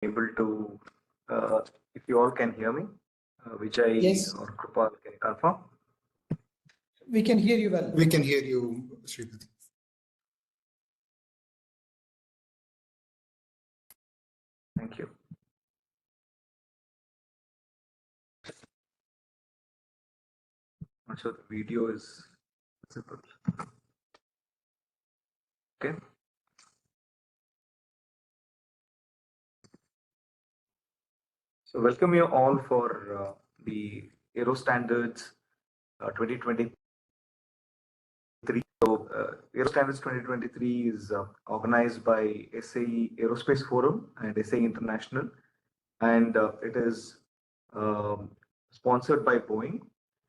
able to, if you all can hear me, Vijay Yes, or Krupal can confirm. we can hear you well. We can hear you, Sripati. Thank you. Not sure the video is visible. Okay. So welcome you all for the AeroStandards 2023. So AeroStandards 2023 is organized by SAE Aerospace Forum and SAE International, and it is um, sponsored by Boeing.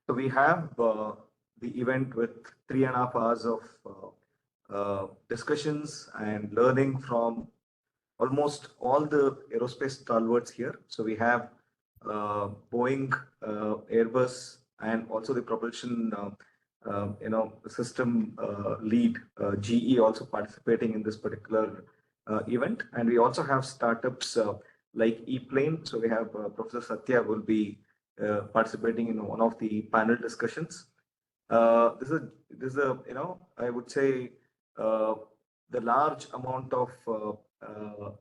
So we have the event with 3.5 hours of discussions and learning from almost all the aerospace stalwarts here. So we have Boeing, Airbus, and also the propulsion, system lead, GE, also participating in this particular event. And we also have startups like ePlane. So we have Professor Satya will be participating in one of the panel discussions. This is a I would say the large amount of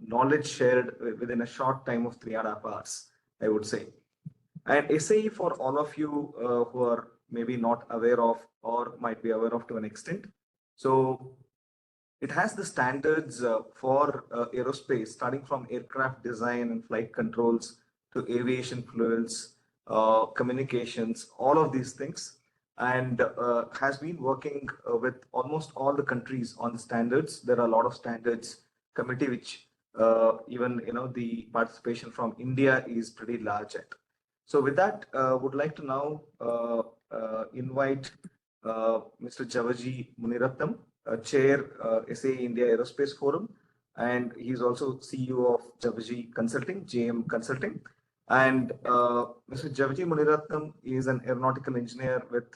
knowledge shared within a short time of 3.5 hours, I would say. And SAE, for all of you who are maybe not aware of or might be aware of to an extent, so it has the standards for aerospace, starting from aircraft design and flight controls to aviation fuels, communications, all of these things, and has been working with almost all the countries on the standards. There are a lot of standards committee which even the participation from India is pretty large at. So with that, would like to now invite Mr. Javaji Muniratnam, Chair, SAE India Aerospace Forum, and he's also CEO of Javaji Consulting, JM Consulting. And Mr. Javaji Muniratnam is an aeronautical engineer with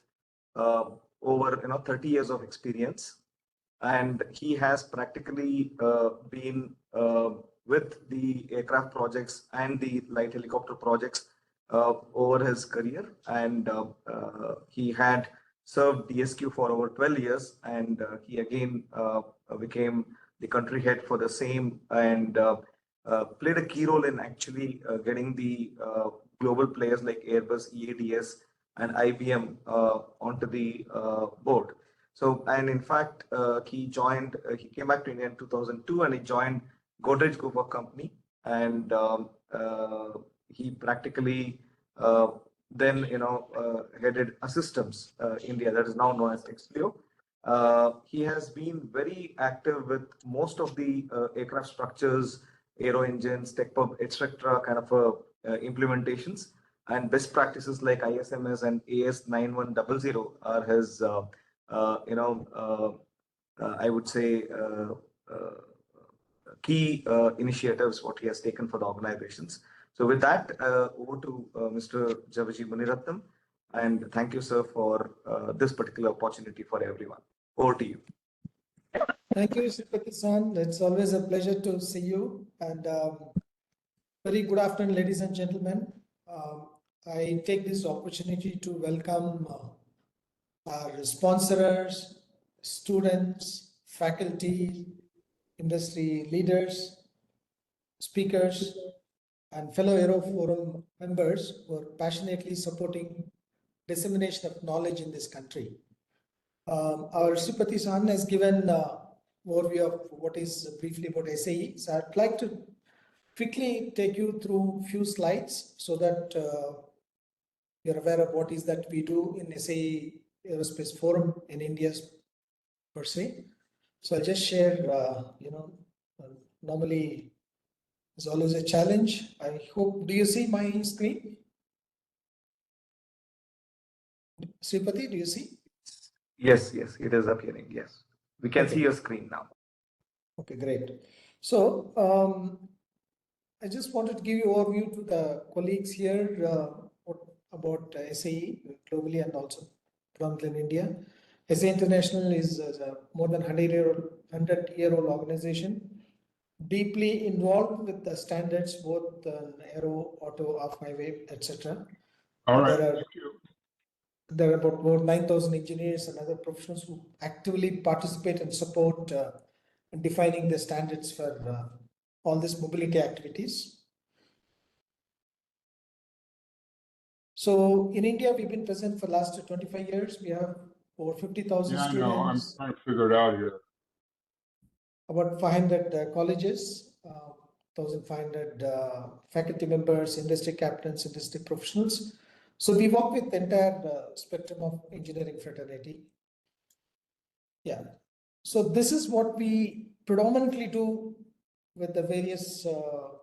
over 30 years of experience, and he has practically been with the aircraft projects and the light helicopter projects over his career, and he had served DSQ for over 12 years, and he again became the country head for the same, and played a key role in actually getting the global players like Airbus, EADS, and IBM onto the board. So, and in fact, he came back to India in 2002, and he joined Godrej Group of Company, and he practically then headed Systems India, that is now known as Explio. He has been very active with most of the aircraft structures, aero engines, TechPub, etc. kind of implementations, and best practices like ISMS and AS9100 are his I would say key initiatives what he has taken for the organizations. So with that, over to Mr. Javaji Muniratnam, and thank you, sir, for this particular opportunity for everyone. Over to you. Thank you, Sripati-san. It's always a pleasure to see you. And very good afternoon, ladies and gentlemen. I take this opportunity to welcome our sponsors, students, faculty, industry leaders, speakers, and fellow Aero Forum members who are passionately supporting dissemination of knowledge in this country. Our Sripati-san has given overview of what is briefly about SAE. So I'd like to quickly take you through a few slides so that you're aware of what is that we do in SAE Aerospace Forum in India per se. So I'll just share, normally it's always a challenge. I hope, do you see my screen? Sripati, do you see? Yes, it is appearing. Yes, we can see your screen now. Okay, great. So I just wanted to give you overview to the colleagues here about SAE globally and also predominantly in India. SAE International is a more than 100-year-old organization deeply involved with the standards, both aero, auto, off-highway, etc. All right. There are about more 9,000 engineers and other professionals who actively participate and support in defining the standards for all these mobility activities. So in India, we've been present for the last 25 years. We have over 50,000 Yeah, I know. I'm students, trying to figure it out here. about 500 colleges, 1,500 faculty members, industry captains, industry professionals. So we work with the entire spectrum of engineering fraternity. Yeah. So this is what we predominantly do with the various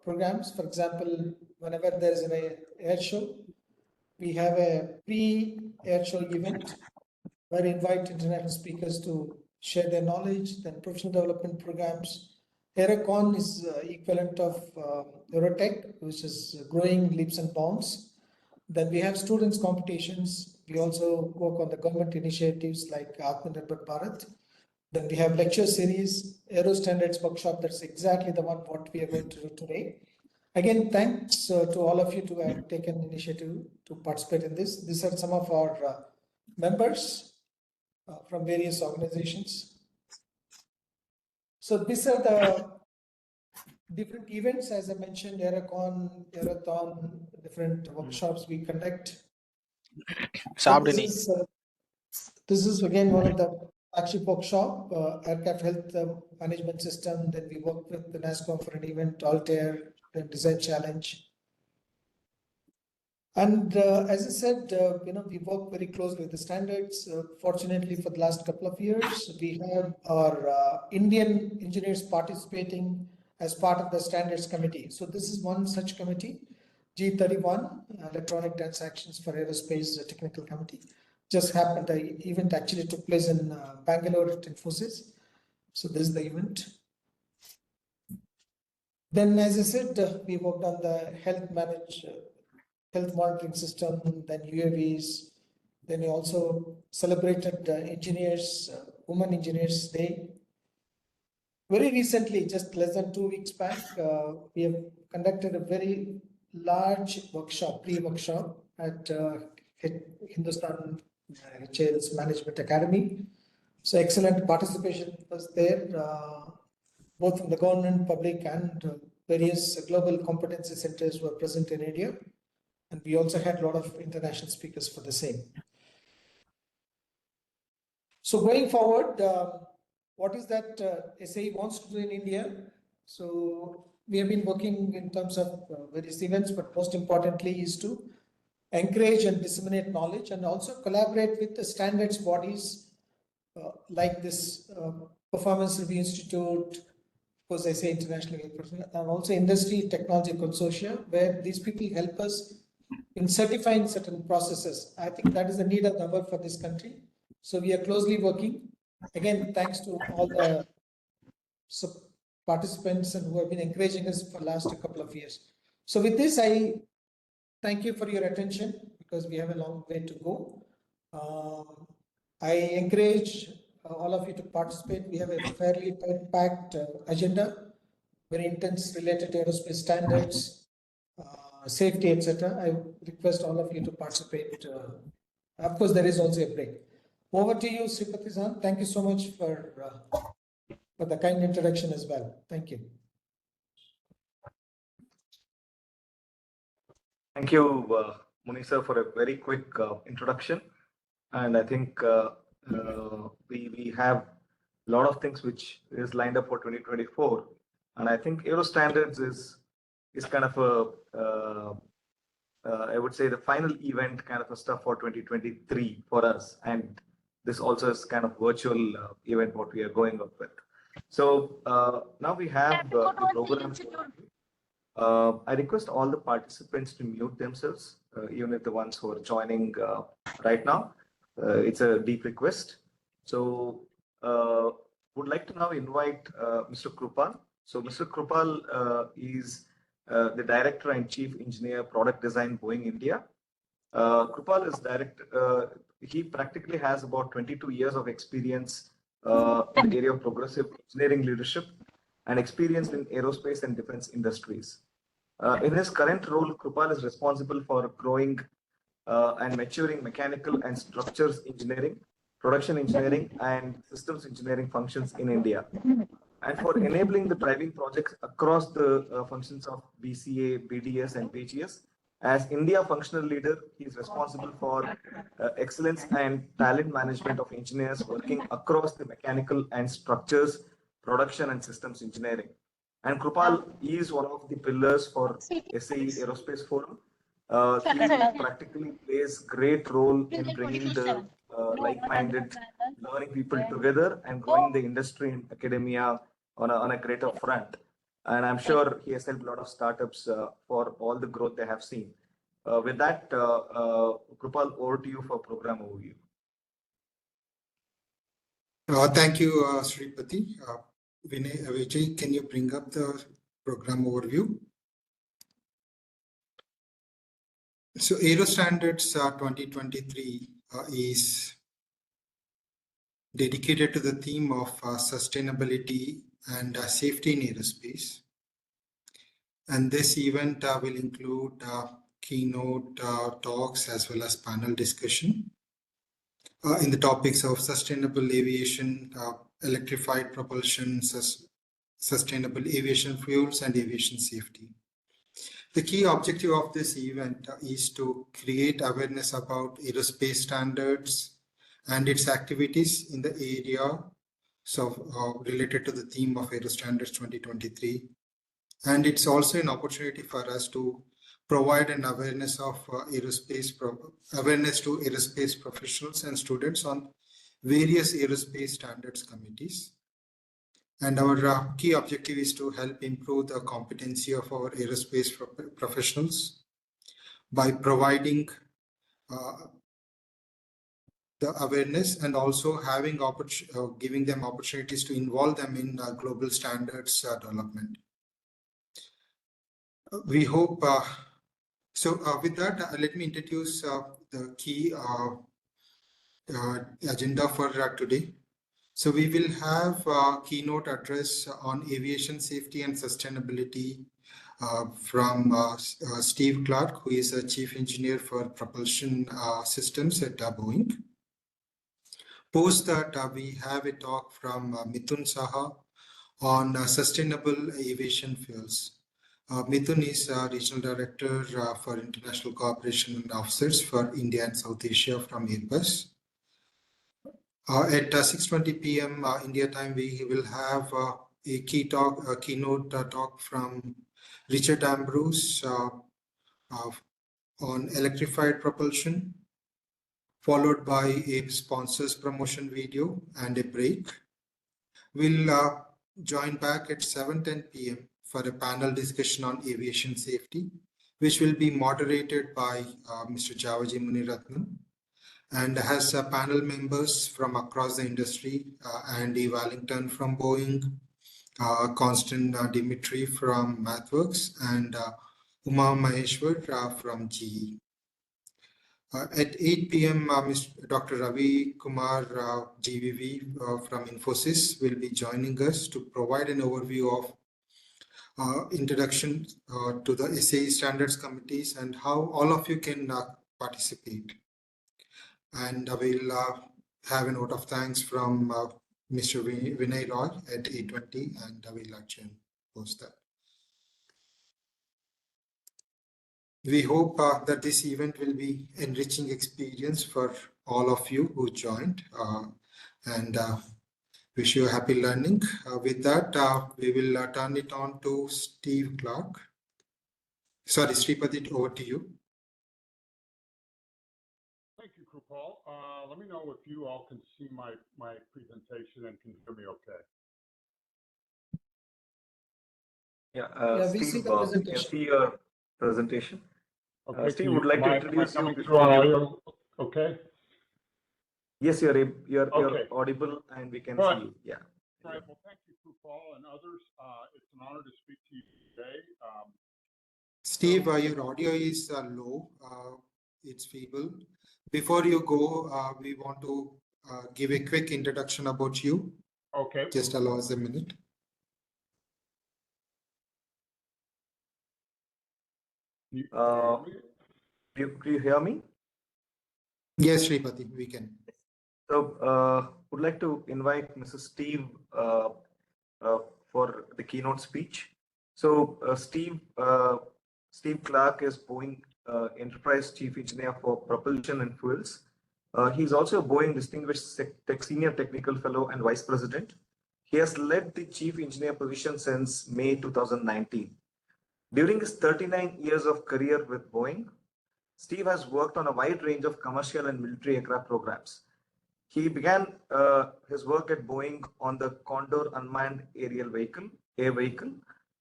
programs. For example, whenever there is an air show, we have a pre-air show event where we invite international speakers to share their knowledge, then professional development programs. AeroCon is equivalent of Eurotech, which is growing leaps and bounds. Then we have students competitions. We also work on the government initiatives like Atmanirbhar Bharat. Then we have lecture series, AeroStandards workshop. That's exactly the one what we are going to do today. Again, thanks to all of you to have taken initiative to participate in this. These are some of our members from various organizations. So these are the different events, as I mentioned, AeroCon, Aerothon, different workshops we conduct. So this is again one of the flagship workshop, aircraft health management system. Then we work with the NASCOM for an event, Altair, the design challenge. And as I said, we work very closely with the standards. Fortunately, for the last couple of years, we have our Indian engineers participating as part of the standards committee. So this is one such committee, G31, Electronic Transactions for Aerospace Technical Committee. Just happened, the event actually took place in Bangalore at Infosys. So this is the event. Then, as I said, we worked on the health monitoring system, then UAVs. Then we also celebrated Women Engineers Day. Very recently, just less than 2 weeks back, we have conducted a very large workshop, pre-workshop at Hindustan HAL's Management Academy. So excellent participation was there, both from the government, public, and various global competency centers were present in India. And we also had a lot of international speakers for the same. So going forward, what is that SAE wants to do in India? So we have been working in terms of various events, but most importantly is to encourage and disseminate knowledge and also collaborate with the standards bodies like this Performance Review Institute, of course I say international, and also industry technology consortia, where these people help us in certifying certain processes. I think that is the need of the hour for this country. So we are closely working. Again, thanks to all the participants and who have been encouraging us for the last couple of years. So with this, I thank you for your attention because we have a long way to go. I encourage all of you to participate. We have a fairly packed agenda, very intense related to aerospace standards, safety, etc. I request all of you to participate. Of course, there is also a break. Over to you, Sripati-san. Thank you so much for the kind introduction as well. Thank you. Thank you, Muni sir, for a very quick introduction. And I think we have a lot of things which is lined up for 2024. And I think AeroStandards is kind of a I would say the final event kind of a stuff for 2023 for us. And this also is kind of virtual event what we are going up with. So now we have the program. I request all the participants to mute themselves, even if the ones who are joining right now. It's a deep request. So would like to now invite Mr. Krupal. So Mr. Krupal is the Director and Chief Engineer Product Design, Boeing India. Krupal is he practically has about 22 years of experience in the area of progressive engineering leadership. and experienced in aerospace and defense industries. In his current role, Krupal is responsible for growing and maturing mechanical and structures engineering, production engineering, and systems engineering functions in India, and for enabling the driving projects across the functions of BCA, BDS, and BGS. As India functional leader, he is responsible for excellence and talent management of engineers working across the mechanical and structures, production, and systems engineering. And Krupal is one of the pillars for SAE Aerospace Forum. He practically plays great role in bringing the like-minded learning people together and growing the industry and academia on a greater front. And I'm sure he has helped a lot of startups for all the growth they have seen. With that, Krupal, over to you for program overview. Thank you, Sripati. Vijay, can you bring up the program overview? So AeroStandards 2023 is dedicated to the theme of sustainability and safety in aerospace. And this event will include keynote talks as well as panel discussion in the topics of sustainable aviation, electrified propulsion, sustainable aviation fuels, and aviation safety. The key objective of this event is to create awareness about aerospace standards and its activities in the area related to the theme of AeroStandards 2023. And it's also an opportunity for us to provide an awareness of awareness to aerospace professionals and students on various aerospace standards committees. And our key objective is to help improve the competency of our aerospace professionals by providing the awareness and also giving them opportunities to involve them in global standards development. We hope, with that, let me introduce the key agenda for today. So we will have a keynote address on aviation safety and sustainability from Steve Clark, who is a chief engineer for propulsion systems at Boeing. Post that, we have a talk from Mithun Saha on sustainable aviation fuels. Mithun is Regional Director for International Cooperation and Offsets for India and South Asia from Airbus. At 6:20 p.m. India time, we will have a keynote talk from Richard Ambrose on electrified propulsion, followed by a sponsors promotion video and a break. We'll join back at 7:10 p.m. for a panel discussion on aviation safety, which will be moderated by Mr. Javaji Muniratnam, and has panel members from across the industry, Andy Wallington from Boeing, Constant Dimitri from MathWorks, and Uma Maheshwar from GE. At 8 p.m., Dr. Ravi Kumar GVV from Infosys will be joining us to provide an overview of introduction to the SAE standards committees and how all of you can participate. And we'll have a note of thanks from Mr. Vinay Roy at 8:20, and we'll actually post that. We hope that this event will be enriching experience for all of you who joined, and wish you a happy learning. With that, we will turn it on to Steve Clark. Sorry, Sripati, over to you. Thank you, Krupal. Let me know if you all can see my presentation and can hear me okay. Yeah, we Steve, see the presentation. can see your presentation. Okay, Steve would like to introduce you. Through audio, okay? Yes, you're Okay. audible and we can Right. see you. Yeah. All right. Well, thank you, Krupal and others. It's an honor to speak to you today. Steve, your audio is low. It's feeble. Before you go, we want to give a quick introduction about you. Okay. Just allow us a minute. You- Uh, can you hear me? do you hear me? Yes, Sripati, we can. So, would like to invite Mr. Steve uh, for the keynote speech. So, Steve Clark is Boeing Enterprise Chief Engineer for Propulsion and Fuels. He's also a Boeing Distinguished Senior Technical Fellow and Vice President. He has led the Chief Engineer position since May 2019. During his 39 years of career with Boeing, Steve has worked on a wide range of commercial and military aircraft programs. He began his work at Boeing on the Condor unmanned air vehicle.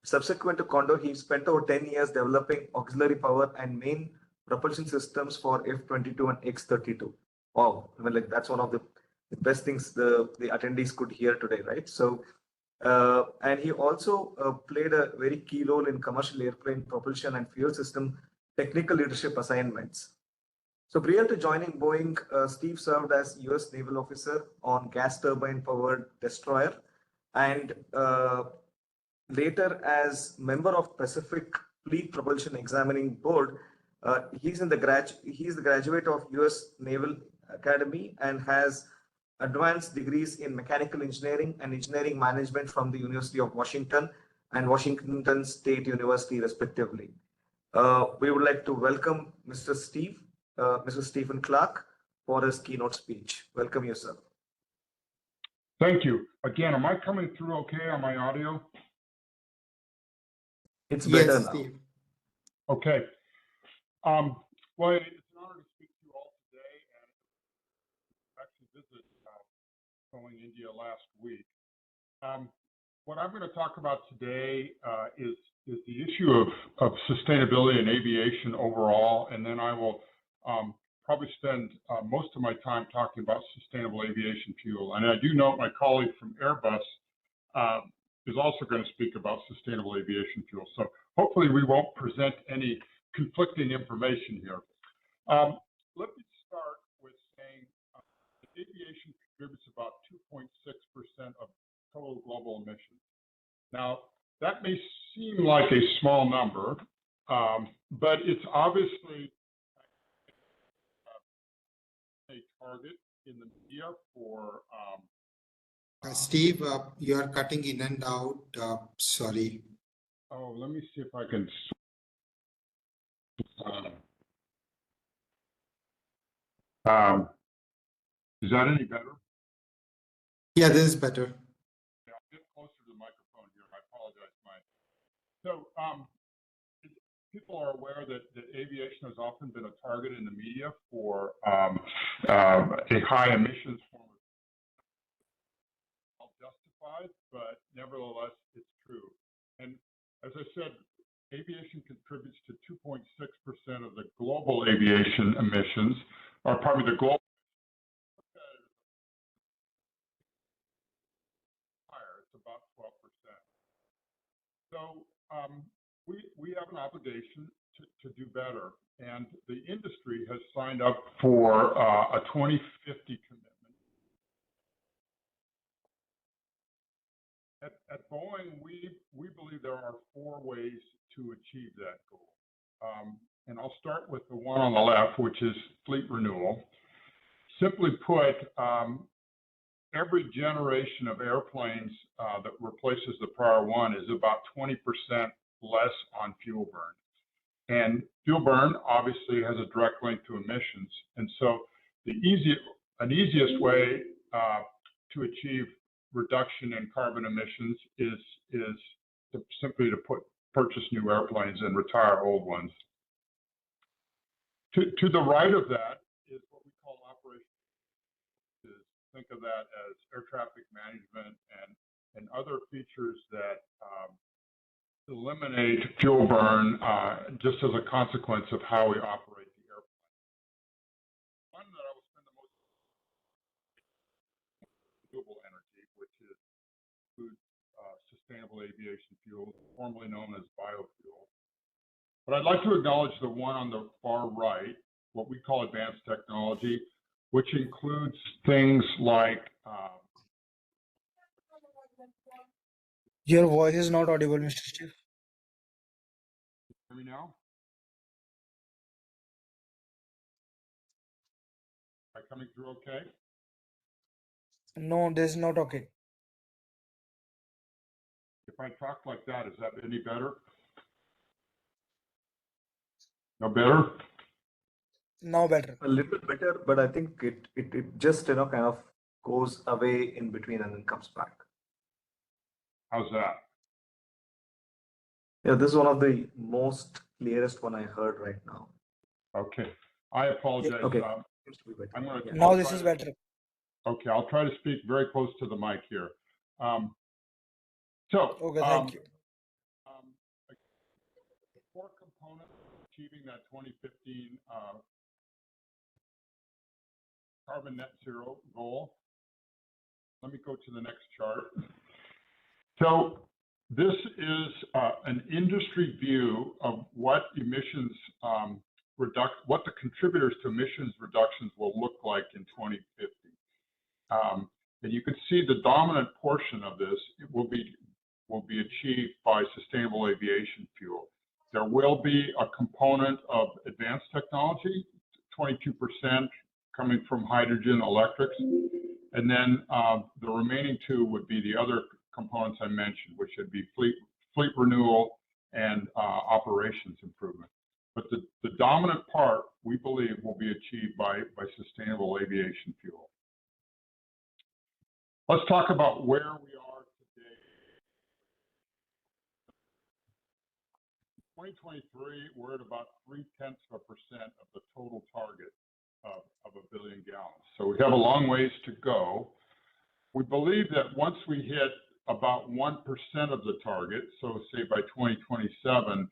Subsequent to Condor, he spent over 10 years developing auxiliary power and main propulsion systems for F-22 and X-32. Wow, I mean, like that's one of the best things the attendees could hear today, right? So, and he also played a very key role in commercial airplane propulsion and fuel system technical leadership assignments. So prior to joining Boeing, Steve served as U.S. naval officer on gas turbine powered destroyer, and later as member of Pacific Fleet Propulsion Examining Board. He's the graduate of U.S. Naval Academy and has advanced degrees in mechanical engineering and engineering management from the University of Washington and Washington State University, respectively. We would like to welcome Mr. Stephen Clark, for his keynote speech. Welcome you, sir. Thank you. Again, am I coming through okay on my audio? It's better Yes, now. Steve. Okay. Well, it's an honor to speak to you all today, and actually visit SAEINDIA last week. What I'm going to talk about today is the issue of sustainability in aviation overall, and then I will probably spend most of my time talking about sustainable aviation fuel. And I do note my colleague from Airbus is also going to speak about sustainable aviation fuel. So hopefully we won't present any conflicting information here. Let me start with saying aviation contributes about 2.6% of total global emissions. Now, that may seem like a small number, but it's obviously a target in the media for. Steve, you are cutting in and out. Sorry. Oh, let me see if I can. Is that any better? Yeah, this is better. Yeah, I'll get closer to the microphone here. I apologize, Mike. So, people are aware that aviation has often been a target in the media for a high emissions form of justified, but nevertheless, it's true. And as I said, aviation contributes to 2.6% of the global aviation emissions, or probably the global. It's about 12%. So we have an obligation to do better, and the industry has signed up for a 2050 commitment. At Boeing, we believe there are 4 ways to achieve that goal. And I'll start with the one on the left, which is fleet renewal. Simply put, every generation of airplanes that replaces the prior one is about 20% less on fuel burn. And fuel burn obviously has a direct link to emissions. And so an easiest way to achieve reduction in carbon emissions is simply to purchase new airplanes and retire old ones. To the right of that is what we call operational. Think of that as air traffic management and other features that eliminate fuel burn just as a consequence of how we operate the airplane. One that I will spend the most renewable energy, which includes sustainable aviation fuel, formerly known as biofuel. But I'd like to acknowledge the one on the far right, what we call advanced technology, which includes things like Your voice is not audible, Mr. Steve. hear me now? I coming through okay? No, this is not okay. If I talk like that, is that any better? No better? Now better. A little better, but I think it just kind of goes away in between and then comes back. How's that? Yeah, this is one of the most clearest one I heard right now. Okay. I apologize. Okay. Seems to be better. I'm going to. Yeah. Now this is better. Okay, I'll try to speak very close to the mic here. Okay, thank you. The core component of achieving that 2015 carbon net zero goal. Let me go to the next chart. So this is an industry view of what emissions what the contributors to emissions reductions will look like in 2050. And you can see the dominant portion of this will be achieved by sustainable aviation fuel. There will be a component of advanced technology, 22% coming from hydrogen electrics, and then the remaining 2 would be the other components I mentioned, which would be fleet renewal and operations improvement. But the dominant part, we believe, will be achieved by sustainable aviation fuel. Let's talk about where we are today. 2023, we're at about 0.3% of the total target of 1 billion gallons. So we have a long ways to go. We believe that once we hit about 1% of the target, so say by 2027,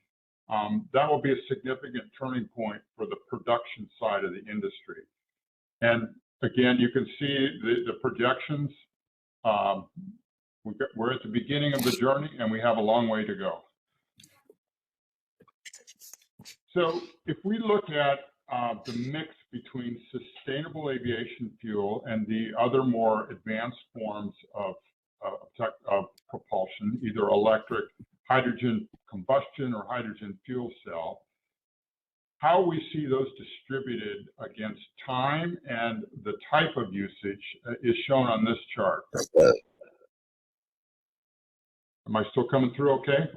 that will be a significant turning point for the production side of the industry. And again, you can see the projections. We're at the beginning of the journey, and we have a long way to go. So if we look at the mix between sustainable aviation fuel and the other more advanced forms of propulsion, either electric, hydrogen combustion, or hydrogen fuel cell, how we see those distributed against time and the type of usage is shown on this chart. Am I still coming through okay?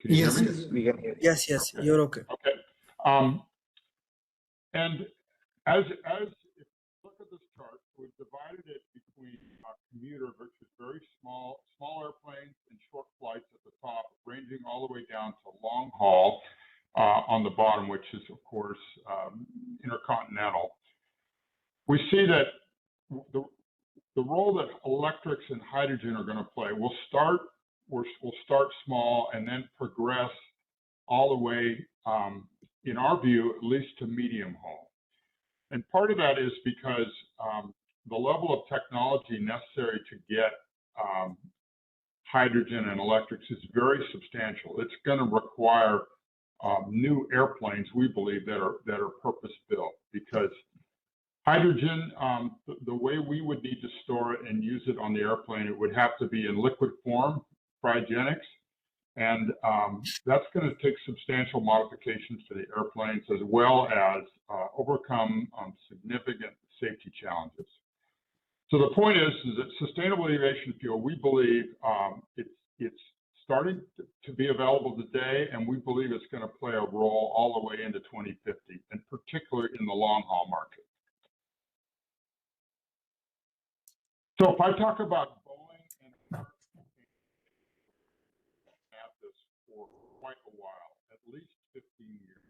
Can you Yes, hear me? yes. We can hear you. Yes, yes, you're okay. Okay. And if you look at this chart, we've divided it between commuter, which is very small airplanes and short flights at the top, ranging all the way down to long haul on the bottom, which is, of course, intercontinental. We see that the role that electrics and hydrogen are going to play will start small and then progress all the way, in our view, at least to medium haul. And part of that is because the level of technology necessary to get hydrogen and electrics is very substantial. It's going to require new airplanes, we believe, that are purpose-built, because hydrogen, the way we would need to store it and use it on the airplane, it would have to be in liquid form, cryogenics, and that's going to take substantial modifications to the airplanes, as well as overcome significant safety challenges. So the point is that sustainable aviation fuel, we believe it's starting to be available today, and we believe it's going to play a role all the way into 2050, and particularly in the long haul market. So if I talk about Boeing and Airbus at this for quite a while, at least 15 years,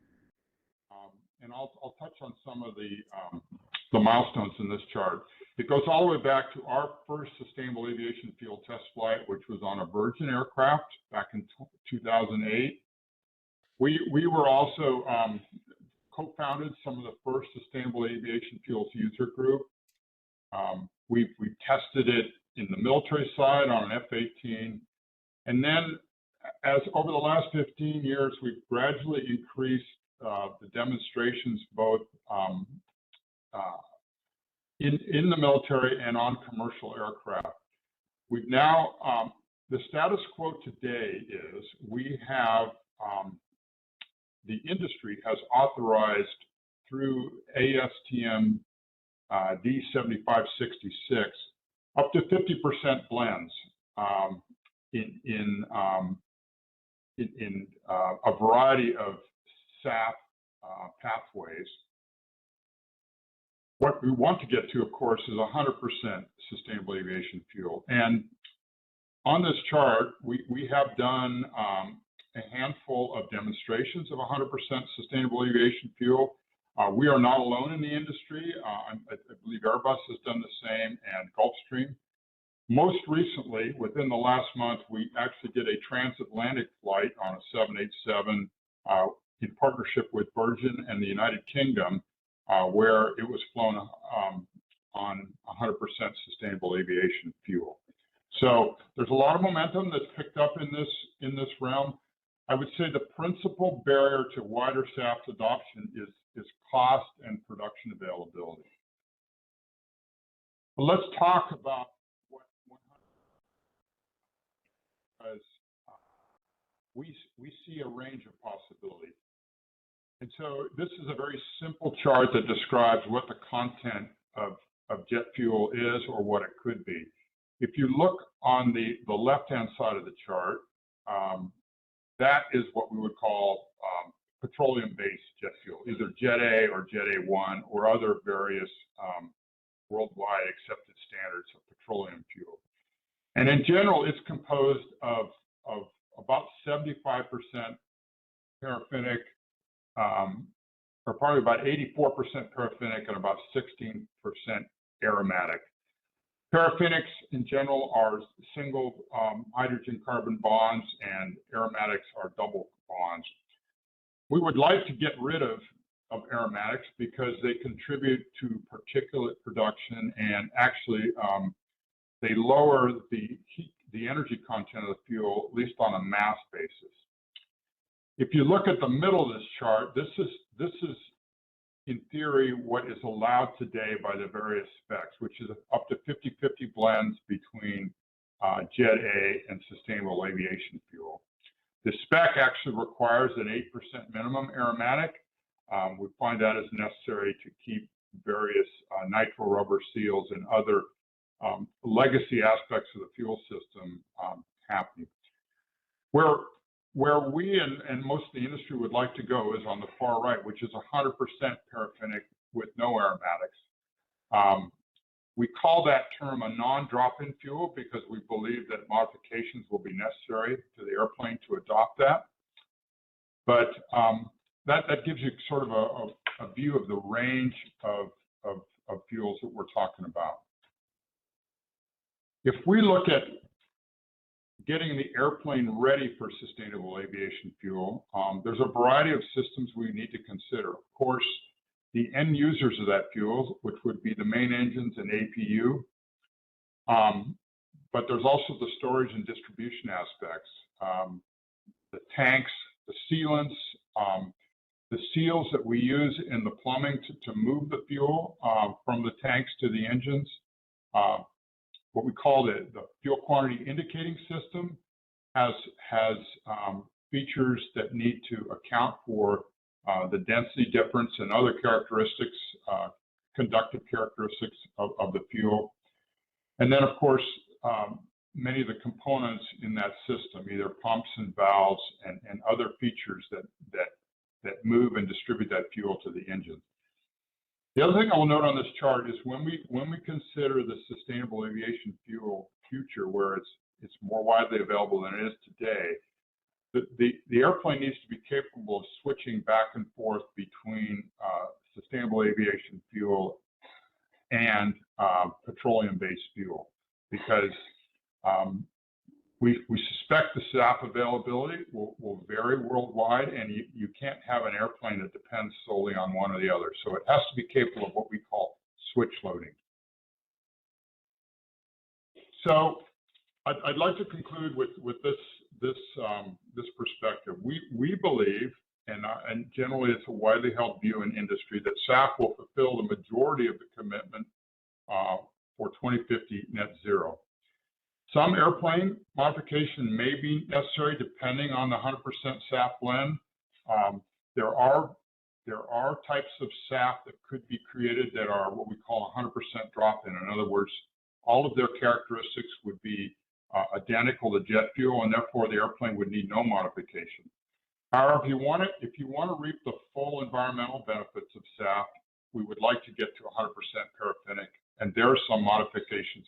and I'll touch on some of the milestones in this chart. It goes all the way back to our first sustainable aviation fuel test flight, which was on a Virgin aircraft back in 2008. We were also co-founded some of the first sustainable aviation fuels user group. We tested it in the military side on an F-18, and then as over the last 15 years, we've gradually increased the demonstrations both in the military and on commercial aircraft. We've now, the status quo today is we have, the industry has authorized through ASTM D7566 up to 50% blends in a variety of SAF pathways. What we want to get to, of course, is 100% sustainable aviation fuel. And on this chart, we have done a handful of demonstrations of 100% sustainable aviation fuel. We are not alone in the industry. I believe Airbus has done the same, and Gulfstream. Most recently, within the last month, we actually did a transatlantic flight on a 787 in partnership with Virgin and the United Kingdom, where it was flown on 100% sustainable aviation fuel. So there's a lot of momentum that's picked up in this realm. I would say the principal barrier to wider SAF adoption is cost and production availability. But let's talk about what 100%, because we see a range of possibilities. And so this is a very simple chart that describes what the content of jet fuel is or what it could be. If you look on the left-hand side of the chart, that is what we would call petroleum-based jet fuel, either Jet A or Jet A1 or other various worldwide accepted standards of petroleum fuel. And in general, it's composed of about 75% paraffinic, or probably about 84% paraffinic and about 16% aromatic. Paraffinics in general are single hydrogen carbon bonds, and aromatics are double bonds. We would like to get rid of aromatics because they contribute to particulate production, and actually they lower the energy content of the fuel, at least on a mass basis. If you look at the middle of this chart, this is in theory what is allowed today by the various specs, which is up to 50-50 blends between Jet A and sustainable aviation fuel. The spec actually requires an 8% minimum aromatic. We find that is necessary to keep various nitro rubber seals and other legacy aspects of the fuel system happening. Where we and most of the industry would like to go is on the far right, which is 100% paraffinic with no aromatics. We call that term a non-drop-in fuel because we believe that modifications will be necessary to the airplane to adopt that. But that gives you sort of a view of the range of fuels that we're talking about. If we look at getting the airplane ready for sustainable aviation fuel, there's a variety of systems we need to consider. Of course, the end users of that fuel, which would be the main engines and APU, but there's also the storage and distribution aspects, the tanks, the sealants, the seals that we use in the plumbing to move the fuel from the tanks to the engines, what we call the fuel quantity indicating system has features that need to account for the density difference and other characteristics, conductive characteristics of the fuel. And then, of course, many of the components in that system, either pumps and valves and other features that move and distribute that fuel to the engine. The other thing I will note on this chart is when we consider the sustainable aviation fuel future, where it's more widely available than it is today, the airplane needs to be capable of switching back and forth between sustainable aviation fuel and petroleum-based fuel, because we suspect the SAF availability will vary worldwide, and you can't have an airplane that depends solely on one or the other. So it has to be capable of what we call switch loading. So I'd like to conclude with this perspective. We believe, and generally it's a widely held view in industry, that SAF will fulfill the majority of the commitment for 2050 net zero. Some airplane modification may be necessary depending on the 100% SAF blend. There are there are types of SAF that could be created that are what we call 100% drop-in. In other words, all of their characteristics would be identical to jet fuel, and therefore the airplane would need no modification. However, if you want to reap the full environmental benefits of SAF, we would like to get to 100% paraffinic, and there are some modifications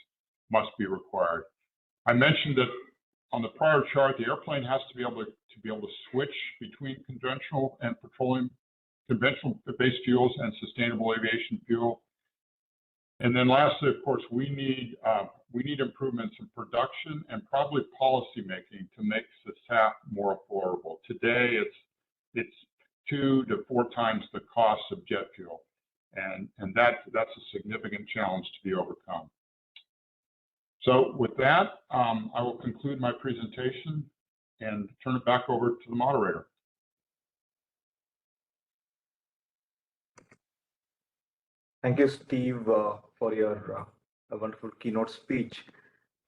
must be required. I mentioned that on the prior chart, the airplane has to be able to switch between conventional and conventional-based fuels and sustainable aviation fuel. And then lastly, of course, we need improvements in production and probably policy making to make the SAF more affordable. Today, it's 2 to 4 times the cost of jet fuel, and that's a significant challenge to be overcome. So with that, I will conclude my presentation and turn it back over to the moderator. Thank you, Steve, for your wonderful keynote speech.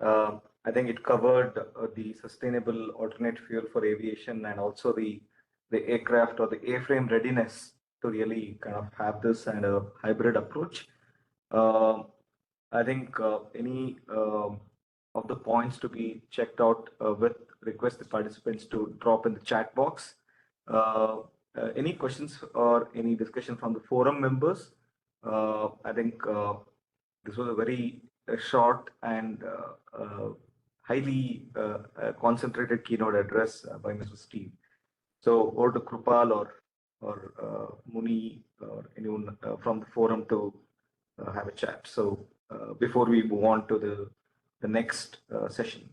I think it covered the sustainable alternate fuel for aviation and also the aircraft or the airframe readiness to really kind of have this and a hybrid approach. I think any of the points to be checked out with request the participants to drop in the chat box. Any questions or any discussion from the forum members? I think this was a very short and highly concentrated keynote address by Mr. Steve. So over to Krupal or Muni or anyone from the forum to have a chat. So before we move on to the next session.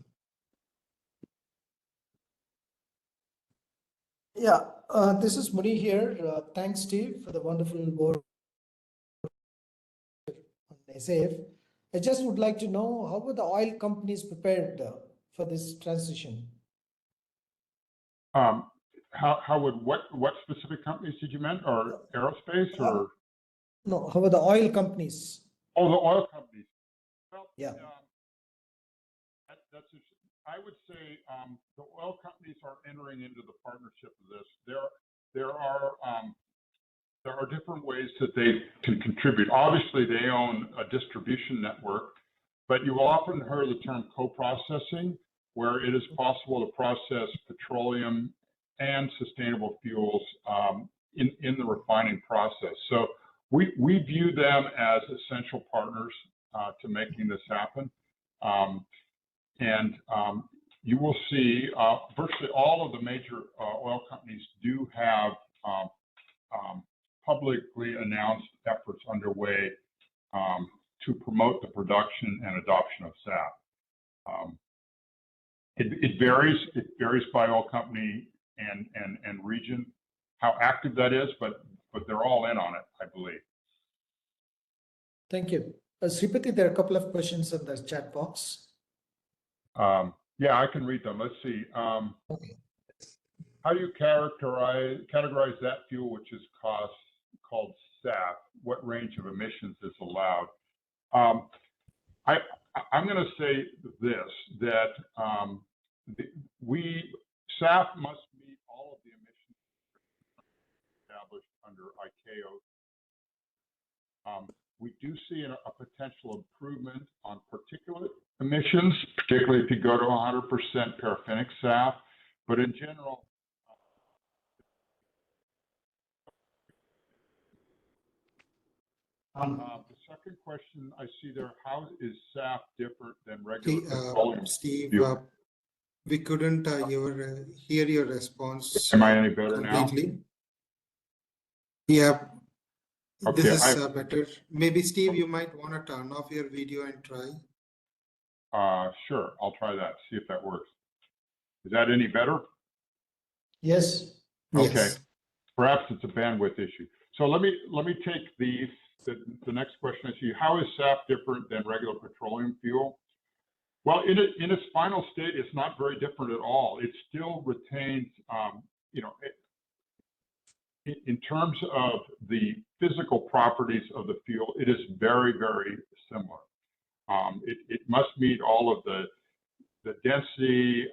Yeah, this is Muni here. Thanks, Steve, for the wonderful word on SAF. I just would like to know, how were the oil companies prepared for this transition? How would what specific companies did you mean, or aerospace, or? No, how were the oil companies? Oh, the oil companies. Well, yeah. I would say the oil companies are entering into the partnership of this. There are different ways that they can contribute. Obviously, they own a distribution network, but you will often hear the term co-processing, where it is possible to process petroleum and sustainable fuels in the refining process. So we view them as essential partners to making this happen. You will see virtually all of the major oil companies do have publicly announced efforts underway to promote the production and adoption of SAF. It varies by oil company and region how active that is, but they're all in on it, I believe. Thank you. Sripati, there are a couple of questions in the chat box. Yeah, I can read them. Let's see. Okay. How do you categorize that fuel which is called SAF? What range of emissions is allowed? I'm going to say this, that SAF must meet all of the emissions established under ICAO. We do see a potential improvement on particulate emissions, particularly if you go to 100% paraffinic SAF, but in general, the second question I see there, how is SAF different than regular petroleum? Steve, we couldn't hear your response. Am I any better completely now? Yeah. Okay, this is better. Maybe, Steve, you might want to turn off your video and try. Sure, I'll try that, see if that works. Is that any better? Yes. Okay. Yes. Perhaps it's a bandwidth issue. So let me take the next question. I see, how is SAF different than regular petroleum fuel? Well, in its final state, it's not very different at all. It still retains, in terms of the physical properties of the fuel, it is very, very similar. It must meet all of the density,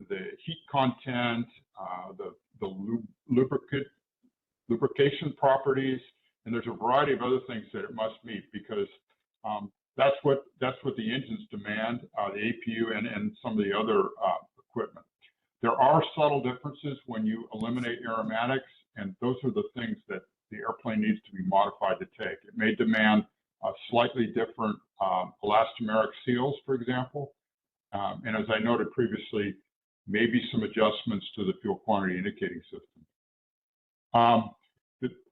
the heat content, the lubricant lubrication properties, and there's a variety of other things that it must meet because that's what the engines demand, the APU and some of the other equipment. There are subtle differences when you eliminate aromatics, and those are the things that the airplane needs to be modified to take. It may demand slightly different elastomeric seals, for example, and as I noted previously, maybe some adjustments to the fuel quantity indicating system.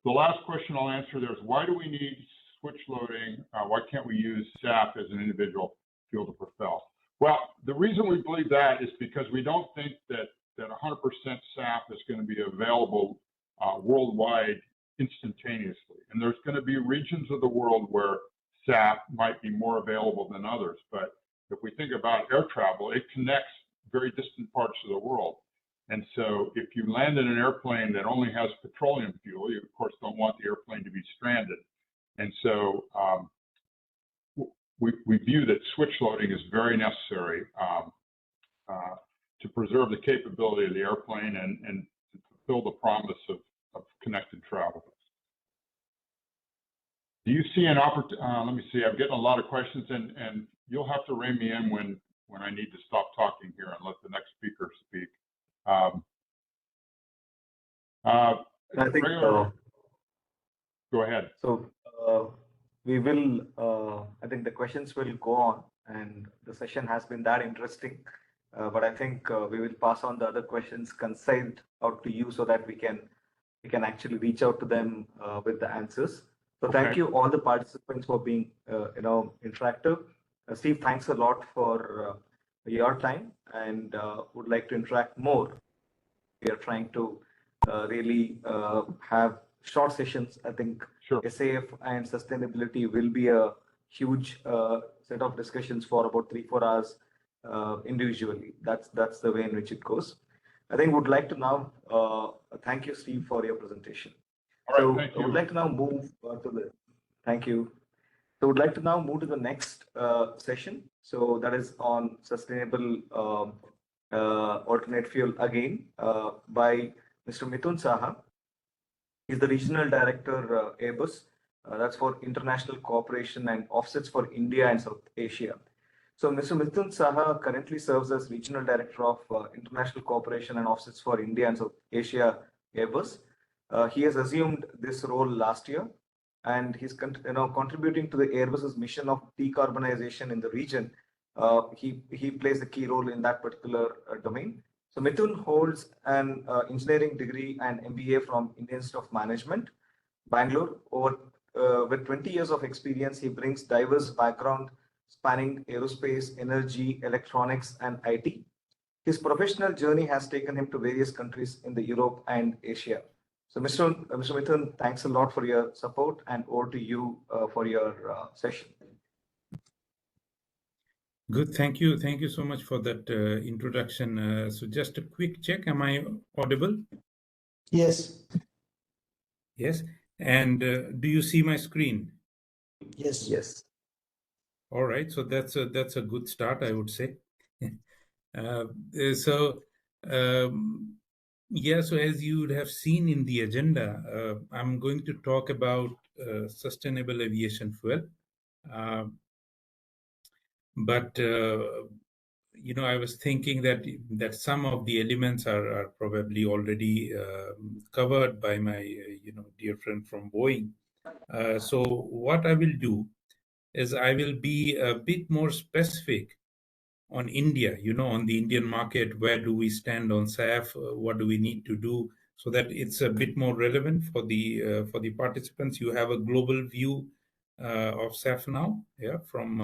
The last question I'll answer there is why do we need switch loading? Why can't we use SAF as an individual fuel to propel? Well, the reason we believe that is because we don't think that 100% SAF is going to be available worldwide instantaneously. And there's going to be regions of the world where SAF might be more available than others. But if we think about air travel, it connects very distant parts of the world. And so if you land in an airplane that only has petroleum fuel, you of course don't want the airplane to be stranded. And so we view that switch loading is very necessary to preserve the capability of the airplane and fulfill the promise of connected travel. Do you see an opportunity? Let me see, I'm getting a lot of questions, and you'll have to rein me in when I need to stop talking here and let the next speaker speak. I think go ahead. so. We will. I think the questions will go on, and the session has been that interesting. But I think we will pass on the other questions consigned out to you so that we can actually reach out to them with the answers. So thank you all the participants for being interactive. Steve, thanks a lot for your time, and would like to interact more. We are trying to really have short sessions. I think Sure. SAF and sustainability will be a huge set of discussions for about 3-4 hours individually. That's the way in which it goes. I think would like to now thank you, Steve, for your presentation. All right, thank you. I would like to now move to the. Thank you. So would like to now move to the next session. So that is on sustainable alternate fuel again by Mr. Mithun Saha. He's the Regional Director, Airbus. That's for International Cooperation and Offsets for India and South Asia. So Mr. Mithun Saha currently serves as Regional Director of International Cooperation and Offsets for India and South Asia, Airbus. He has assumed this role last year, and he's contributing to the Airbus's mission of decarbonization in the region. He plays a key role in that particular domain. So Mithun holds an engineering degree and MBA from Indian Institute of Management, Bangalore. With 20 years of experience, he brings diverse background spanning aerospace, energy, electronics, and IT. His professional journey has taken him to various countries in the Europe and Asia. So Mr. Mithun, thanks a lot for your support, and over to you for your session. Good, thank you. Thank you so much for that introduction. So just a quick check, am I audible? Yes. Yes, and do you see my screen? Yes. Yes. All right, so that's a good start, I would say. Yeah, so as you would have seen in the agenda, I'm going to talk about sustainable aviation fuel. But I was thinking that some of the elements are probably already covered by my dear friend from Boeing. So what I will do is I will be a bit more specific on India, on the Indian market. Where do we stand on SAF? What do we need to do so that it's a bit more relevant for the participants? You have a global view of SAF now, from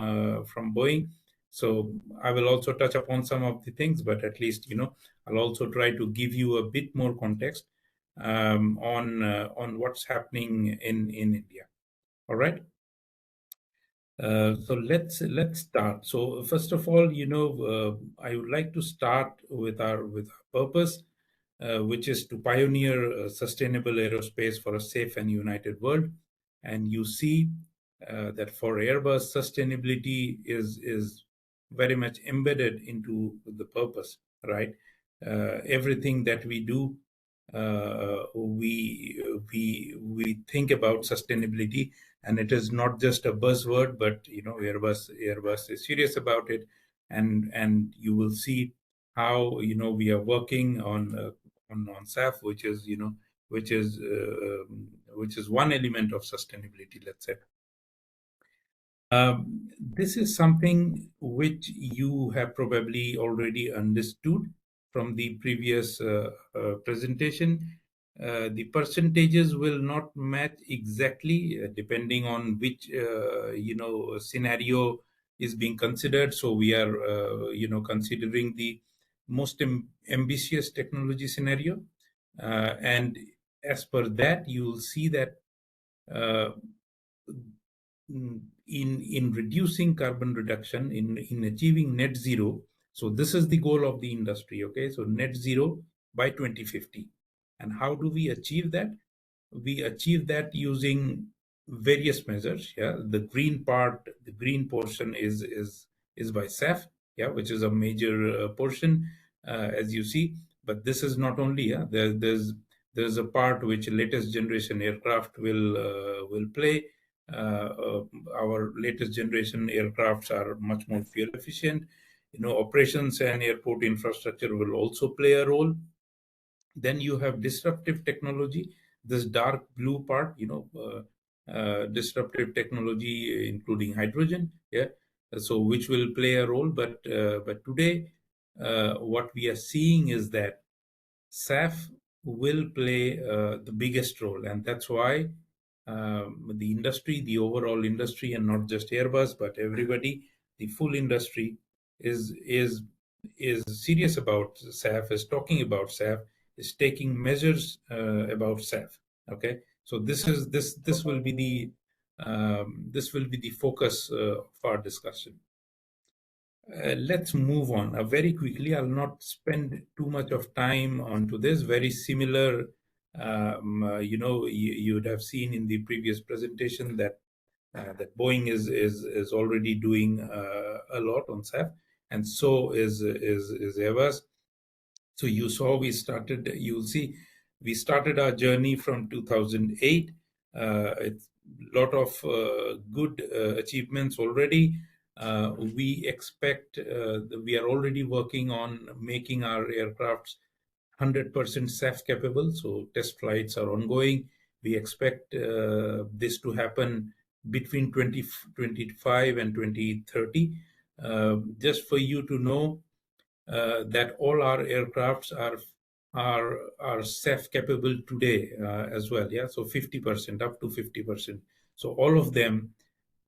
Boeing. So I will also touch upon some of the things, but at least I'll also try to give you a bit more context on what's happening in India. All right. So let's start. So first of all, I would like to start with our purpose, which is to pioneer sustainable aerospace for a safe and united world. And you see that for Airbus, sustainability is very much embedded into the purpose, right? Everything that we do we think about sustainability, and it is not just a buzzword, but Airbus is serious about it, and you will see how we are working on SAF, which is one element of sustainability, let's say. This is something which you have probably already understood from the previous presentation. The percentages will not match exactly depending on which scenario is being considered. So we are considering the most ambitious technology scenario, and as per that, you will see that in reducing carbon reduction, in achieving net zero. So this is the goal of the industry. Okay, so net zero by 2050. And how do we achieve that? We achieve that using various measures. Yeah, the green portion is by SAF. Yeah, which is a major portion, as you see. But this is not only. Yeah, there's a part which latest generation aircraft will play. Our latest generation aircrafts are much more fuel efficient. Operations and airport infrastructure will also play a role. Then you have disruptive technology, this dark blue part, disruptive technology, including hydrogen, yeah, so which will play a role. But today, what we are seeing is that SAF will play the biggest role, and that's why the industry, the overall industry, and not just Airbus, but everybody, the full industry is serious about SAF, is talking about SAF, is taking measures about SAF. Okay, so this will be the focus of our discussion. Let's move on very quickly. I'll not spend too much of time onto this. Very similar, you'd have seen in the previous presentation that Boeing is already doing a lot on SAF, and so is Airbus. So you saw you'll see we started our journey from 2008. It's a lot of good achievements already. We expect we are already working on making our aircrafts 100% SAF capable. So test flights are ongoing. We expect this to happen between 2025 and 2030. Just for you to know that all our aircrafts are SAF capable today as well. Yeah, so 50%, up to 50%. So all of them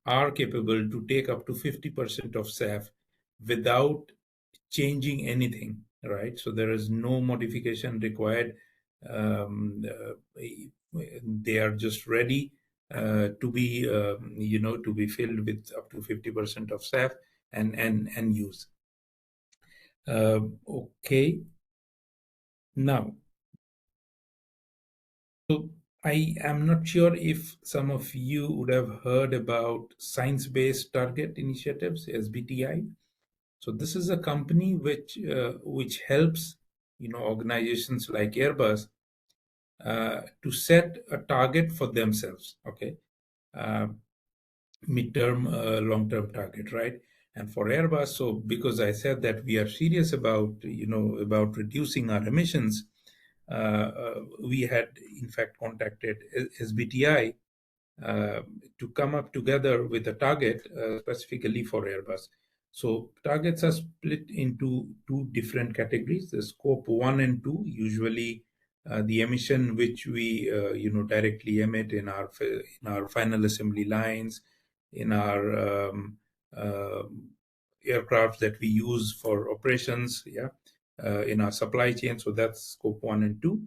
are capable to take up to 50% of SAF without changing anything, right? So there is no modification required. They are just ready to be filled with up to 50% of SAF and use. Okay. Now, so I am not sure if some of you would have heard about Science-Based Target Initiatives, SBTI. So this is a company which helps organizations like Airbus to set a target for themselves. Okay, midterm, long-term target, right? And for Airbus, so because I said that we are serious about about reducing our emissions, we had in fact contacted SBTI to come up together with a target specifically for Airbus. So targets are split into two different categories: the scope 1 and 2, usually the emission which we directly emit in our final assembly lines, in our aircraft that we use for operations, yeah, in our supply chain. So that's scope 1 and 2.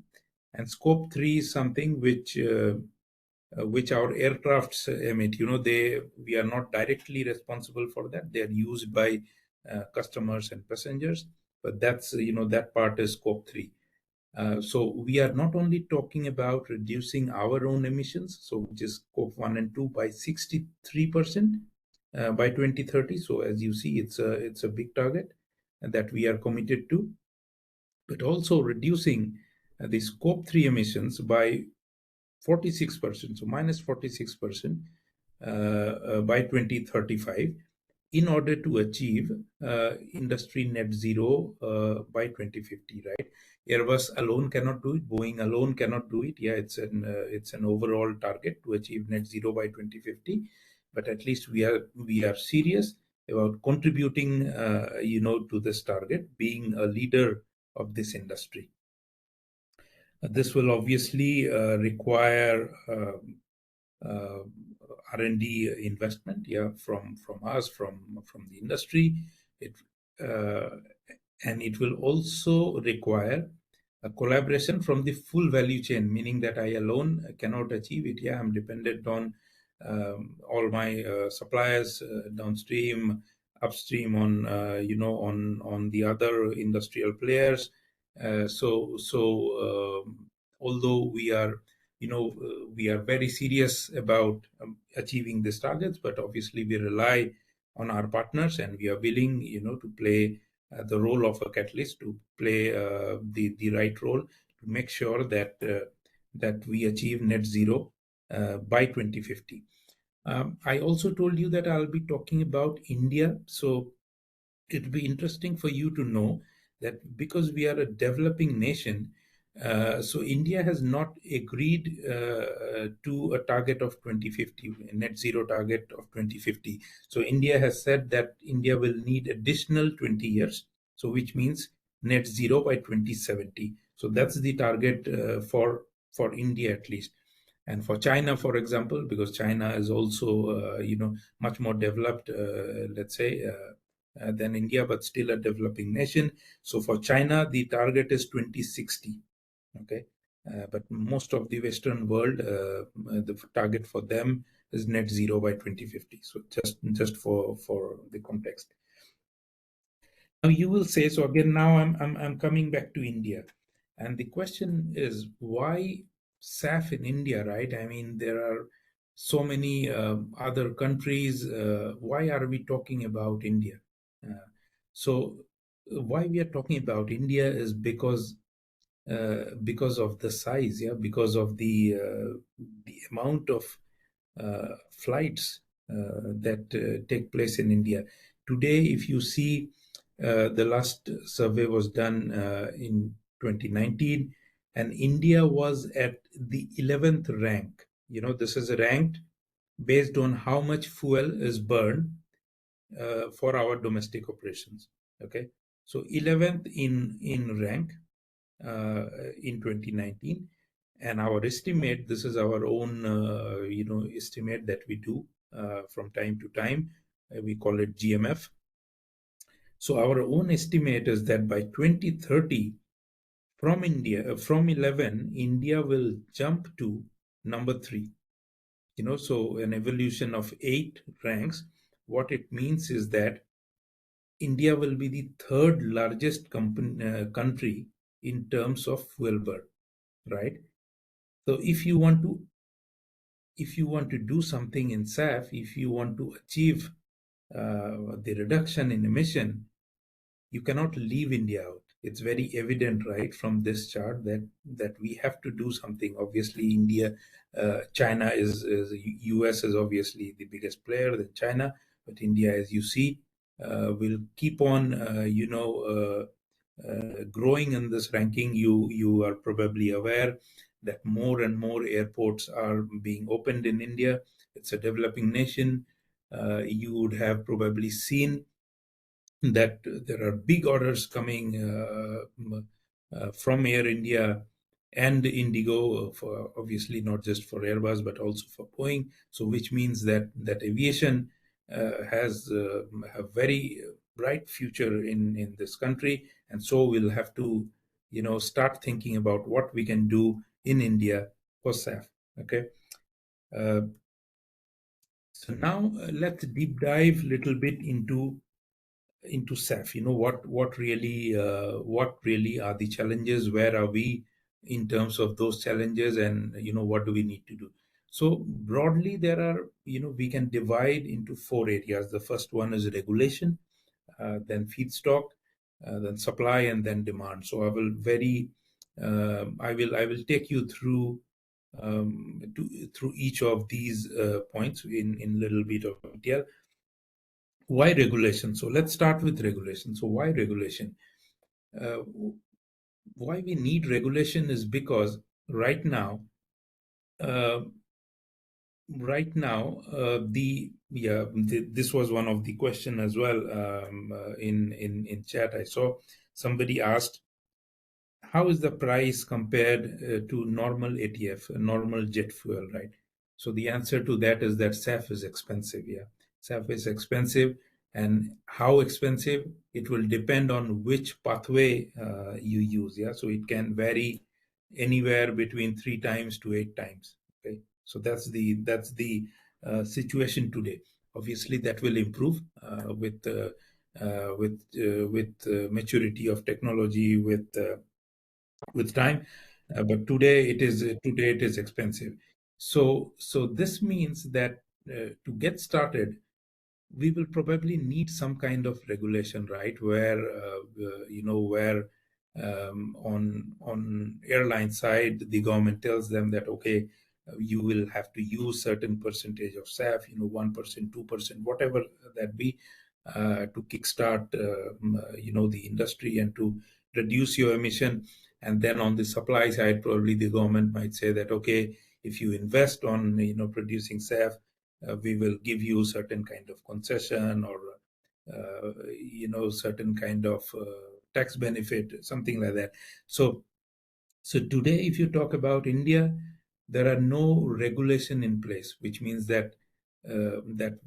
And scope 3 is something which our aircrafts emit. We are not directly responsible for that. They are used by customers and passengers, but that's that part is scope 3. So we are not only talking about reducing our own emissions, so which is scope 1 and 2 by 63% by 2030. So as you see, it's a big target that we are committed to, but also reducing the scope 3 emissions by 46%, so minus 46% by 2035, in order to achieve industry net zero by 2050, right? Airbus alone cannot do it. Boeing alone cannot do it. Yeah, it's an overall target to achieve net zero by 2050, but at least we are serious about contributing, to this target, being a leader of this industry. This will obviously require R&D investment, yeah, from us, from the industry. And it will also require a collaboration from the full value chain, meaning that I alone cannot achieve it. Yeah, I'm dependent on all my suppliers downstream, upstream, on on the other industrial players. Although we are we are very serious about achieving these targets, but obviously we rely on our partners, and we are willing, to play the role of a catalyst, to play the right role to make sure that that we achieve net zero by 2050. I also told you that I'll be talking about India, so it'll be interesting for you to know that because we are a developing nation, so India has not agreed to a target of 2050, a net zero target of 2050. So India has said that India will need additional 20 years, so which means net zero by 2070. So that's the target for India at least. And for China, for example, because China is also much more developed, let's say, than India, but still a developing nation. So for China, the target is 2060. Okay, but most of the Western world, the target for them is net zero by 2050. So just for the context. Now you will say, so again, now I'm coming back to India, and the question is, why SAF in India, right? I mean, there are so many other countries. Why are we talking about India? So why we are talking about India is because of the size, yeah, because of the amount of flights that take place in India. Today, if you see, the last survey was done in 2019, and India was at the 11th rank. This is ranked based on how much fuel is burned for our domestic operations. Okay, so 11th in rank in 2019, and our estimate, this is our own estimate that we do from time to time, we call it GMF. So our own estimate is that by 2030, from 11, India will jump to number 3. So an evolution of 8 ranks. What it means is that India will be the 3rd largest country in terms of fuel burn, right? So if you want to do something in SAF, if you want to achieve the reduction in emission, you cannot leave India out. It's very evident, right, from this chart that we have to do something. Obviously, India, China is US is obviously the biggest player than China, but India, as you see, will keep on, growing in this ranking. You are probably aware that more and more airports are being opened in India. It's a developing nation. You would have probably seen that there are big orders coming from Air India and Indigo, for obviously not just for Airbus but also for Boeing. So which means that aviation has a very bright future in this country, and so we'll have to start thinking about what we can do in India for SAF. Okay. So now let's deep dive a little bit into SAF. What really are the challenges? Where are we in terms of those challenges, and what do we need to do? So broadly, there are we can divide into 4 areas. The first one is regulation, then feedstock, then supply, and then demand. So I will very I will take you through through each of these points in little bit of detail. Why regulation? So let's start with regulation. So why regulation? Why we need regulation is because right now, this was one of the question as well in chat. I saw somebody asked, how is the price compared to normal ATF, normal jet fuel, right? So the answer to that is that SAF is expensive. Yeah, SAF is expensive, and how expensive, it will depend on which pathway you use. Yeah, so it can vary anywhere between 3 times to 8 times. Okay, so that's the situation today. Obviously, that will improve with maturity of technology, with time, but today it is expensive. So this means that to get started, we will probably need some kind of regulation, right? Where where on airline side, the government tells them that, okay, you will have to use certain percentage of SAF, 1%, 2%, whatever that be, to kickstart the industry and to reduce your emission. And then on the supply side, probably the government might say that, okay, if you invest on producing SAF, we will give you certain kind of concession, or certain kind of tax benefit, something like that. So today, if you talk about India, there are no regulation in place, which means that that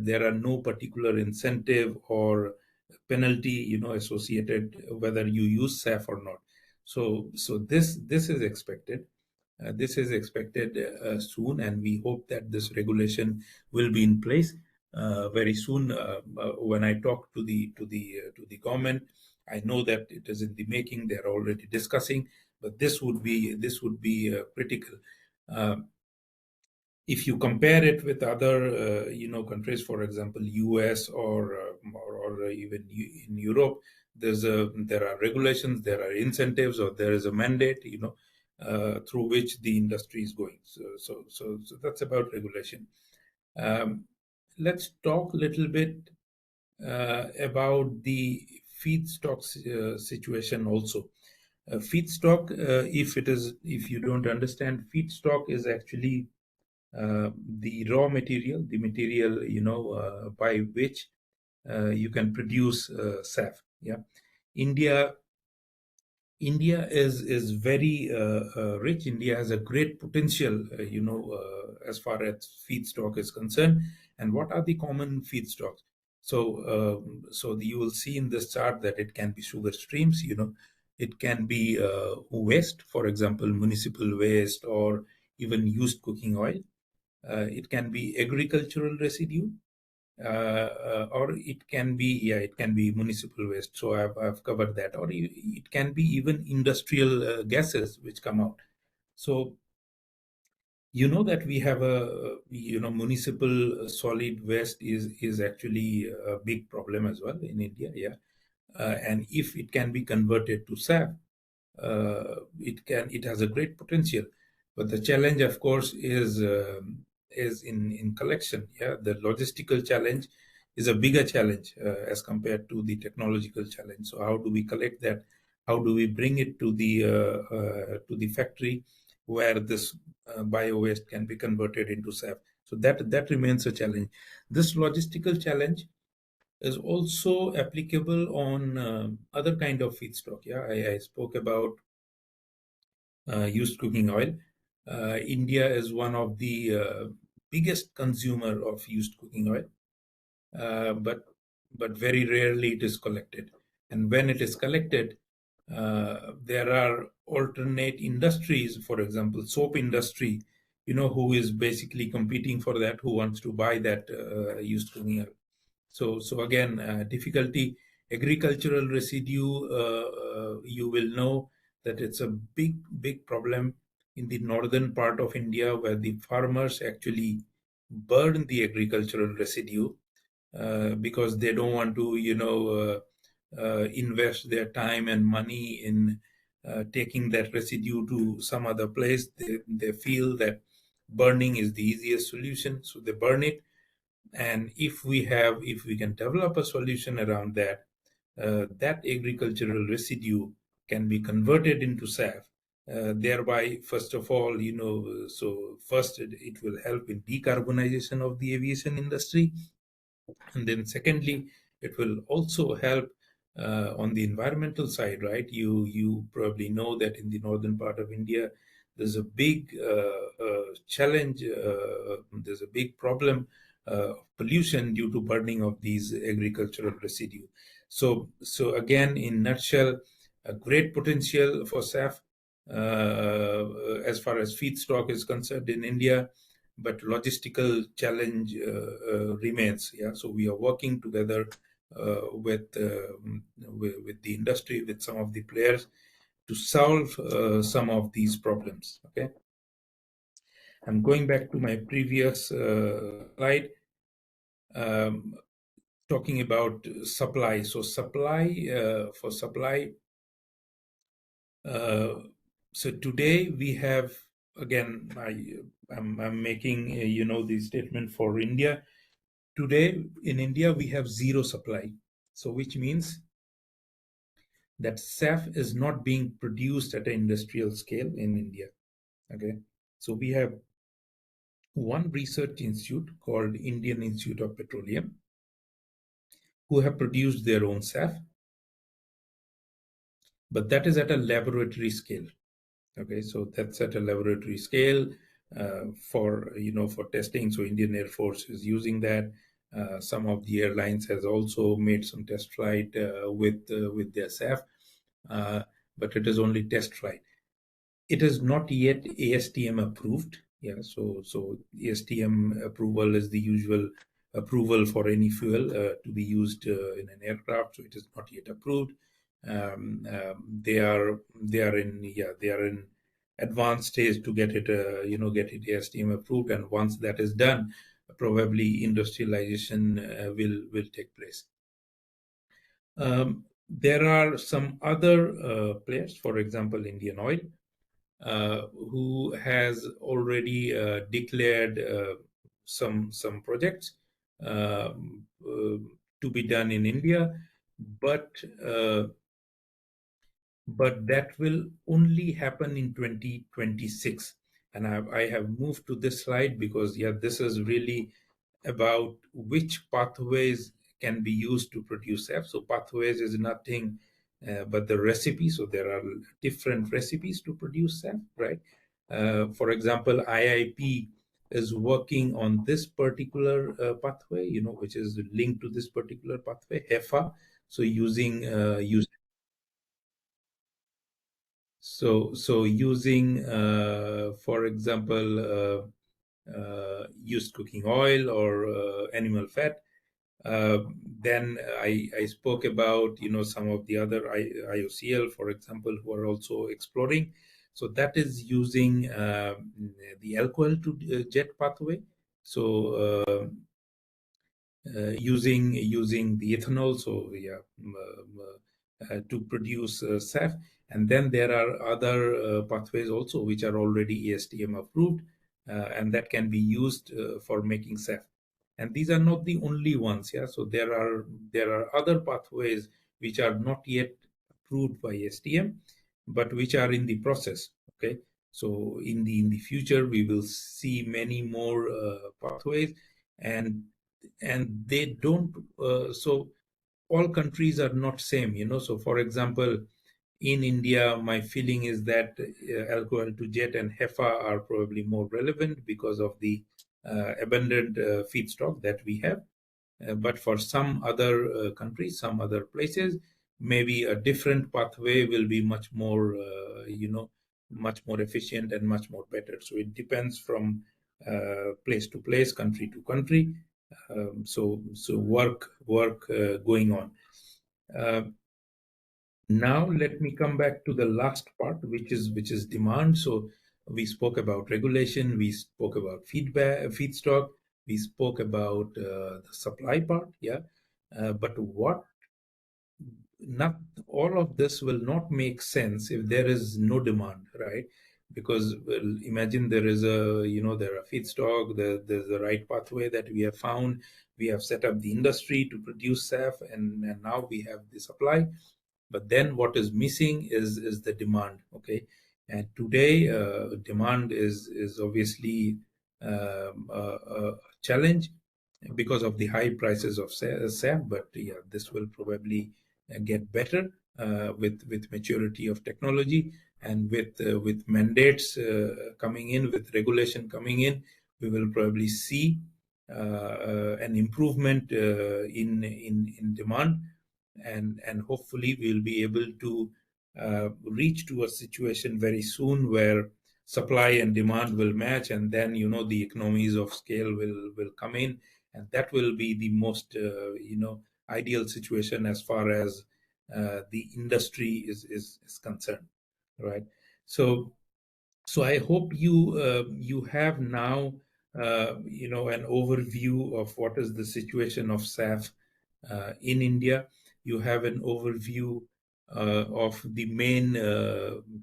there are no particular incentive or penalty associated whether you use SAF or not. So this is expected. This is expected soon, and we hope that this regulation will be in place very soon. When I talk to the government, I know that it is in the making. They are already discussing, but this would be critical. If you compare it with other countries, for example, US or even in Europe, there are regulations, there are incentives, or there is a mandate through which the industry is going. So that's about regulation. Let's talk a little bit about the feedstock situation also. Feedstock, if you don't understand, feedstock is actually the raw material, the material by which you can produce SAF. Yeah, India is very rich. India has a great potential, as far as feedstock is concerned. And what are the common feedstocks? So you will see in this chart that it can be sugar streams. It can be waste, for example, municipal waste, or even used cooking oil. It can be agricultural residue, or it can be municipal waste. So I've covered that. Or it can be even industrial gases which come out. So that we have a municipal solid waste is actually a big problem as well in India. Yeah, and if it can be converted to SAF, it has a great potential. But the challenge, of course, is in collection. Yeah, the logistical challenge is a bigger challenge as compared to the technological challenge. So how do we collect that? How do we bring it to the factory where this bio waste can be converted into SAF? So that remains a challenge. This logistical challenge is also applicable on other kind of feedstock. Yeah, I spoke about used cooking oil. India is one of the biggest consumer of used cooking oil, but very rarely it is collected. And when it is collected, there are alternate industries, for example, soap industry, who is basically competing for that, who wants to buy that used cooking oil. So again, difficulty. Agricultural residue, you will know that it's a big problem in the northern part of India, where the farmers actually burn the agricultural residue because they don't want to invest their time and money in taking that residue to some other place. They feel that burning is the easiest solution, so they burn it. And if we can develop a solution around that, that agricultural residue can be converted into SAF. Thereby, first of all, so first it will help in decarbonization of the aviation industry. And then secondly, it will also help on the environmental side, right? You probably know that in the northern part of India, there's a big challenge, there's a big problem of pollution due to burning of these agricultural residue. So again, in nutshell, a great potential for SAF as far as feedstock is concerned in India, but logistical challenge remains. Yeah, so we are working together with the industry, with some of the players, to solve some of these problems. Okay, I'm going back to my previous slide, talking about supply. So for supply. So today we have, again, I'm making the statement for India. Today in India we have zero supply. So which means that SAF is not being produced at an industrial scale in India. Okay, so we have one research institute called Indian Institute of Petroleum, who have produced their own SAF, but that is at a laboratory scale. Okay, so that's at a laboratory scale for testing. So Indian Air Force is using that. Some of the airlines has also made some test flight with their SAF, but it is only test flight. It is not yet ASTM approved. Yeah, so ASTM approval is the usual approval for any fuel to be used in an aircraft. So it is not yet approved. They are in advanced stage to get it ASTM approved, and once that is done, probably industrialization will take place. There are some other players, for example, Indian Oil, who has already declared some projects to be done in India, but that will only happen in 2026. And I have moved to this slide because this is really about which pathways can be used to produce SAF. So pathways is nothing but the recipe. So there are different recipes to produce SAF, right? For example, IIP is working on this particular pathway, which is linked to this particular pathway, HEFA. So using using, for example, used cooking oil or animal fat. Then I spoke about some of the other IOCL, for example, who are also exploring. So that is using the alcohol to jet pathway. So using the ethanol, so to produce SAF. And then there are other pathways also which are already ASTM approved, and that can be used for making SAF. And these are not the only ones. Yeah, so there are other pathways which are not yet approved by STM, but which are in the process. Okay, so in the future we will see many more pathways, and they don't. So all countries are not same. So for example, in India, my feeling is that alcohol to jet and HEFA are probably more relevant because of the abundant feedstock that we have. But for some other countries, some other places, maybe a different pathway will be much more, much more efficient and much more better. So it depends from place to place, country to country. So work going on. Now let me come back to the last part, which is demand. So we spoke about regulation, we spoke about feedstock, we spoke about the supply part, but what not all of this will not make sense if there is no demand, right? Because well, imagine there is there are feedstock, there's the right pathway that we have found. We have set up the industry to produce SAF, and now we have the supply. But then what is missing is the demand. Okay, and today demand is obviously a challenge because of the high prices of SAF. But yeah, this will probably get better with maturity of technology, and with mandates coming in, with regulation coming in, we will probably see an improvement in demand, and hopefully we'll be able to reach to a situation very soon where supply and demand will match, and then the economies of scale will come in, and that will be the most ideal situation as far as the industry is concerned, right? So I hope you have now an overview of what is the situation of SAF in India. You have an overview of the main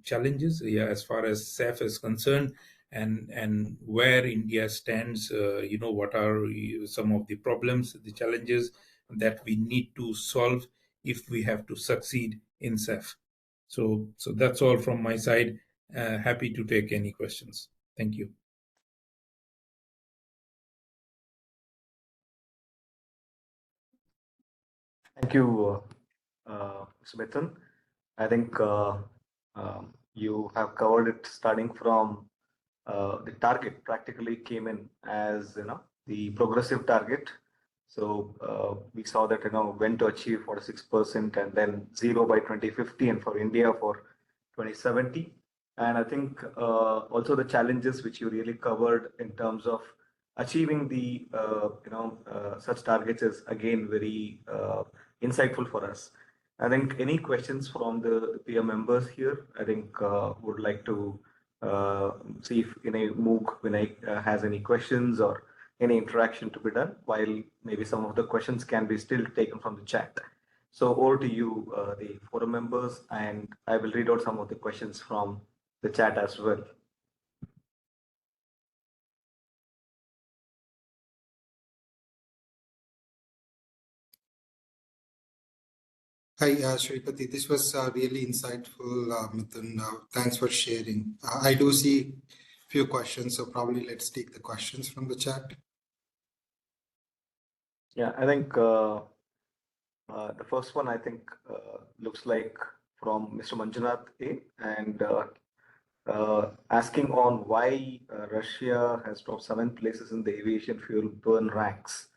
challenges, as far as SAF is concerned, and where India stands. What are some of the problems, the challenges that we need to solve if we have to succeed in SAF. So that's all from my side. Happy to take any questions. Thank you. Thank you, Mr. Mithun. I think you have covered it, starting from the target practically came in as the progressive target. So we saw that when to achieve 46% and then zero by 2050, and for India for 2070. And I think also the challenges which you really covered in terms of achieving the such targets is again very insightful for us. I think any questions from the peer members here? I think would like to see if Vinay has any questions or any interaction to be done, while maybe some of the questions can be still taken from the chat. So over to you, the forum members, and I will read out some of the questions from the chat as well. Hi, Shripati. This was really insightful, Mithun. Thanks for sharing. I do see a few questions, so probably let's take the questions from the chat. Yeah, I think the first one, I think, looks like from Mr. Manjunath A, and asking on why Russia has dropped 7 places in the aviation fuel burn ranks.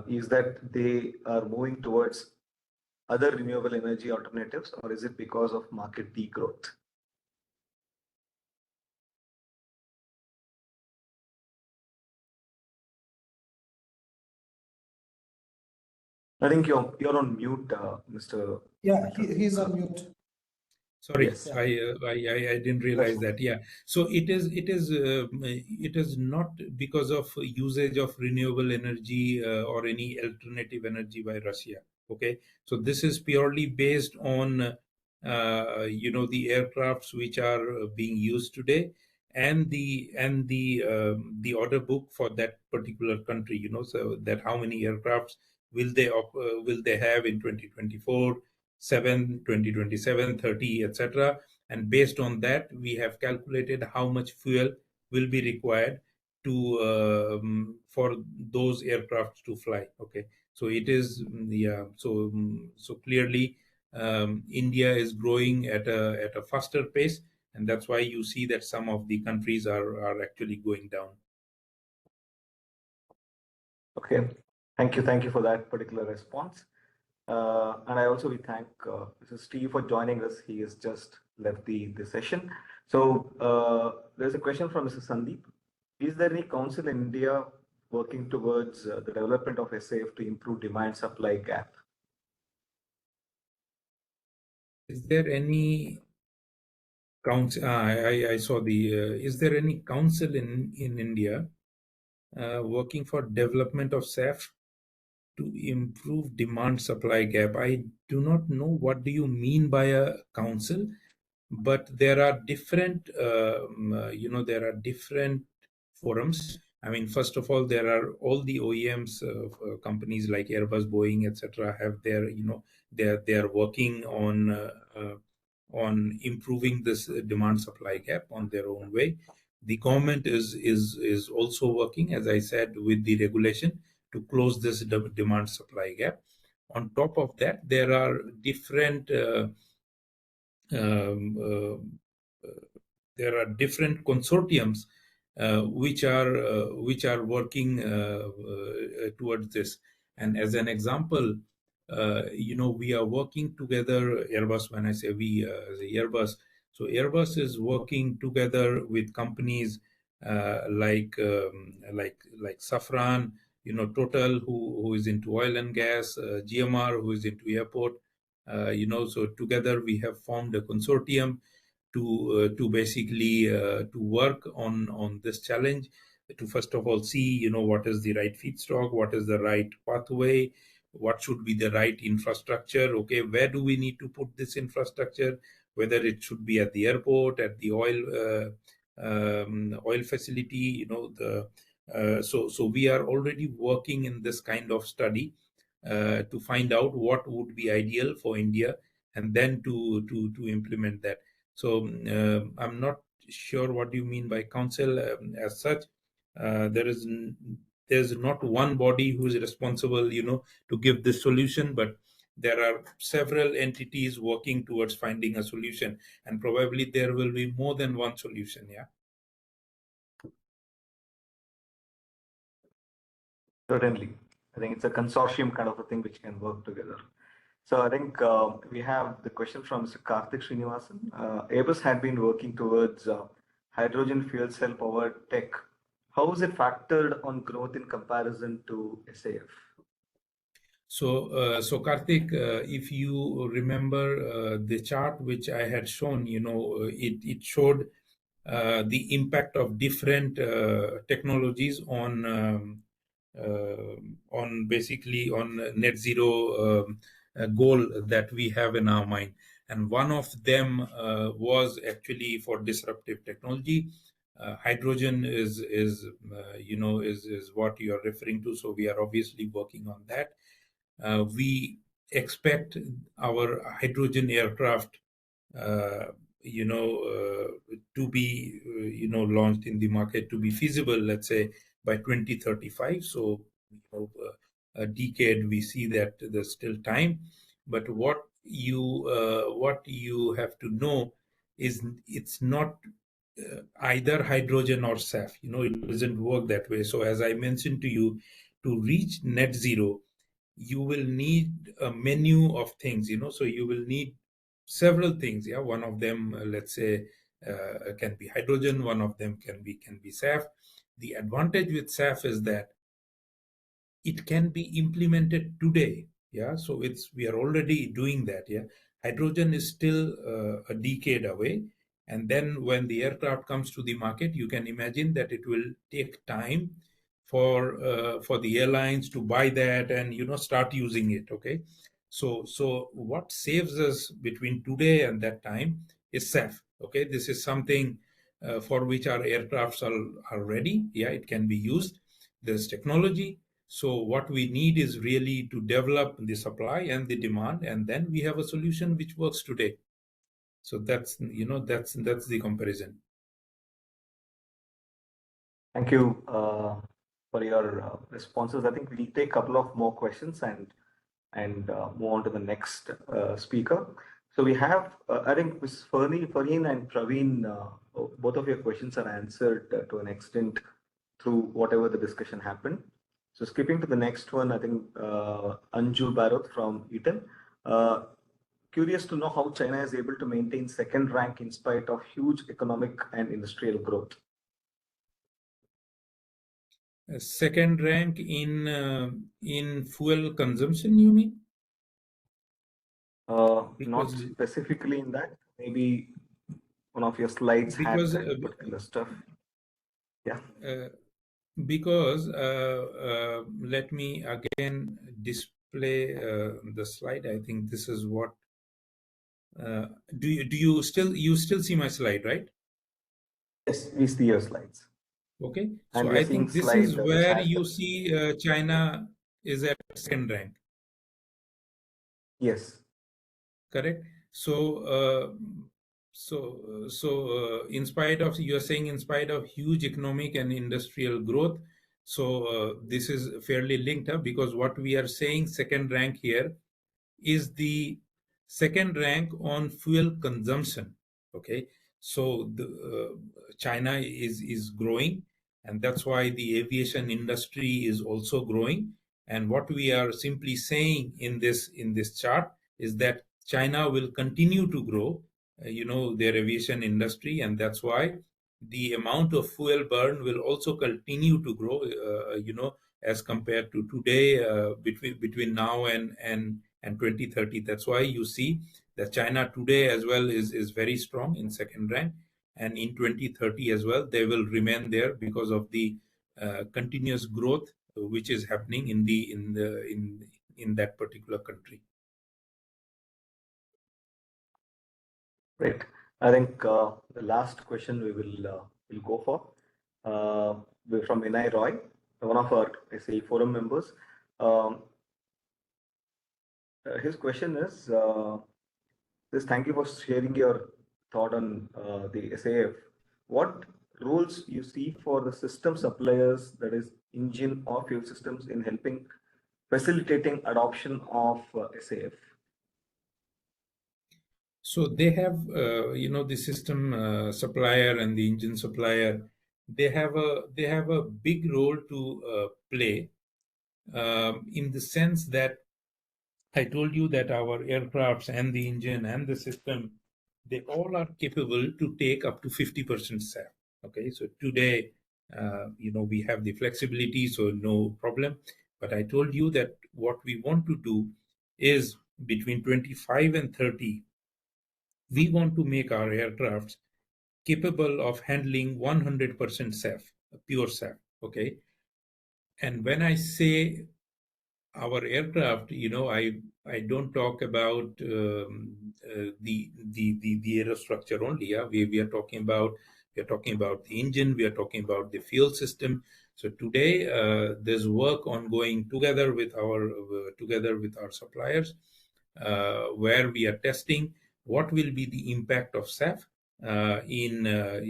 Is that they are moving towards other renewable energy alternatives, or is it because of market degrowth? I think you're on mute, Mr. Yeah, he's on mute. Sorry, Yes. I didn't realize that. Yeah, so it is not because of usage of renewable energy or any alternative energy by Russia. Okay, so this is purely based on the aircrafts which are being used today, and the order book for that particular country. So that how many aircrafts will they have in 2024. 2027, 30, etc. And based on that, we have calculated how much fuel will be required to for those aircrafts to fly. Okay, so it is so clearly India is growing at a faster pace, and that's why you see that some of the countries are actually going down. Okay, thank you for that particular response. And I also thank Mr. Steve for joining us. He has just left the session. So there's a question from Mr. Sandeep. Is there any council in India working towards the development of SAF to improve demand-supply gap? Is there any council? I saw the. Is there any council in India working for development of SAF? to improve demand supply gap. I do not know what do you mean by a council, but there are different, there are different forums. I mean, first of all, there are all the OEMs, companies like Airbus, Boeing, etc., have their, they are working on improving this demand supply gap on their own way. The government is also working, as I said, with the regulation to close this demand supply gap. On top of that, there are different there are different consortiums which are working towards this. And as an example, we are working together. Airbus, when I say we, as Airbus, so Airbus is working together with companies like Safran, Total, who is into oil and gas, GMR, who is into airport. So together we have formed a consortium to basically to work on this challenge, to first of all see what is the right feedstock, what is the right pathway, what should be the right infrastructure. Okay, where do we need to put this infrastructure, whether it should be at the airport, at the oil facility, so we are already working in this kind of study to find out what would be ideal for India, and then to implement that. So I'm not sure what you mean by council as such. There's not one body who is responsible, to give this solution, but there are several entities working towards finding a solution, and probably there will be more than one solution. Yeah. Certainly. I think it's a consortium kind of a thing which can work together. So I think we have the question from Mr. Karthik Srinivasan. Airbus had been working towards hydrogen fuel cell powered tech. How is it factored on growth in comparison to SAF? So Karthik, if you remember the chart which I had shown, it showed the impact of different technologies on basically on net zero goal that we have in our mind. And one of them was actually for disruptive technology. Hydrogen is what you are referring to. So we are obviously working on that. We expect our hydrogen aircraft to be launched in the market, to be feasible, let's say by 2035. So a decade, we see that there's still time. But what you have to know is it's not either hydrogen or SAF. It doesn't work that way. So as I mentioned to you, to reach net zero, you will need a menu of things. So you will need several things. Yeah, one of them, let's say, can be hydrogen. One of them can be SAF. The advantage with SAF is that it can be implemented today. Yeah, so we are already doing that. Yeah, hydrogen is still a decade away, and then when the aircraft comes to the market, you can imagine that it will take time for the airlines to buy that and start using it. Okay, so what saves us between today and that time is SAF. Okay, this is something for which our aircrafts are ready. Yeah, it can be used. There's technology. So what we need is really to develop the supply and the demand, and then we have a solution which works today. So that's the comparison. Thank you for your responses. I think we'll take a couple of more questions and move on to the next speaker. So we have, I think, Ms. Farheen and Praveen, both of your questions are answered to an extent through whatever the discussion happened. So skipping to the next one, I think Anju Barot from Eaton. Curious to know how China is able to maintain second rank in spite of huge economic and industrial growth. Second rank in fuel consumption, you mean? Not specifically in that. Maybe one of your slides had that particular stuff. Yeah. because let me again display the slide. I think this is what. Do you still see my slide, right? Yes, we see your slides. Okay, And so we are I seeing think this slide is which where has you see China is at second rank, yes. correct? So in spite of, you are saying, in spite of huge economic and industrial growth, so this is fairly linked up, because what we are saying second rank here is the second rank on fuel consumption. Okay, so China is growing, and that's why the aviation industry is also growing. And what we are simply saying in this chart is that China will continue to grow, their aviation industry, and that's why the amount of fuel burn will also continue to grow, as compared to today, between now and 2030. That's why you see that China today as well is very strong in second rank, and in 2030 as well they will remain there because of the continuous growth which is happening in that particular country. Great. I think the last question we will go for we're from Vinay Roy, one of our SAE forum members. His question is this: thank you for sharing your thought on the SAF. What roles you see for the system suppliers, that is engine or fuel systems, in helping facilitating adoption of SAF? So they have, the system supplier and the engine supplier. They have a big role to play, in the sense that I told you that our aircrafts and the engine and the system, they all are capable to take up to 50% SAF. Okay, so today, we have the flexibility, so no problem. But I told you that what we want to do is between 25 and 30, we want to make our aircrafts capable of handling 100% SAF, pure SAF. Okay, and when I say our aircraft, I don't talk about the aerostructure only. Yeah, we are talking about the engine. We are talking about the fuel system. So today, there's work ongoing together with our suppliers, where we are testing what will be the impact of SAF in the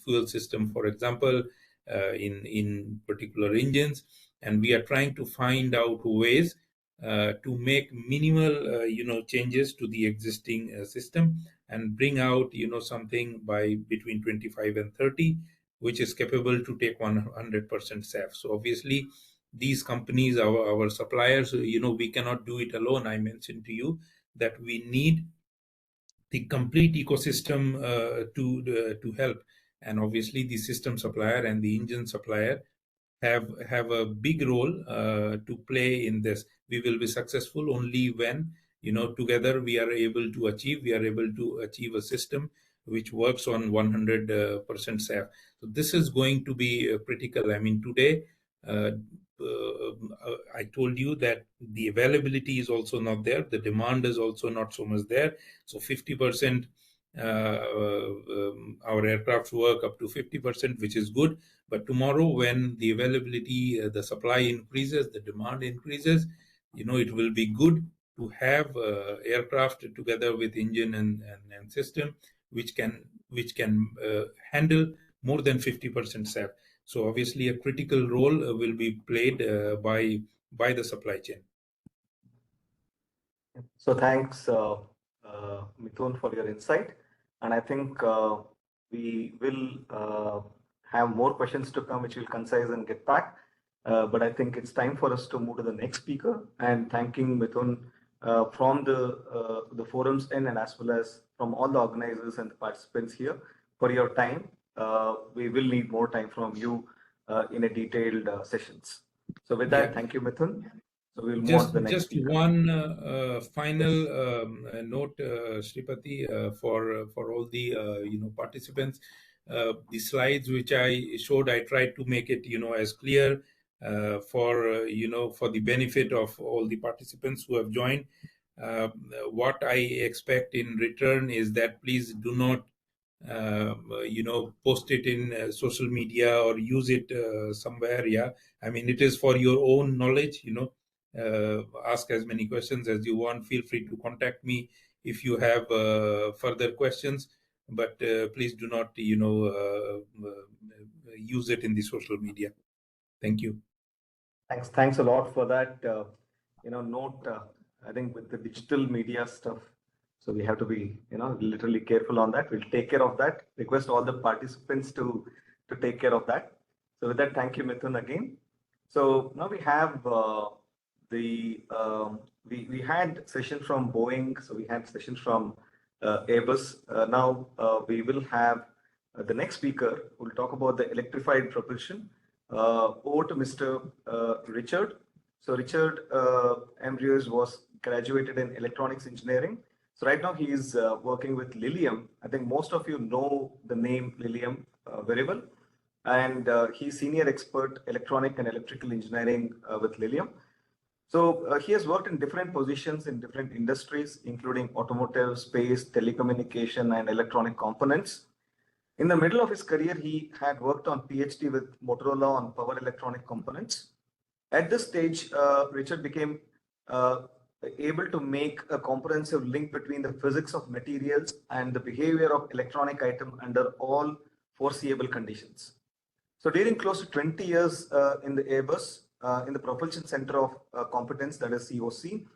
fuel system, for example, in particular engines. And we are trying to find out ways to make minimal changes to the existing system, and bring out something by between 25 and 30 which is capable to take 100% SAF. So obviously these companies, our suppliers, we cannot do it alone. I mentioned to you that we need the complete ecosystem to help, and obviously the system supplier and the engine supplier have a big role to play in this. We will be successful only when together we are able to achieve a system which works on 100% SAF. So this is going to be critical. I mean, today I told you that the availability is also not there. The demand is also not so much there. So 50%, our aircrafts work up to 50%, which is good. But tomorrow, when the availability, the supply increases, the demand increases, it will be good to have aircraft together with engine and system, which can handle more than 50% SAF. So obviously, a critical role will be played by the supply chain. So thanks, Mithun, for your insight. And I think we will have more questions to come, which we'll concise and get back. But I think it's time for us to move to the next speaker. And thanking Mithun from the forums and as well as from all the organizers and the participants here for your time. We will need more time from you in a detailed sessions. So with that, thank you, Mithun. So we'll move on to the next just speaker. one final note, Sripati, for all the participants. the slides which I showed, I tried to make it, as clear for the benefit of all the participants who have joined. What I expect in return is that please do not post it in social media or use it somewhere. Yeah, I mean, it is for your own knowledge. Ask as many questions as you want. Feel free to contact me if you have further questions, but please do not use it in the social media. Thank you. Thanks a lot for that. Note, I think with the digital media stuff, so we have to be, literally careful on that. We'll take care of that. Request all the participants to take care of that. So with that, thank you, Mithun, again. So now we have we had session from Boeing, so we had session from Airbus. Now we will have the next speaker who will talk about the electrified propulsion. Over to Mr. Richard. So Richard Ambrose was graduated in electronics engineering. So right now he is working with Lilium. I think most of you know the name Lilium very well. And he's senior expert electronic and electrical engineering with Lilium. So he has worked in different positions in different industries, including automotive, space, telecommunication, and electronic components. In the middle of his career, he had worked on PhD with Motorola on power electronic components. At this stage, Richard became able to make a comprehensive link between the physics of materials and the behavior of electronic item under all foreseeable conditions. So during close to 20 years in the Airbus, in the Propulsion Center of Competence, that is COC,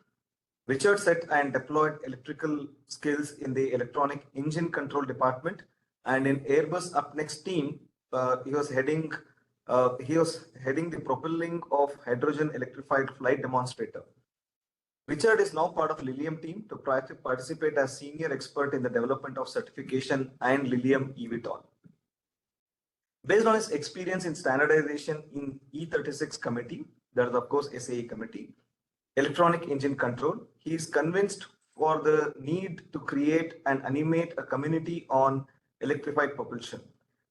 Richard set and deployed electrical skills in the electronic engine control department. And in Airbus Up Next team, he was heading the propelling of hydrogen electrified flight demonstrator. Richard is now part of Lilium team to participate as senior expert in the development of certification and Lilium eVTOL. Based on his experience in standardization in E36 committee, that is of course SAE committee, electronic engine control, he is convinced for the need to create and animate a community on electrified propulsion.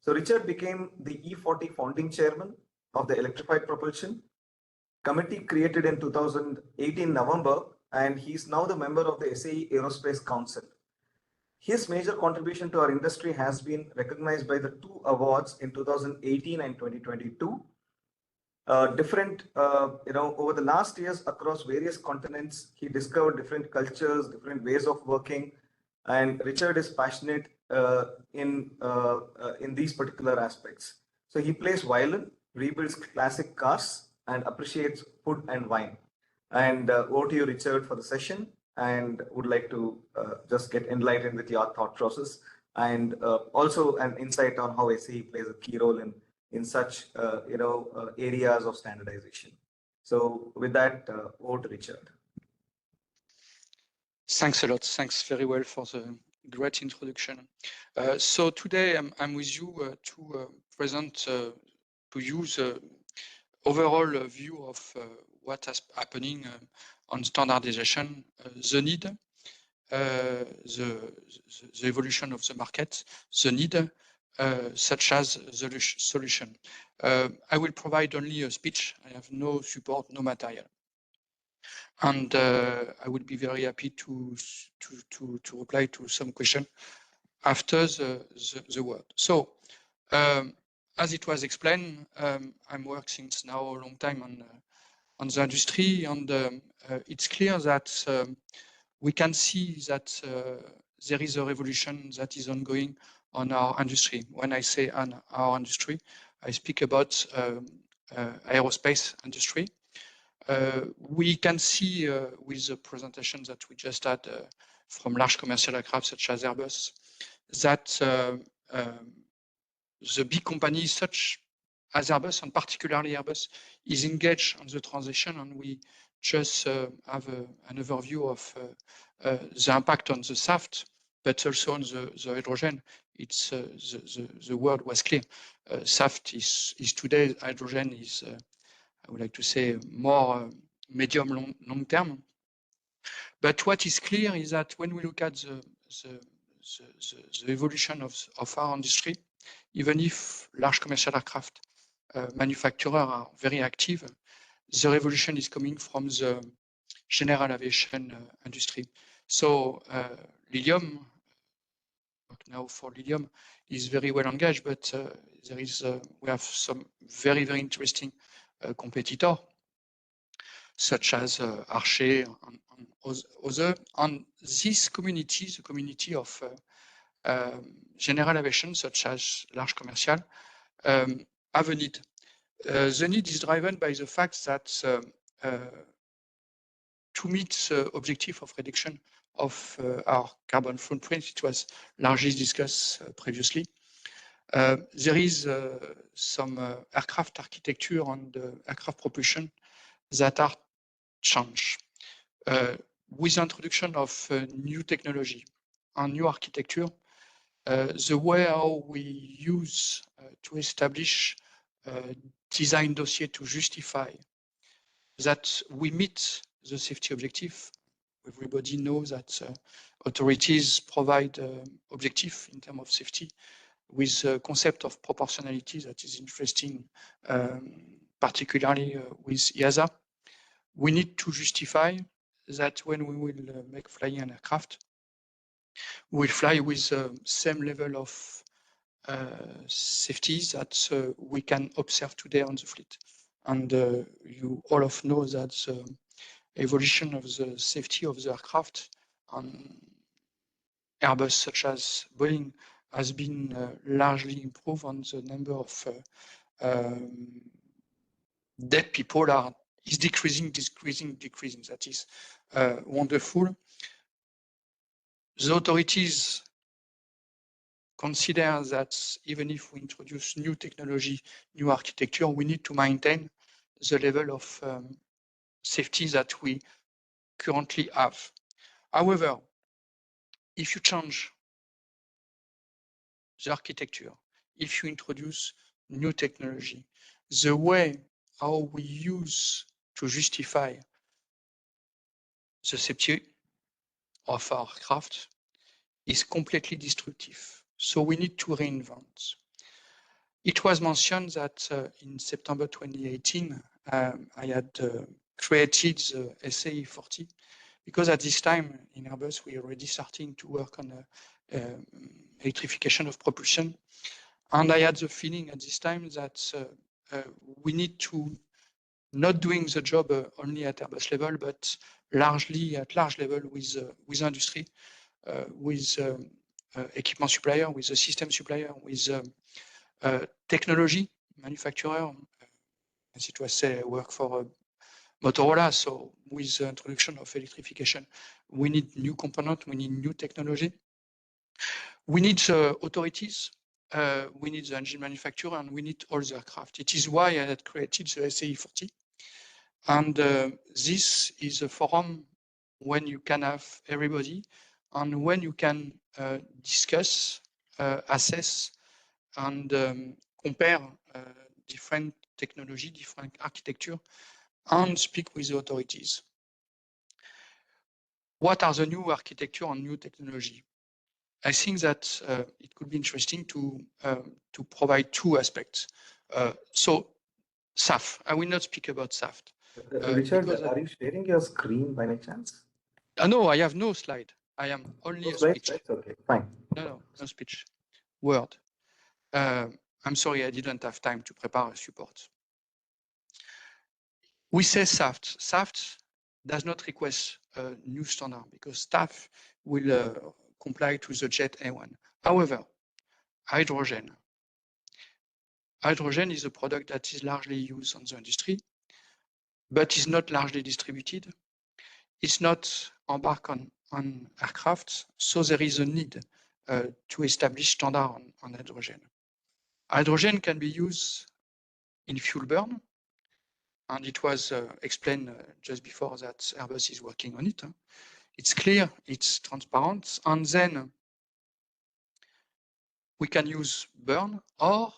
So Richard became the E40 founding chairman of the electrified propulsion committee created in 2018 November, and he's now the member of the SAE Aerospace Council. His major contribution to our industry has been recognized by the 2 awards in 2018 and 2022. Over the last years across various continents, he discovered different cultures, different ways of working, and Richard is passionate in these particular aspects. So he plays violin, rebuilds classic cars, and appreciates food and wine. And over to you, Richard, for the session, and would like to just get enlightened with your thought process and also an insight on how SAE plays a key role in such areas of standardization. So with that, over to Richard. Thanks a lot. Thanks very well for the great introduction. So today I'm with you to present to you the overall view of what is happening on standardization, the need, the evolution of the market, the need, such as the solution. I will provide only a speech. I have no support, no material. And I would be very happy to reply to some question after the word. So, as it was explained, I'm working since now a long time on the industry, and it's clear that we can see that there is a revolution that is ongoing on our industry. When I say on our industry, I speak about aerospace industry. We can see with the presentation that we just had from large commercial aircraft such as Airbus, that the big companies such as Airbus, and particularly Airbus, is engaged on the transition, and we just have an overview of the impact on the SAF, but also on the hydrogen. It's the word was clear. SAF is today, hydrogen is I would like to say more medium long term. But what is clear is that when we look at the evolution of our industry, even if large commercial aircraft manufacturers are very active, the revolution is coming from the general aviation industry. So Lilium, now for Lilium, is very well engaged, but we have some very, very interesting competitor, such as Archer and other. And this community, the community of general aviation, such as large commercial, have a need. The need is driven by the fact that to meet the objective of reduction of our carbon footprint, it was largely discussed previously. There is some aircraft architecture and aircraft propulsion that are changed. With the introduction of new technology and new architecture, the way how we use to establish design dossier to justify that we meet the safety objective. Everybody knows that authorities provide objective in terms of safety with the concept of proportionality that is interesting, particularly with EASA. We need to justify that when we will make flying an aircraft, we will fly with the same level of safety that we can observe today on the fleet. And you all of know that the evolution of the safety of the aircraft on Airbus, such as Boeing, has been largely improved, on the number of dead people is decreasing. That is wonderful. The authorities consider that even if we introduce new technology, new architecture, we need to maintain the level of safety that we currently have. However, if you change the architecture, if you introduce new technology, the way how we use to justify the safety of our aircraft is completely destructive. So we need to reinvent. It was mentioned that in September 2018, I had created the SAE40, because at this time in Airbus, we are already starting to work on electrification of propulsion. And I had the feeling at this time that we need to not doing the job only at Airbus level, but largely at large level with industry, with equipment supplier, with the system supplier, with technology manufacturer. As it was said, I work for Motorola, so with the introduction of electrification, we need new component, we need new technology. We need authorities, we need the engine manufacturer, and we need all the aircraft. It is why I had created the SAE40. And this is a forum when you can have everybody, and when you can discuss, assess, and compare different technology, different architecture, and speak with the authorities. What are the new architecture and new technology? I think that it could be interesting to provide two aspects. So SAF, I will not speak about SAF. Richard, are you sharing your screen by any chance? No, I have no slide. I am only a speech. Okay, fine. No speech. Word. I'm sorry, I didn't have time to prepare a support. We say SAF. SAF does not request a new standard because SAF will comply to the Jet A1. However, hydrogen is a product that is largely used on the industry, but is not largely distributed. It's not embarked on aircraft, so there is a need to establish standard on hydrogen. Hydrogen can be used in fuel burn, and it was explained just before that Airbus is working on it. It's clear, it's transparent, and then we can use burn or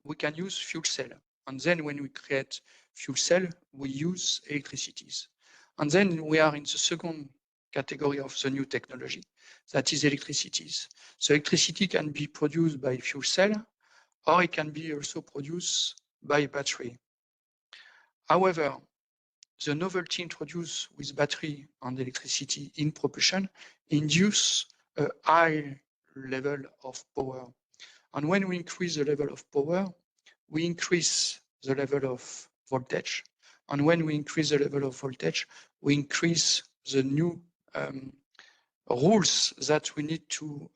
we can use fuel cell. And then when we create fuel cell, we use electricities. And then we are in the second category of the new technology, that is electricities. So electricity can be produced by fuel cell, or it can be also produced by battery. However, the novelty introduced with battery and electricity in propulsion induce a high level of power. And when we increase the level of power, we increase the level of voltage. And when we increase the level of voltage, we increase the new rules that we need to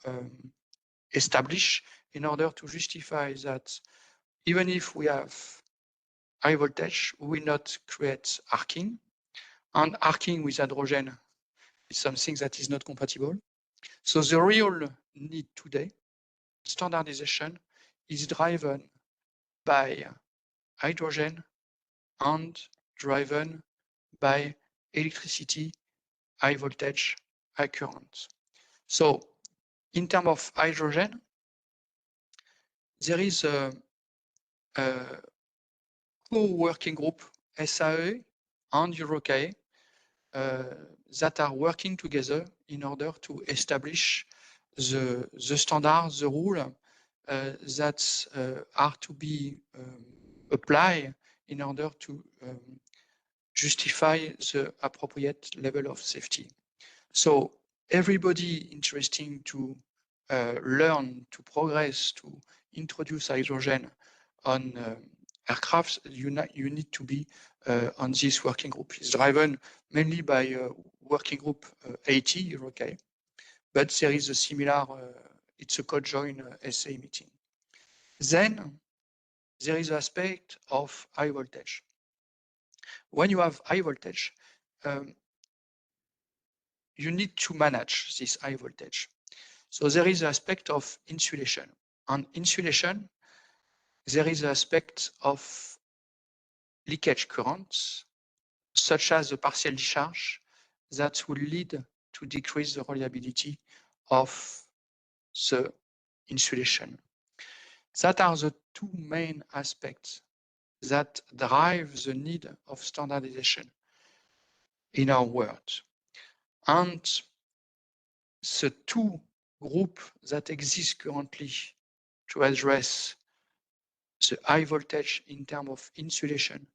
establish in order to justify that even if we have high voltage, we will not create arcing. And arcing with hydrogen is something that is not compatible. So the real need today, standardization, is driven by hydrogen and driven by electricity, high voltage, high current. So in terms of hydrogen, there is a co-working group, SAE and EuroCAE, that are working together in order to establish the standards, the rule that are to be applied in order to justify the appropriate level of safety. So everybody interested to learn, to progress, to introduce hydrogen on aircraft, you need to be on this working group. It's driven mainly by working group 80, EuroCAE, but there is a similar, it's a co-joint SA meeting. Then there is an aspect of high voltage. When you have high voltage, you need to manage this high voltage. So there is an aspect of insulation. On insulation, there is an aspect of leakage currents, such as a partial discharge, that will lead to decrease the reliability of the insulation. That are the two main aspects that drive the need of standardization in our world. And the two groups that exist currently to address the high voltage in terms of insulation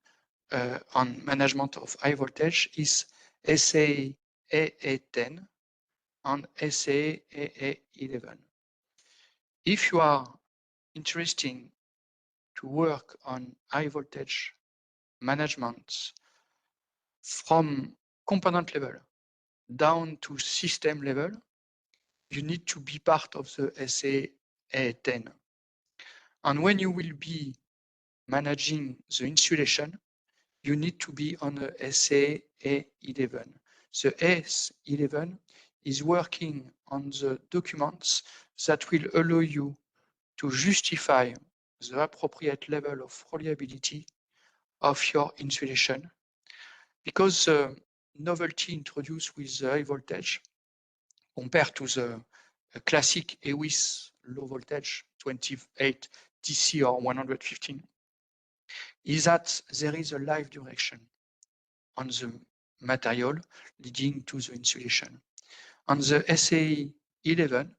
and management of high voltage is SAEINDIA and SAEINDIA. If you are interested to work on high voltage management from component level down to system level, you need to be part of the SAEINDIA. And when you will be managing the insulation, you need to be on the SAE11. The S11 is working on the documents that will allow you to justify the appropriate level of reliability of your insulation, because the novelty introduced with the high voltage compared to the classic EWIS low voltage 28 DC or 115 is that there is a life duration on the material leading to the insulation. And the SAE11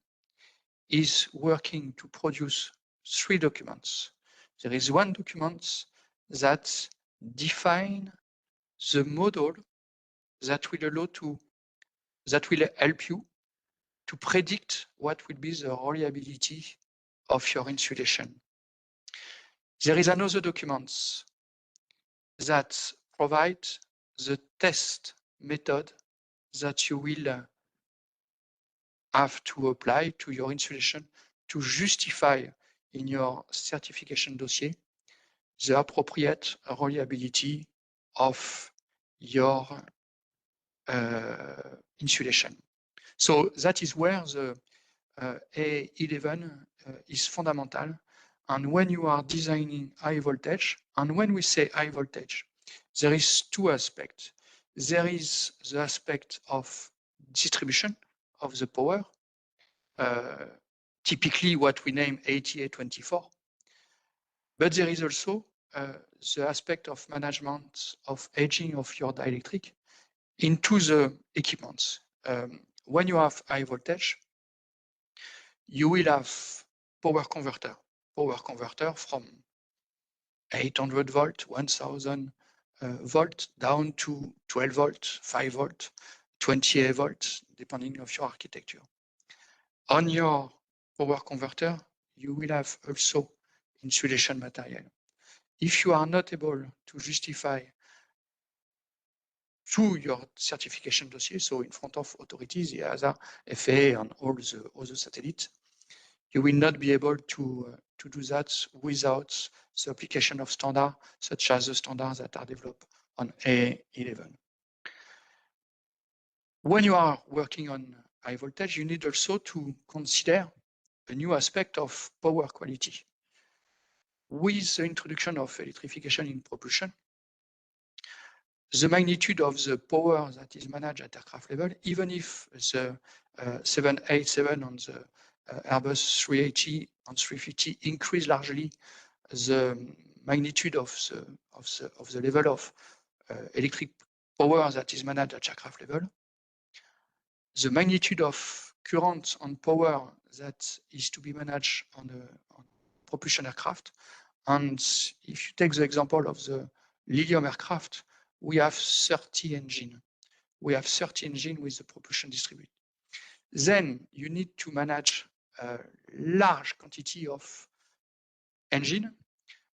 is working to produce 3 documents. There is one document that defines the model that will help you to predict what will be the reliability of your insulation. There is another document that provides the test method that you will have to apply to your insulation to justify in your certification dossier the appropriate reliability of your insulation. So that is where the A11 is fundamental. And when you are designing high voltage, and when we say high voltage, there is 2 aspects. There is the aspect of distribution of the power, typically what we name 8824. But there is also the aspect of management of aging of your dielectric into the equipments. When you have high voltage, you will have power converter power converter from 800 volt, 1000 volt down to 12 volt, 5 volt, 28 volt, depending of your architecture. On your power converter, you will have also insulation material. If you are not able to justify through your certification dossier, so in front of authorities, the EASA, FAA, and all the other satellites, you will not be able to do that without the application of standards, such as the standards that are developed on A11. When you are working on high voltage, you need also to consider a new aspect of power quality. With the introduction of electrification in propulsion, the magnitude of the power that is managed at aircraft level, even if the 787 and the Airbus 380 and 350 increase largely the magnitude of the level of electric power that is managed at aircraft level, the magnitude of current and power that is to be managed on propulsion aircraft. And if you take the example of the Lilium aircraft, we have 30 engines. We have 30 engines with the propulsion distributed. Then you need to manage a large quantity of engine,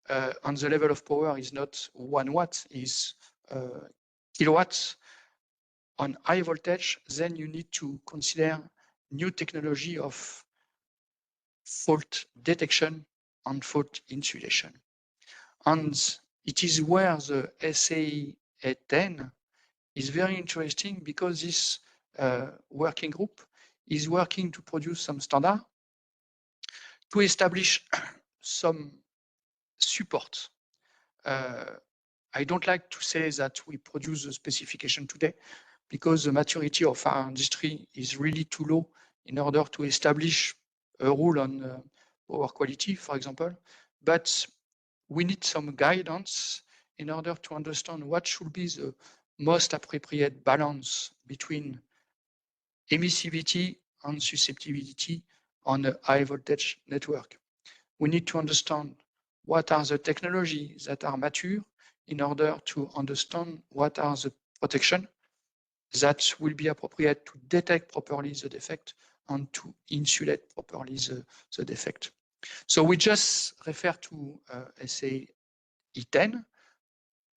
and the level of power is not 1 watt, is kilowatts. On high voltage, then you need to consider new technology of fault detection and fault insulation. And it is where the SAE10 is very interesting, because this working group is working to produce some standard to establish some support. I don't like to say that we produce the specification today, because the maturity of our industry is really too low in order to establish a rule on power quality, for example. But we need some guidance in order to understand what should be the most appropriate balance between emissivity and susceptibility on a high voltage network. We need to understand what are the technologies that are mature in order to understand what are the protection that will be appropriate to detect properly the defect and to insulate properly the defect. So we just refer to SAE10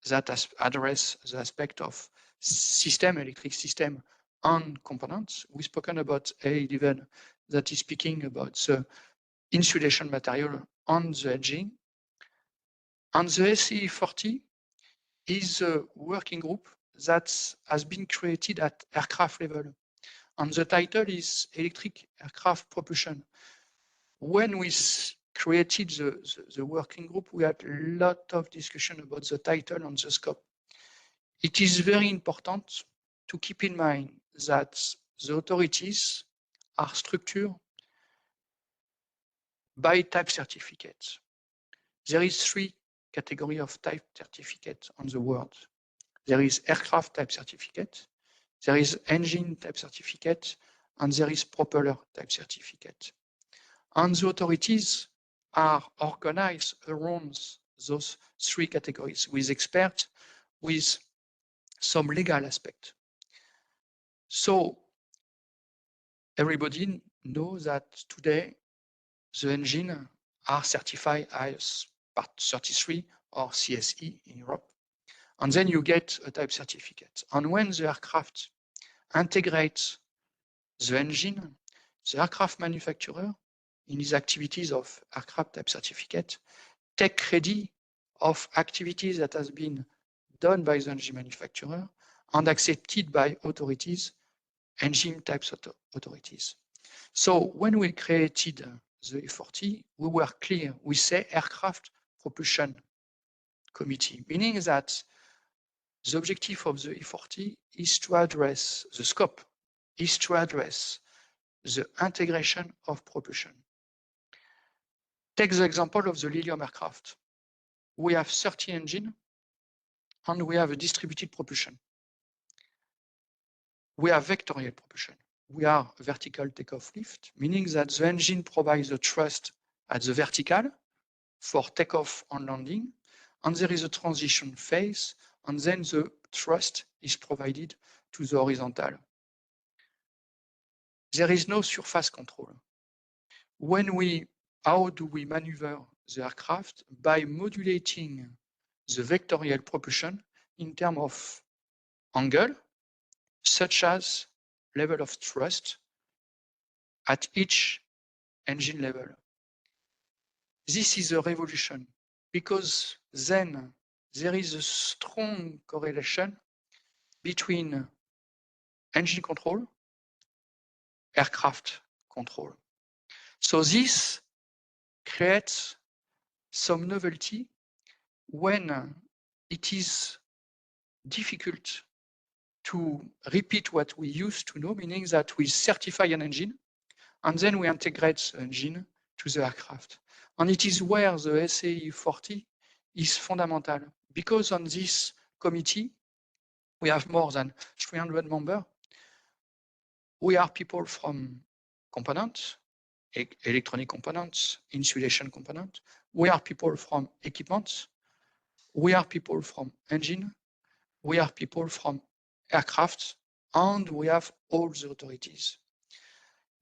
that address the aspect of system, electric system, and components. We've spoken about A11 that is speaking about the insulation material on the engine. And the SAE40 is a working group that has been created at aircraft level. And the title is Electric Aircraft Propulsion. When we created the working group, we had a lot of discussion about the title and the scope. It is very important to keep in mind that the authorities are structured by type certificates. There is 3 categories of type certificate on the world. There is aircraft type certificate, there is engine type certificate, and there is propeller type certificate. And the authorities are organized around those 3 categories with experts, with some legal aspect. So everybody knows that today the engines are certified as Part 33 or CSE in Europe. And then you get a type certificate. And when the aircraft integrates the engine, the aircraft manufacturer, in his activities of aircraft type certificate, take credit of activities that has been done by the engine manufacturer and accepted by authorities, engine types authorities. So when we created the E40, we were clear. We say aircraft propulsion committee, meaning that the objective of the E40 is to address the scope, is to address the integration of propulsion. Take the example of the Lilium aircraft. We have 30 engines and we have a distributed propulsion. We have vectorial propulsion. We are vertical takeoff lift, meaning that the engine provides the thrust at the vertical for takeoff and landing, and there is a transition phase, and then the thrust is provided to the horizontal. There is no surface control. How do we maneuver the aircraft? By modulating the vectorial propulsion in terms of angle, such as level of thrust at each engine level. This is a revolution because then there is a strong correlation between engine control, aircraft control. So this creates some novelty when it is difficult to repeat what we used to know, meaning that we certify an engine and then we integrate the engine to the aircraft. And it is where the SAE 40 is fundamental, because on this committee, we have more than 300 members. We are people from components, electronic components, insulation components. We are people from equipment. We are people from engine. We are people from aircraft, and we have all the authorities.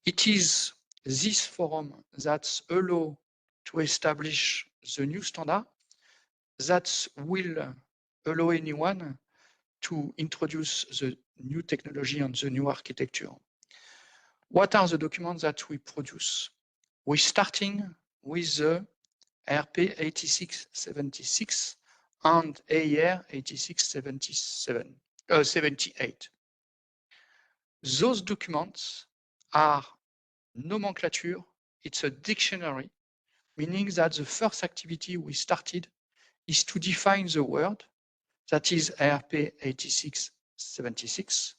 It is this forum that allows to establish the new standard that will allow anyone to introduce the new technology and the new architecture. What are the documents that we produce? We're starting with the RP 8676 and AER 8678. Those documents are nomenclature. It's a dictionary, meaning that the first activity we started is to define the word, that is RP 8676.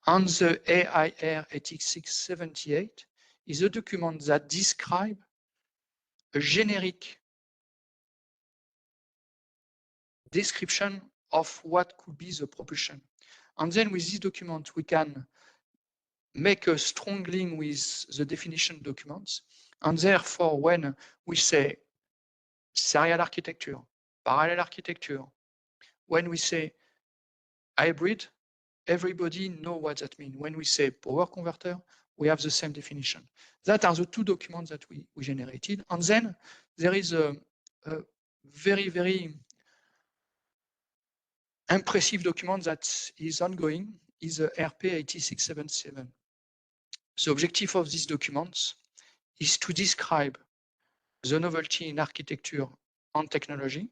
And the AIR 8678 is a document that describes a generic description of what could be the propulsion. And then with this document, we can make a strong link with the definition documents. And therefore, when we say serial architecture, parallel architecture, when we say hybrid, everybody knows what that means. When we say power converter, we have the same definition. That are the two documents that we generated. And then there is a very, very impressive document that is ongoing, is the RP 8677. The objective of these documents is to describe the novelty in architecture and technology.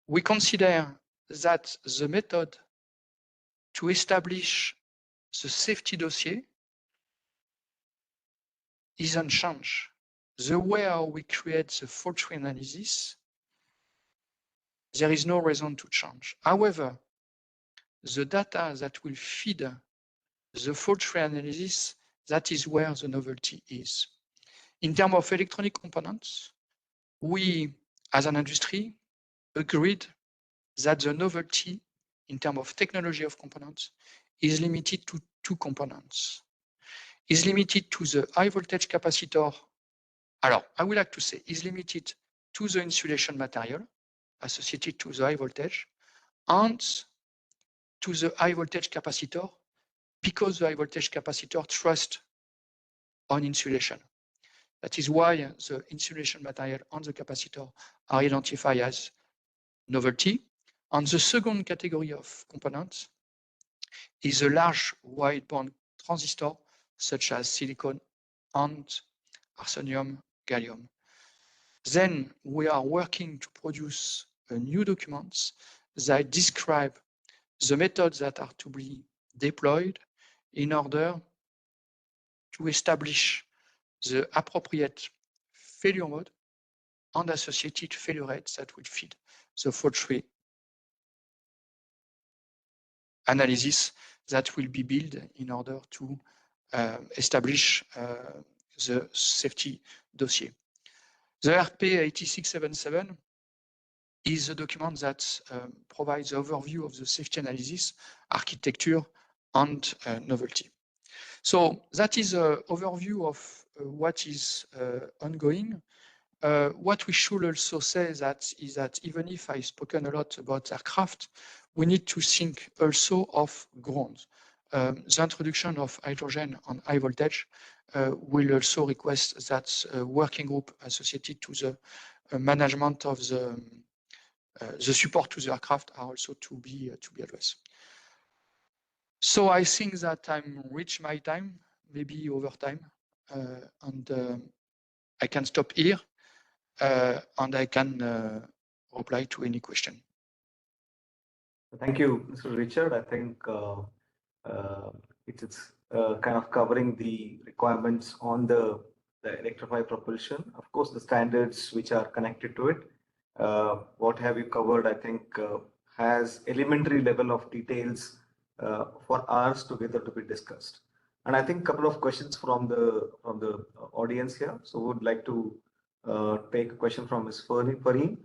We consider that the method to establish the safety dossier is unchanged. The way how we create the fault tree analysis, there is no reason to change. However, the data that will feed the fault tree analysis, that is where the novelty is. In terms of electronic components, we, as an industry, agreed that the novelty in terms of technology of components is limited to two components. Is limited to the high voltage capacitor. Alors, I would like to say is limited to the insulation material associated to the high voltage and to the high voltage capacitor, because the high voltage capacitor trusts on insulation. That is why the insulation material and the capacitor are identified as novelty. And the second category of components is a large wideband transistor, such as silicon and arsenium, gallium. Then we are working to produce a new documents that describe the methods that are to be deployed in order to establish the appropriate failure mode and associated failure rates that will feed the fault tree analysis that will be built in order to establish the safety dossier. The RP 8677 is a document that provides an overview of the safety analysis, architecture, and novelty. So that is an overview of what is ongoing. what we should also say is that even if I've spoken a lot about aircraft, we need to think also of ground. The introduction of hydrogen on high voltage will also request that working group associated to the management of the support to the aircraft are also to be addressed. So I think that I'm reached my time, maybe over time, and I can stop here, and I can reply to any question. Thank you, Mr. Richard. I think it's kind of covering the requirements on the electrified propulsion. Of course, the standards which are connected to it. What have you covered? I think has elementary level of details for hours together to be discussed. And I think a couple of questions from the audience here. So we would like to take a question from Ms. Fareen.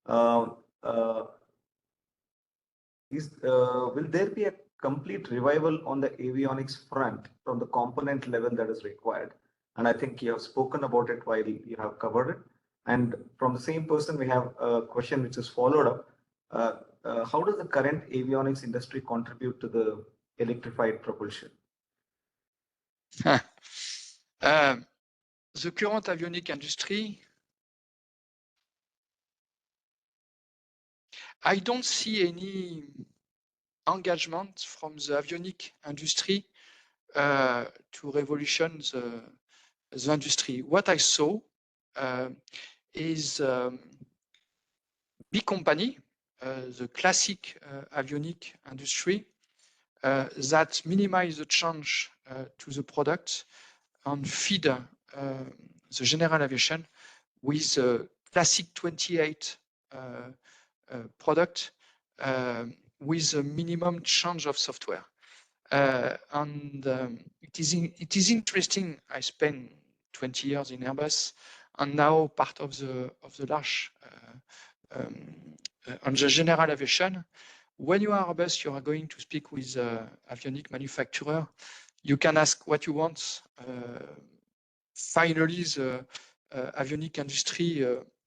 Will there be a complete revival on the avionics front from the component level that is required? And I think you have spoken about it while you have covered it. And from the same person, we have a question which is followed up. How does the current avionics industry contribute to the electrified propulsion? The current avionic industry, I don't see any engagement from the avionic industry to revolution the industry. What I saw is big company, the classic avionic industry, that minimize the change to the product and feed the general aviation with a classic 28 product with a minimum change of software. And it is interesting. I spent 20 years in Airbus, and now part of the large on the general aviation. When you are Airbus, you are going to speak with avionic manufacturer. You can ask what you want. Finally, the avionic industry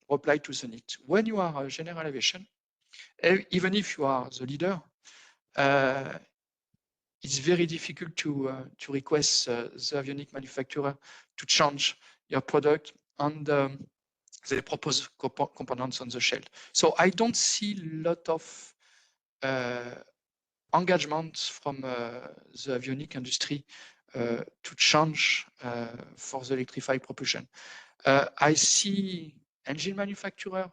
reply to the need. When you are a general aviation, even if you are the leader, it's very difficult to request the avionic manufacturer to change your product, and they propose components on the shelf. So I don't see a lot of engagement from the avionic industry to change for the electrified propulsion. I see engine manufacturer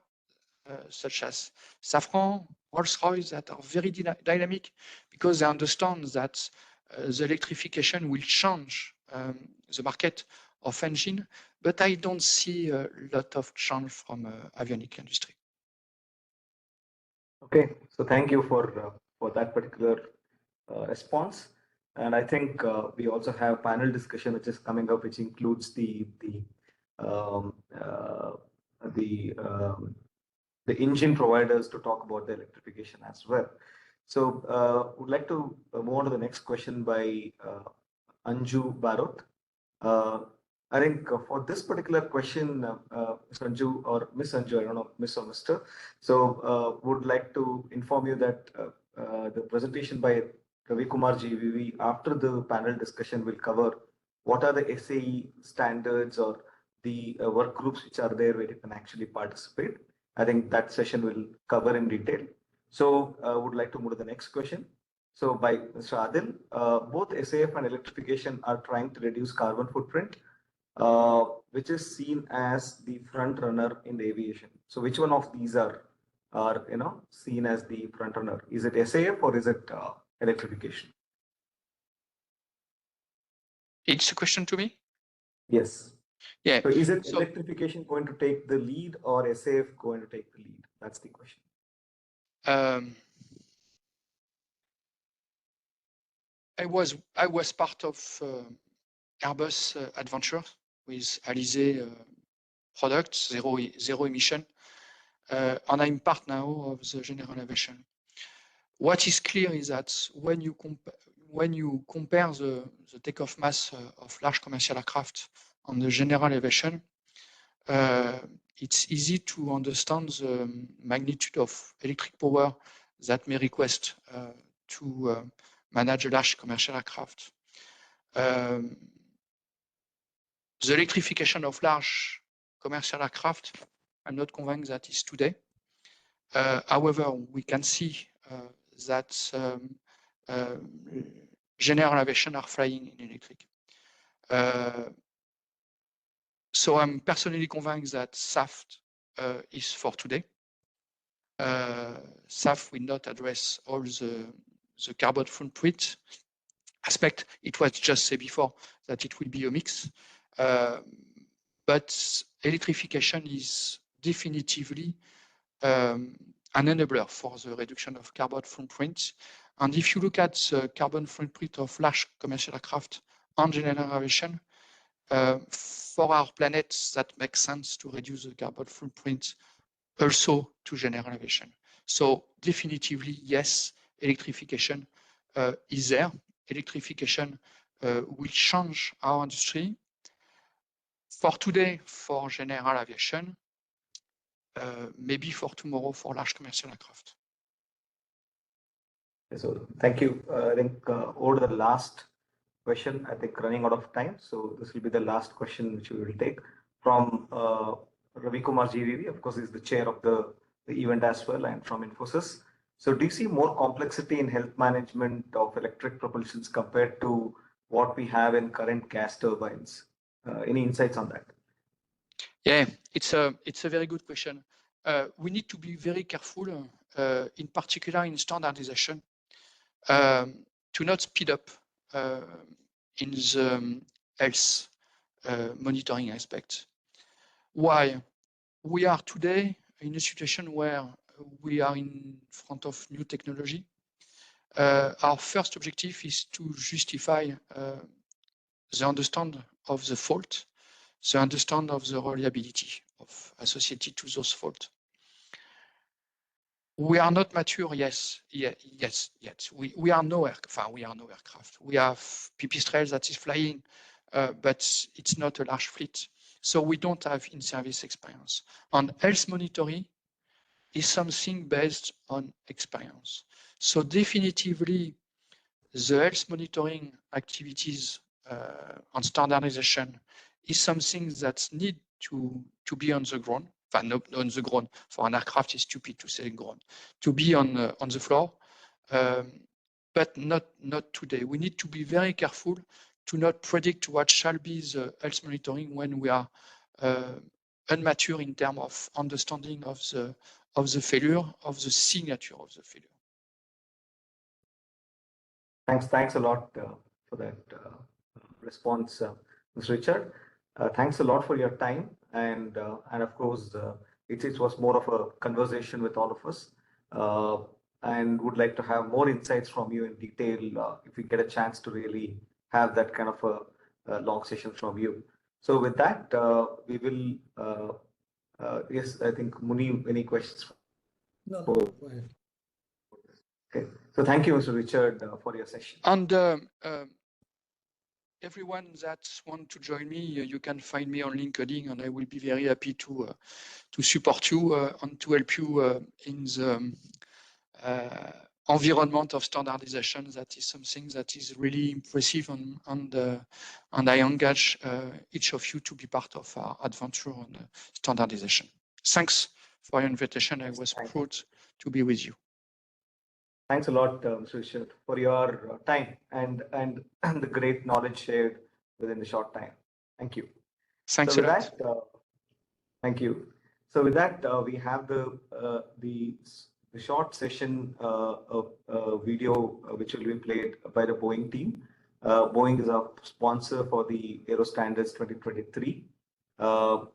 such as Safran, Rolls-Royce that are very dynamic because they understand that the electrification will change the market of engine, but I don't see a lot of change from avionic industry. Okay, so thank you for that particular response. And I think we also have panel discussion which is coming up, which includes the engine providers to talk about the electrification as well. So would like to move on to the next question by Anju Barot. I think for this particular question, Sanju or Miss Anju, I don't know, Miss or Mr. So would like to inform you that the presentation by Ravi Kumar GVV after the panel discussion will cover what are the SAE standards or the work groups which are there where you can actually participate. I think that session will cover in detail. So I would like to move to the next question. So by Mr. Adil, both SAF and electrification are trying to reduce carbon footprint, which is seen as the front runner in the aviation. So which one of these are seen as the front runner? Is it SAF or is it electrification? It's a question to me? Yes. Yeah. So is it electrification going to take the lead or SAF going to take the lead? That's the question. I was part of Airbus adventure with Alizé product, zero emission, and I'm part now of the general aviation. What is clear is that when you compare the takeoff mass of large commercial aircraft on the general aviation, it's easy to understand the magnitude of electric power that may request to manage a large commercial aircraft. The electrification of large commercial aircraft, I'm not convinced that is today. However, we can see that general aviation are flying in electric. So I'm personally convinced that SAF is for today. SAF will not address all the carbon footprint aspect. It was just said before that it will be a mix. But electrification is definitively an enabler for the reduction of carbon footprint. And if you look at the carbon footprint of large commercial aircraft and general aviation, for our planet, that makes sense to reduce the carbon footprint also to general aviation. So definitively, yes, electrification is there. Electrification will change our industry. For today, for general aviation, maybe for tomorrow, for large commercial aircraft. So thank you. I think over the last question, I think running out of time. So this will be the last question which we will take from Ravi Kumar GVV. Of course, he's the chair of the event as well and from Infosys. So do you see more complexity in health management of electric propulsions compared to what we have in current gas turbines? Any insights on that? Yeah, it's a very good question. We need to be very careful, in particular in standardization, to not speed up in the health monitoring aspect. Why? We are today in a situation where we are in front of new technology. Our first objective is to justify the understanding of the fault, the understanding of the reliability of associated to those faults. We are not mature, yes, yet. We are no aircraft. We have pipistrelles that is flying, but it's not a large fleet. So we don't have in-service experience. And health monitoring is something based on experience. So definitively, the health monitoring activities on standardization is something that need to be on the ground. Not on the ground. For an aircraft, it's stupid to say ground. To be on the floor, but not today. We need to be very careful to not predict what shall be the health monitoring when we are immature in terms of understanding of the failure, of the signature of the failure. Thanks a lot for that response, Mr. Richard. Thanks a lot for your time, and of course, it was more of a conversation with all of us, and would like to have more insights from you in detail if we get a chance to really have that kind of a long session from you. So with that, we will. Yes, I think Muni, any questions? No, go ahead. Okay, so thank you, Mr. Richard, for your session. And everyone that wants to join me, you can find me on LinkedIn, and I will be very happy to support you and to help you in the environment of standardization. That is something that is really impressive, and I engage each of you to be part of our adventure on standardization. Thanks for your invitation. I was proud to be with you. Thanks a lot, Mr. Richard, for your time and the great knowledge shared within the short time. Thank you. Thanks a lot. Thank you. So with that, we have the short session of video which will be played by the Boeing team. Boeing is our sponsor for the AeroStandards 2023.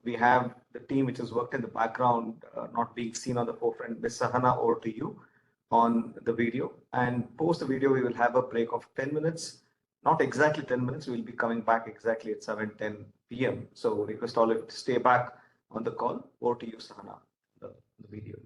We have the team which has worked in the background, not being seen on the forefront. Ms. Sahana, over to you on the video, and post the video we will have a break of 10 minutes, not exactly 10 minutes. We'll be coming back exactly at 7:10 p.m. So request all of you to stay back on the call. Over to you, Sahana, the video.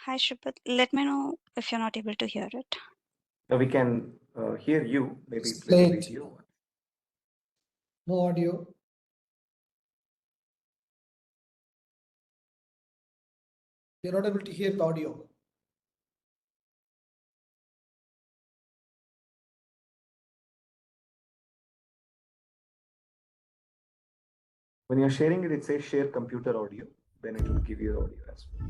Hi, Shripat. Let me know if you're not able to hear it. We can hear you. Maybe It's play the late. video. No audio. You're not able to hear the audio. When you're sharing it, it says share computer audio. Then it will give you the audio as well.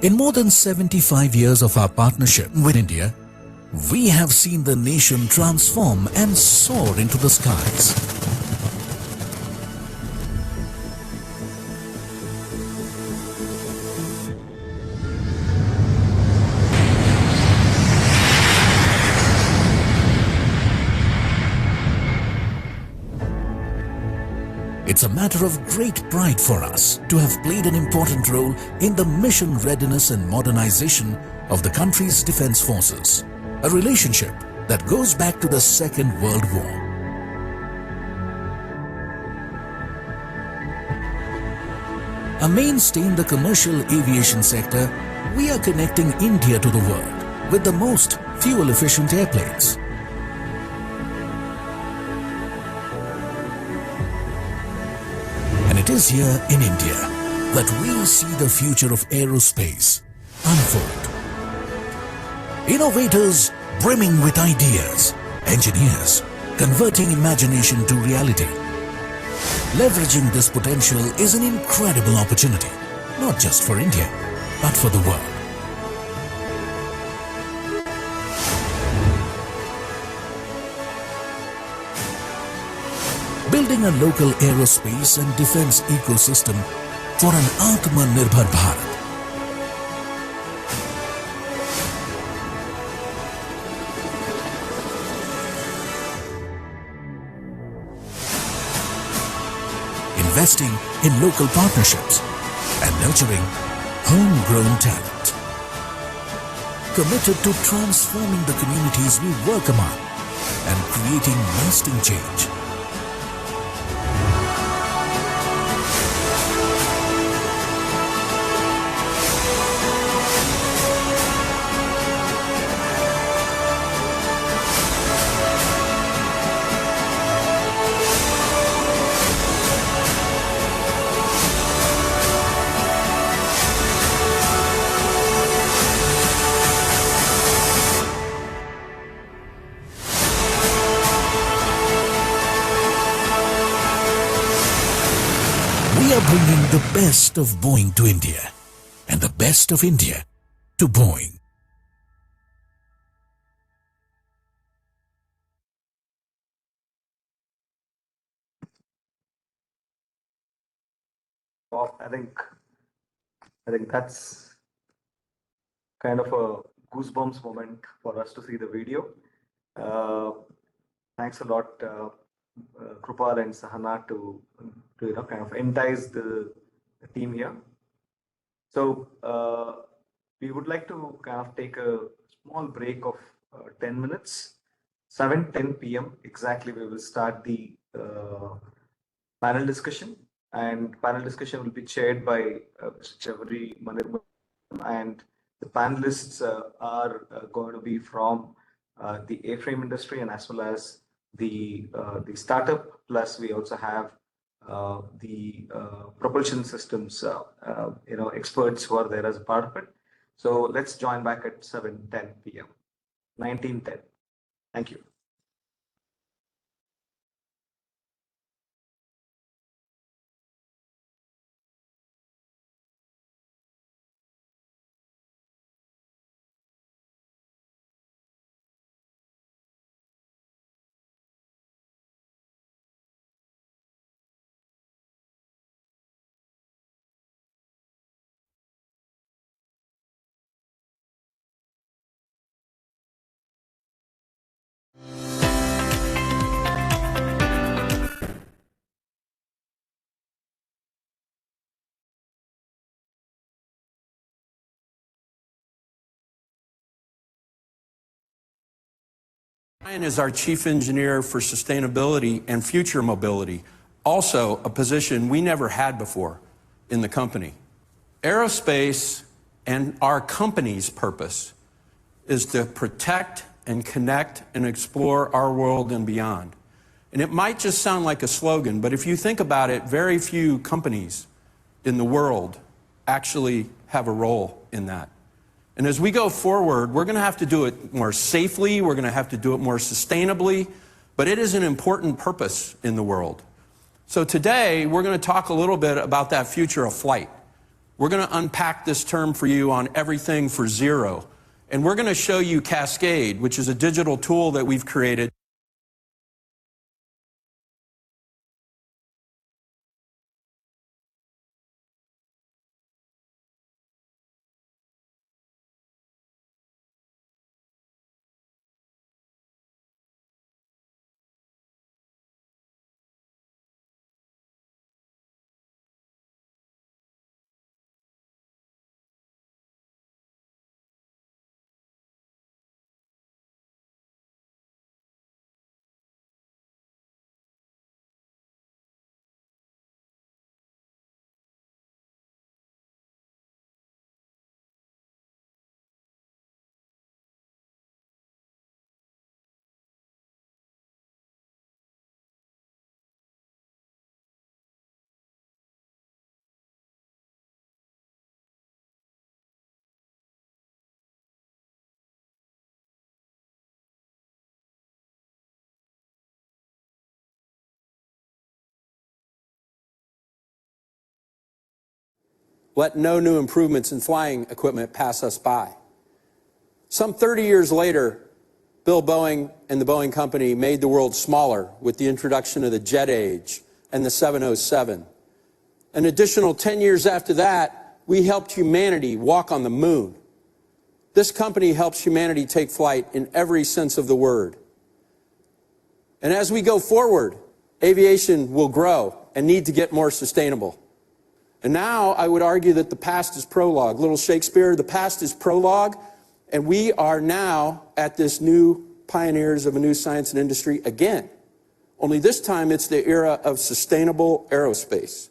In more than 75 years of our partnership with India, we have seen the nation transform and soar into the skies. It's a matter of great pride for us to have played an important role in the mission readiness and modernization of the country's defense forces, a relationship that goes back to the Second World War. A mainstay in the commercial aviation sector, we are connecting India to the world with the most fuel-efficient airplanes. And it is here in India that we see the future of aerospace unfold. Innovators brimming with ideas, engineers converting imagination to reality. Leveraging this potential is an incredible opportunity, not just for India, but for the world. Building a local aerospace and defense ecosystem for an Atmanirbhar Bharat. Investing in local partnerships and nurturing homegrown talent. Committed to transforming the communities we work among and creating lasting change. We are bringing the best of Boeing to India and the best of India to Boeing. Wow, I think that's kind of a goosebumps moment for us to see the video. Thanks a lot, Krupal and Sahana, to kind of entice the team here. So we would like to kind of take a small break of 10 minutes. 7:10 p.m. exactly, we will start the panel discussion. And panel discussion will be chaired by Mr. Chaudhary Manirmal, and the panelists are going to be from the airframe industry and as well as the startup. Plus, we also have the propulsion systems, experts who are there as a part of it. So let's join back at 7:10 p.m. 19:10. Thank you. Ryan is our Chief Engineer for Sustainability and Future Mobility, also a position we never had before in the company. Aerospace and our company's purpose is to protect and connect and explore our world and beyond. And it might just sound like a slogan, but if you think about it, very few companies in the world actually have a role in that. And as we go forward, we're going to have to do it more safely, we're going to have to do it more sustainably, but it is an important purpose in the world. So today, we're going to talk a little bit about that future of flight. We're going to unpack this term for you on everything for zero. And we're going to show you Cascade, which is a digital tool that we've created. Let no new improvements in flying equipment pass us by. Some 30 years later, Bill Boeing and the Boeing Company made the world smaller with the introduction of the jet age and the 707. An additional 10 years after that, we helped humanity walk on the moon. This company helps humanity take flight in every sense of the word. And as we go forward, aviation will grow and need to get more sustainable. And now I would argue that the past is prologue. Little Shakespeare, the past is prologue, and we are now at this new pioneers of a new science and industry again. Only this time it's the era of sustainable aerospace.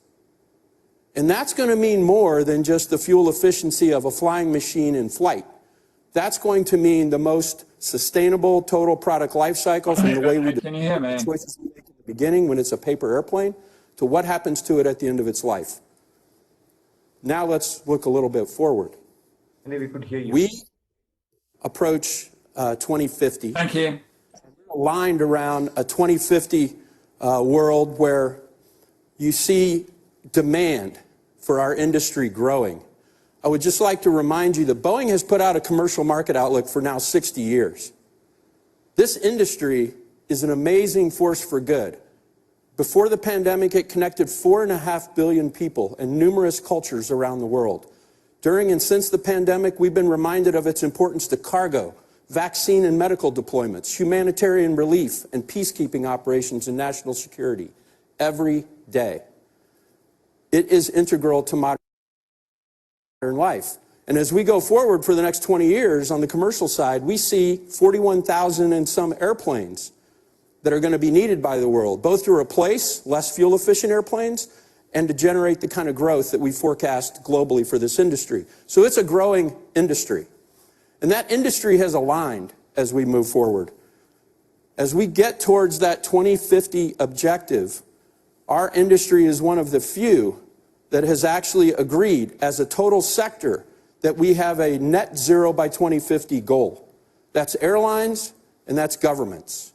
And that's going to mean more than just the fuel efficiency of a flying machine in flight. That's going to mean the most sustainable total product life cycle from the way we do the choices we make at the beginning when it's a paper airplane to what happens to it at the end of its life. Now let's look a little bit forward. Maybe we could hear you. We approach 2050. Thank you. Aligned around a 2050 world where you see demand for our industry growing. I would just like to remind you that Boeing has put out a commercial market outlook for now 60 years. This industry is an amazing force for good. Before the pandemic, it connected 4.5 billion people and numerous cultures around the world. During and since the pandemic, we've been reminded of its importance to cargo, vaccine and medical deployments, humanitarian relief, and peacekeeping operations and national security every day. It is integral to modern life. And as we go forward for the next 20 years on the commercial side, we see 41,000 and some airplanes that are going to be needed by the world, both to replace less fuel-efficient airplanes and to generate the kind of growth that we forecast globally for this industry. So it's a growing industry. And that industry has aligned as we move forward. As we get towards that 2050 objective, our industry is one of the few that has actually agreed as a total sector that we have a net zero by 2050 goal. That's airlines and that's governments.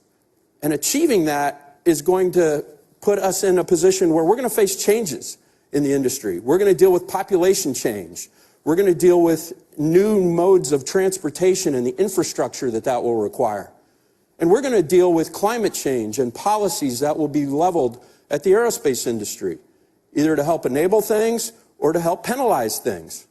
And achieving that is going to put us in a position where we're going to face changes in the industry. We're going to deal with population change. We're going to deal with new modes of transportation and the infrastructure that that will require. And we're going to deal with climate change and policies that will be leveled at the aerospace industry, either to help enable things or to help penalize things.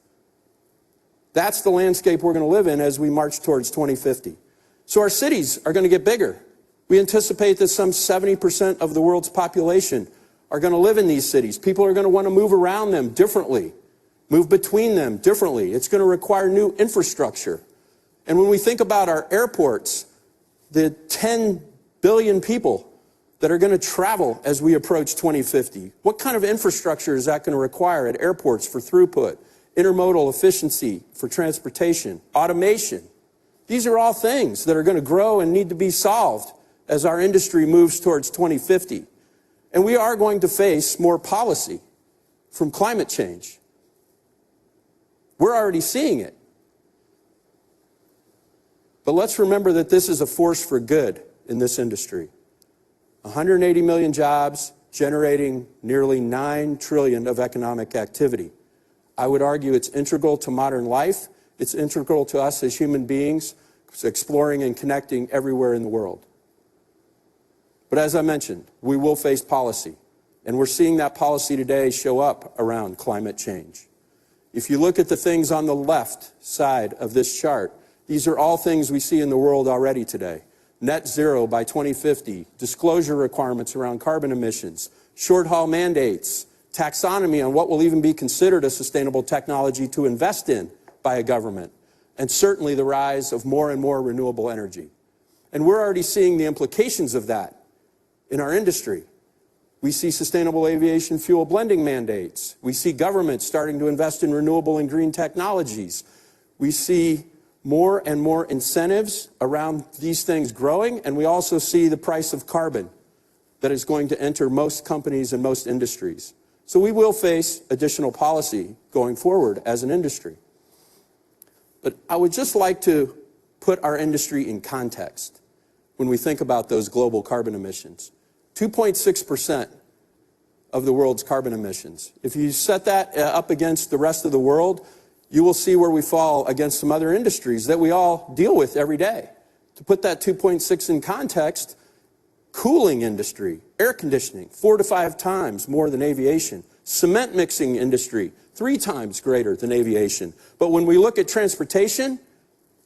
That's the landscape we're going to live in as we march towards 2050. So our cities are going to get bigger. We anticipate that some 70% of the world's population are going to live in these cities. People are going to want to move around them differently, move between them differently. It's going to require new infrastructure. And when we think about our airports, the 10 billion people that are going to travel as we approach 2050. What kind of infrastructure is that going to require at airports for throughput, intermodal efficiency for transportation, automation? These are all things that are going to grow and need to be solved as our industry moves towards 2050. And we are going to face more policy from climate change. We're already seeing it. But let's remember that this is a force for good in this industry. 180 million jobs generating nearly 9 trillion of economic activity. I would argue it's integral to modern life. It's integral to us as human beings, exploring and connecting everywhere in the world. But as I mentioned, we will face policy, and we're seeing that policy today show up around climate change. If you look at the things on the left side of this chart, these are all things we see in the world already today. Net zero by 2050, disclosure requirements around carbon emissions, short-haul mandates, taxonomy on what will even be considered a sustainable technology to invest in by a government, and certainly the rise of more and more renewable energy. And we're already seeing the implications of that in our industry. We see sustainable aviation fuel blending mandates. We see governments starting to invest in renewable and green technologies. We see more and more incentives around these things growing, and we also see the price of carbon that is going to enter most companies and most industries. So we will face additional policy going forward as an industry. But I would just like to put our industry in context when we think about those global carbon emissions. 2.6% of the world's carbon emissions. If you set that up against the rest of the world, you will see where we fall against some other industries that we all deal with every day. To put that 2.6 in context, cooling industry, air conditioning, 4 to 5 times more than aviation. Cement mixing industry, 3 times greater than aviation. But when we look at transportation,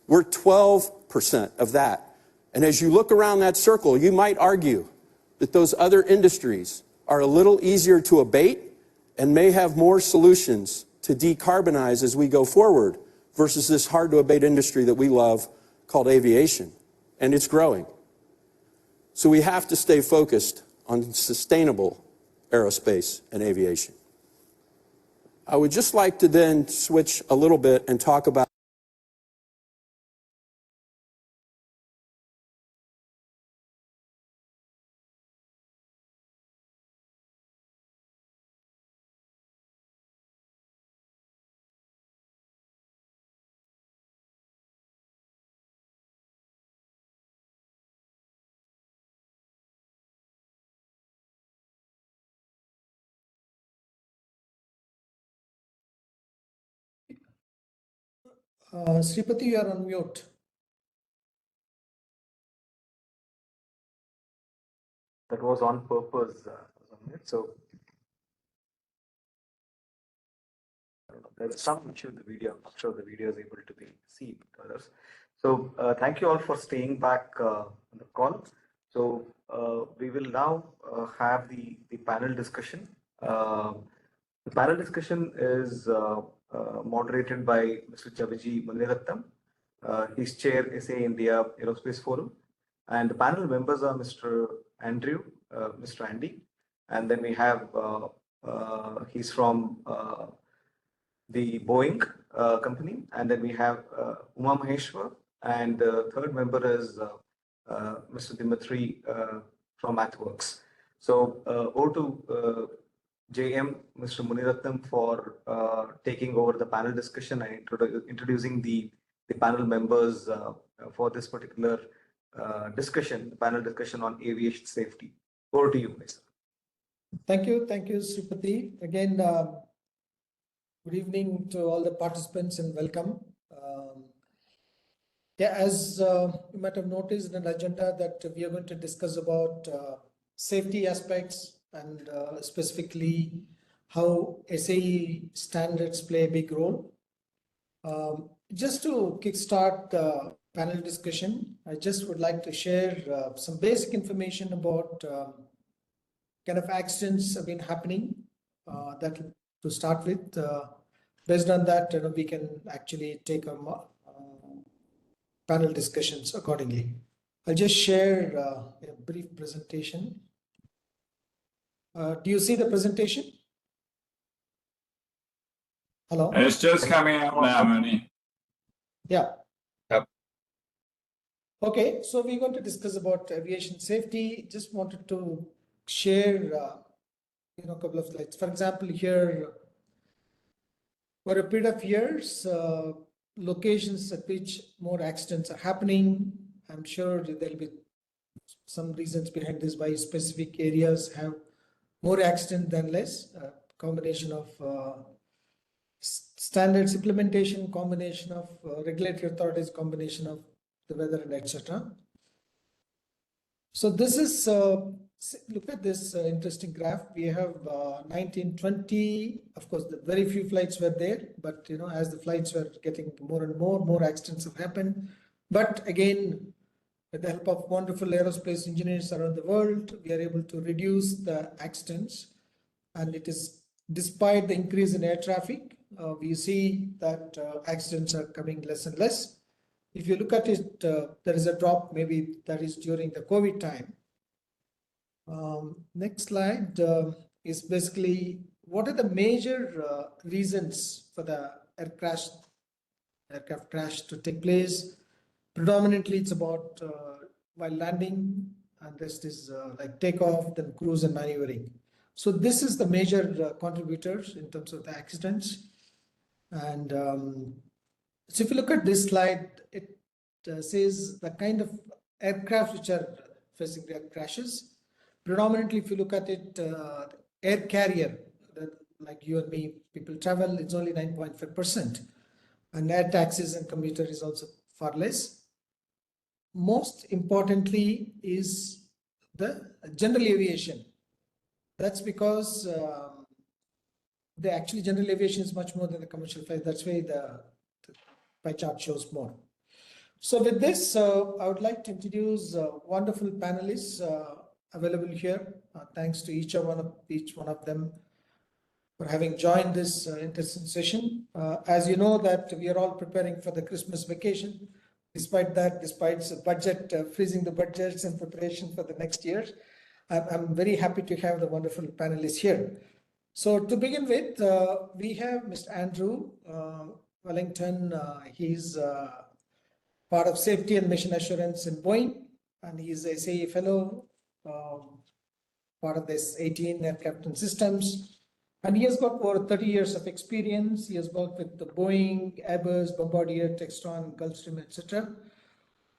we're 12% of that. And as you look around that circle, you might argue that those other industries are a little easier to abate and may have more solutions to decarbonize as we go forward versus this hard to abate industry that we love called aviation. And it's growing. So we have to stay focused on sustainable aerospace and aviation. I would just like to then switch a little bit and talk about Sripati, you are on mute. That was on purpose. So I don't know, there's some issue with the video. I'm not sure the video is able to be seen by others. So thank you all for staying back on the call. So we will now have the panel discussion. The panel discussion is moderated by Mr. Chaviji Munirattam. He's chair SAEINDIA Aerospace Forum. And the panel members are Mr. Andrew, Mr. Andy. And then we have, he's from the Boeing company. And then we have Uma Maheshwar. And the third member is Mr. Dimitri from MathWorks. So over to JM, Mr. Munirattam, for taking over the panel discussion and introducing the panel members for this particular discussion, the panel discussion on aviation safety. Over to you, Mr. Thank you, Sripati. Again, good evening to all the participants and welcome. Yeah, as you might have noticed in the agenda that we are going to discuss about safety aspects and specifically how SAE standards play a big role. Just to kickstart the panel discussion, I just would like to share some basic information about kind of accidents have been happening that to start with. Based on that, we can actually take a panel discussions accordingly. I'll just share a brief presentation. Do you see the presentation? Hello? It's just coming out now, Muni. Yeah. Yep. Okay, so we're going to discuss about aviation safety. Just wanted to share, a couple of slides. For example, here, for a period of years, locations at which more accidents are happening. I'm sure there'll be some reasons behind this, why specific areas have more accident than less. Combination of standards implementation, combination of regulatory authorities, combination of the weather, and etc. So this is, look at this interesting graph. We have 1920, of course, the very few flights were there, but as the flights were getting more and more accidents have happened. But again, with the help of wonderful aerospace engineers around the world, we are able to reduce the accidents. And it is despite the increase in air traffic, we see that accidents are coming less and less. If you look at it, there is a drop, maybe that is during the COVID time. Next slide is basically what are the major reasons for the aircraft crash to take place. Predominantly, it's about while landing, and rest is like takeoff, then cruise and maneuvering. So this is the major contributors in terms of the accidents. And so if you look at this slide, it says the kind of aircraft which are facing the crashes. Predominantly, if you look at it, air carrier, like you and me, people travel, it's only 9.5%. And air taxis and commuter is also far less. Most importantly is the general aviation. That's because the actually general aviation is much more than the commercial flight. That's why the pie chart shows more. So with this, I would like to introduce wonderful panelists available here. Thanks to each one of them for having joined this interesting session. As you know that we are all preparing for the Christmas vacation. Despite budget, freezing the budgets in preparation for the next year, I'm very happy to have the wonderful panelists here. So to begin with, we have Mr. Andrew Wellington. He's part of safety and mission assurance in Boeing, and he's a SAE fellow, part of this 18 aircraft and systems. And he has got over 30 years of experience. He has worked with the Boeing, Airbus, Bombardier, Textron, Gulfstream, etc.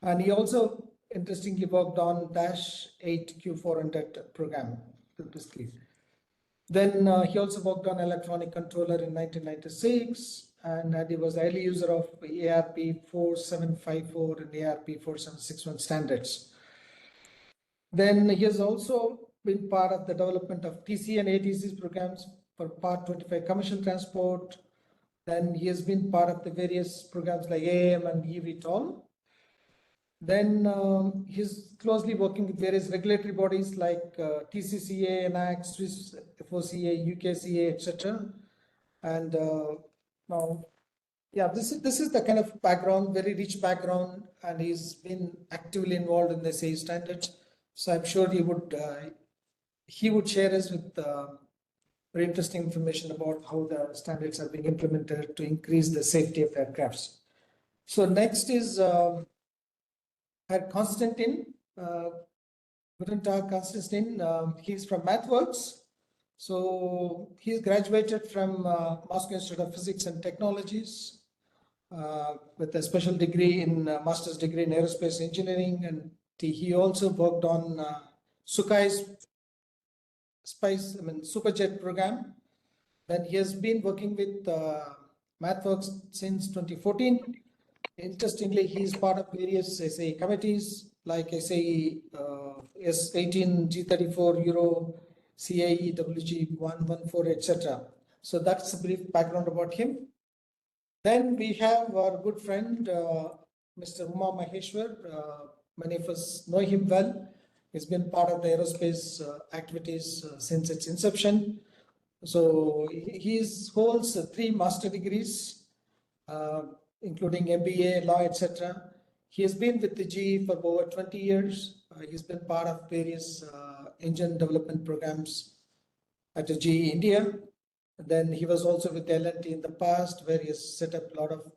And he also interestingly worked on Dash 8 Q400 program. Then he also worked on electronic controller in 1996, and he was early user of ARP 4754 and ARP 4761 standards. Then he has also been part of the development of TC and ATCs programs for Part 25 commercial transport. Then he has been part of the various programs like AM and eVTOL. Then he's closely working with various regulatory bodies like TCCA, NAC, Swiss FOCA, UKCA, etc. And now, yeah, this is the kind of background, very rich background, and he's been actively involved in the SAE standards. So I'm sure he would share us with very interesting information about how the standards are being implemented to increase the safety of aircrafts. So next is Herr Konstantin. Guten Tag, Konstantin. He's from MathWorks. So he's graduated from Moscow Institute of Physics and Technologies with a special degree in master's degree in aerospace engineering, and he also worked on Sukai's Superjet program. Then he has been working with MathWorks since 2014. Interestingly, he is part of various SAE committees like SAE S18, G34, Euro, CAE, WG114, etc. So that's a brief background about him. Then we have our good friend, Mr. Uma Maheshwar. Many of us know him well. He's been part of the aerospace activities since its inception. So he holds 3 master degrees, including MBA, law, etc. He has been with the GE for over 20 years. He's been part of various engine development programs at the GE India. Then he was also with L&T in the past, where he has set up a lot of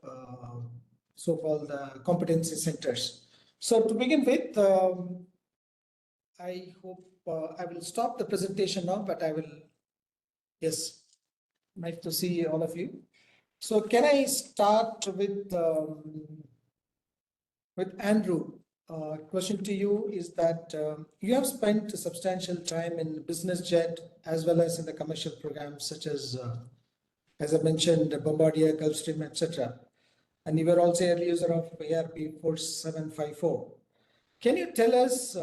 so-called competency centers. So to begin with, I hope I will stop the presentation now, but I will, yes, nice to see all of you. So can I start with Andrew? Question to you is that you have spent a substantial time in business jet as well as in the commercial programs such as I mentioned, Bombardier, Gulfstream, etc. And you were also a user of ARP 4754. Can you tell us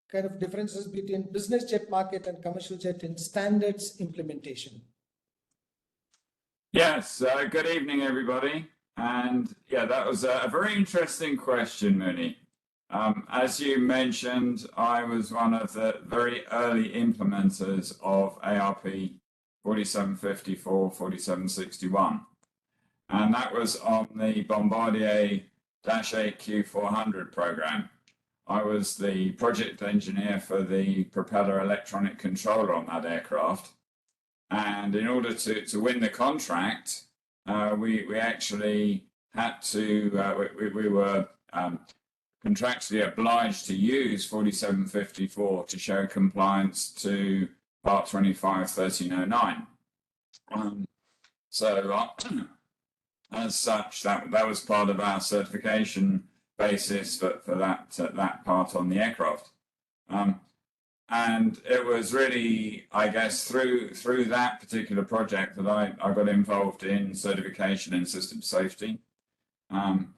kind of differences between business jet market and commercial jet in standards implementation? Yes, good evening, everybody. And yeah, that was a very interesting question, Mooney. As you mentioned, I was one of the very early implementers of ARP 4754, 4761. And that was on the Bombardier -8 Q400 program. I was the project engineer for the propeller electronic controller on that aircraft. And in order to win the contract, we actually had to, we were contractually obliged to use 4754 to show compliance to Part 25 1309. As such, that was part of our certification basis for that part on the aircraft. And it was really, I guess, through that particular project that I got involved in certification and system safety. And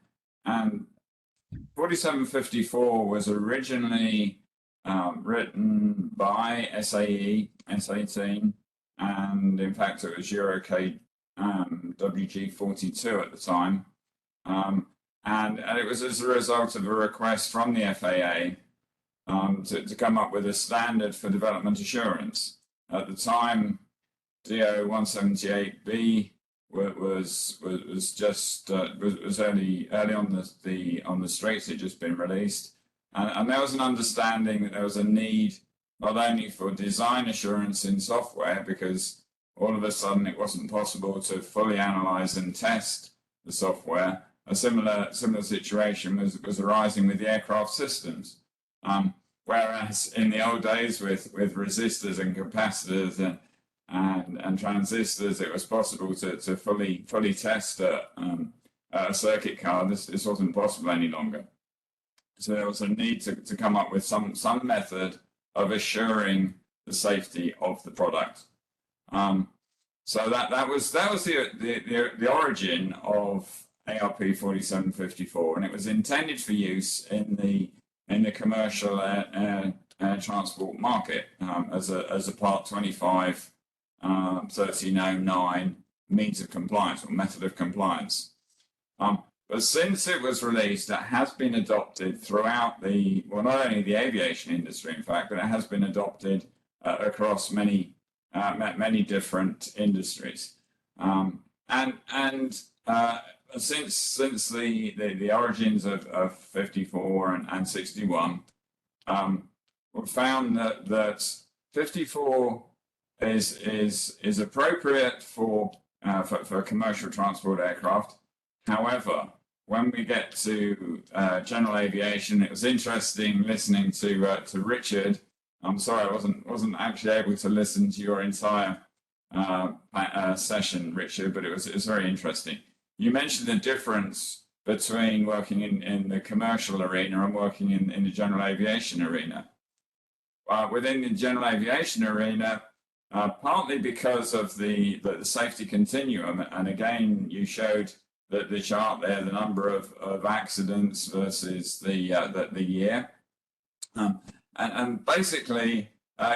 4754 was originally written by SAE, S18, and in fact it was Eurocade WG42 at the time. And it was as a result of a request from the FAA to come up with a standard for development assurance. At the time, DO 178B was early on the streets. It just been released, and there was an understanding that there was a need not only for design assurance in software, because all of a sudden it wasn't possible to fully analyze and test the software. A similar situation was arising with the aircraft systems. Whereas in the old days with resistors and capacitors and transistors, it was possible to fully test a circuit card. This wasn't possible any longer. So there was a need to come up with some method of assuring the safety of the product. So that was the origin of ARP 4754, and it was intended for use in the commercial air transport market as a Part 25 1309 means of compliance or method of compliance. But since it was released, it has been adopted throughout not only the aviation industry, in fact, but it has been adopted across many different industries. Since the origins of 54 and 61, we found that 54 is appropriate for commercial transport aircraft. However, when we get to general aviation, it was interesting listening to Richard. I'm sorry, I wasn't actually able to listen to your entire session, Richard, but it was very interesting. You mentioned the difference between working in the commercial arena and working in the general aviation arena. Within the general aviation arena, partly because of the safety continuum, and again, you showed the chart there, the number of accidents versus the year, and basically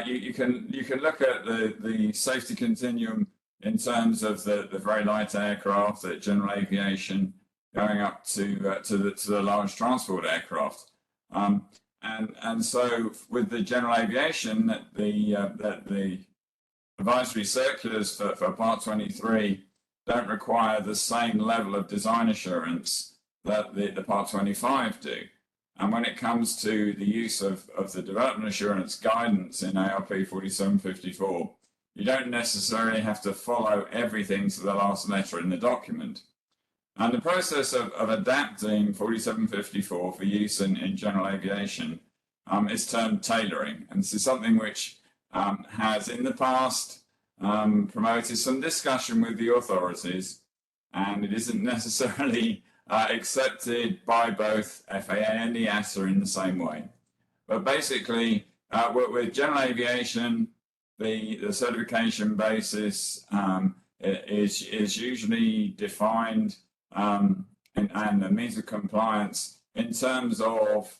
you can look at the safety continuum in terms of the very light aircraft, the general aviation, going up to the large transport aircraft, and so with the general aviation, the advisory circulars for Part 23 don't require the same level of design assurance that the Part 25 do. And when it comes to the use of the development assurance guidance in ARP 4754, you don't necessarily have to follow everything to the last letter in the document. And the process of adapting 4754 for use in general aviation is termed tailoring. And this is something which has in the past promoted some discussion with the authorities, and it isn't necessarily accepted by both FAA and EASA in the same way. But basically, with general aviation, the certification basis is usually defined and the means of compliance in terms of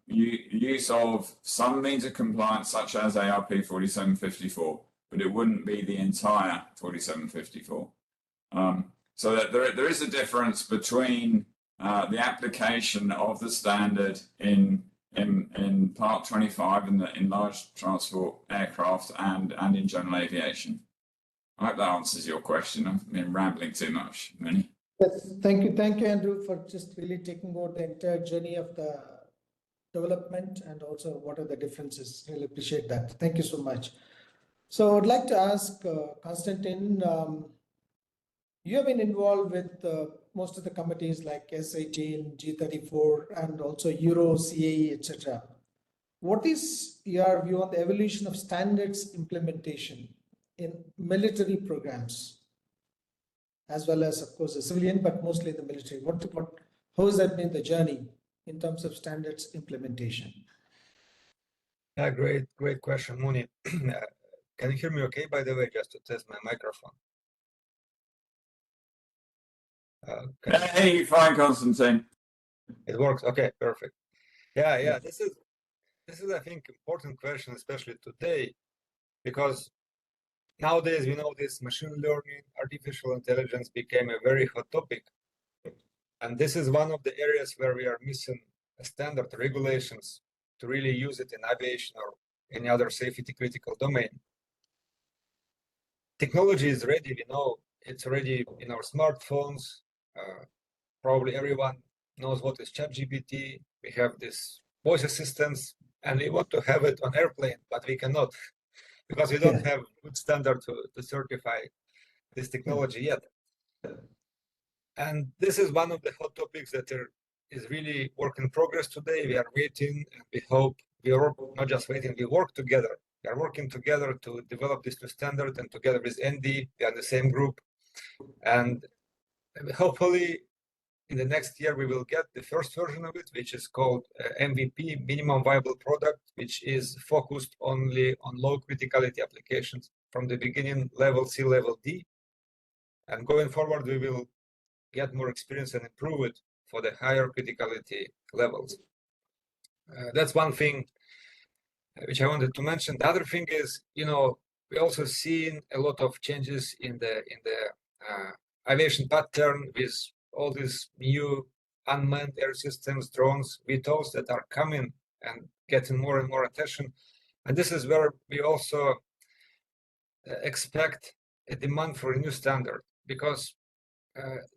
use of some means of compliance such as ARP 4754, but it wouldn't be the entire 4754. So that there is a difference between the application of the standard in Part 25 in large transport aircraft and in general aviation. I hope that answers your question. I've been rambling too much, Minnie. Yes, thank you, Andrew, for just really taking over the entire journey of the development and also what are the differences. Really appreciate that. Thank you so much. So I'd like to ask Konstantin, you have been involved with most of the committees like S18, G34, and also Euro, CAE, etc. What is your view on the evolution of standards implementation in military programs, as well as, of course, the civilian, but mostly the military? How has that been the journey in terms of standards implementation? Yeah, great question, Muni. Can you hear me okay, by the way, just to test my microphone? Hey, fine, Konstantin. It works. Okay, perfect. Yeah. This is, I think, important question, especially today, because nowadays we know this machine learning, artificial intelligence became a very hot topic, and this is one of the areas where we are missing standard regulations to really use it in aviation or any other safety critical domain. Technology is ready. We know it's already in our smartphones. Probably everyone knows what is ChatGPT. We have this voice assistants, and we want to have it on airplane, but we cannot because we don't have good standard to certify this technology yet. And this is one of the hot topics that is really work in progress today. We are waiting, and we hope we are not just waiting, we work together. We are working together to develop this new standard, and together with ND, we are the same group. And hopefully in the next year, we will get the first version of it, which is called MVP, Minimum Viable Product, which is focused only on low criticality applications from the beginning, level C, level D. And going forward, we will get more experience and improve it for the higher criticality levels. That's one thing which I wanted to mention. The other thing is, we also seen a lot of changes in the aviation pattern with all these new unmanned air systems, drones, VTOLs that are coming and getting more and more attention. And this is where we also expect a demand for a new standard, because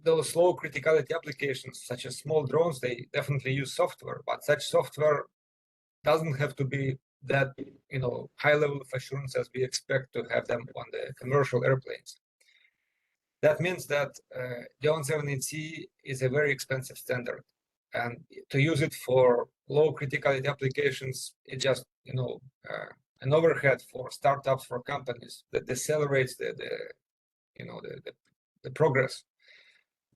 those low criticality applications, such as small drones, they definitely use software, but such software doesn't have to be that high level of assurance as we expect to have them on the commercial airplanes. That means that the 178C is a very expensive standard, and to use it for low criticality applications, it just an overhead for startups, for companies that decelerates the progress.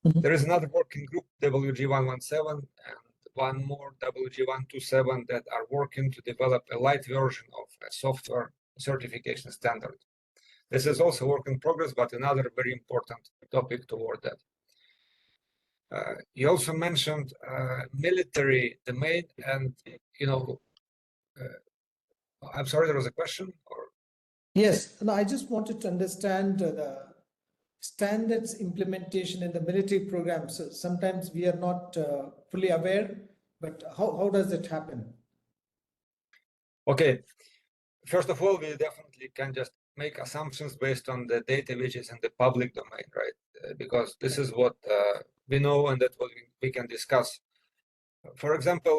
Mm-hmm. There is another working group, WG117, and one more, WG127, that are working to develop a light version of a software certification standard. This is also work in progress, but another very important topic toward that. You also mentioned military domain, and I'm sorry, there was a question? Or? Yes, no, I just wanted to understand the standards implementation in the military programs. So sometimes we are not fully aware, but how does it happen? Okay, first of all, we definitely can just make assumptions based on the data which is in the public domain, right? Because this is what we know and that's what we can discuss. For example,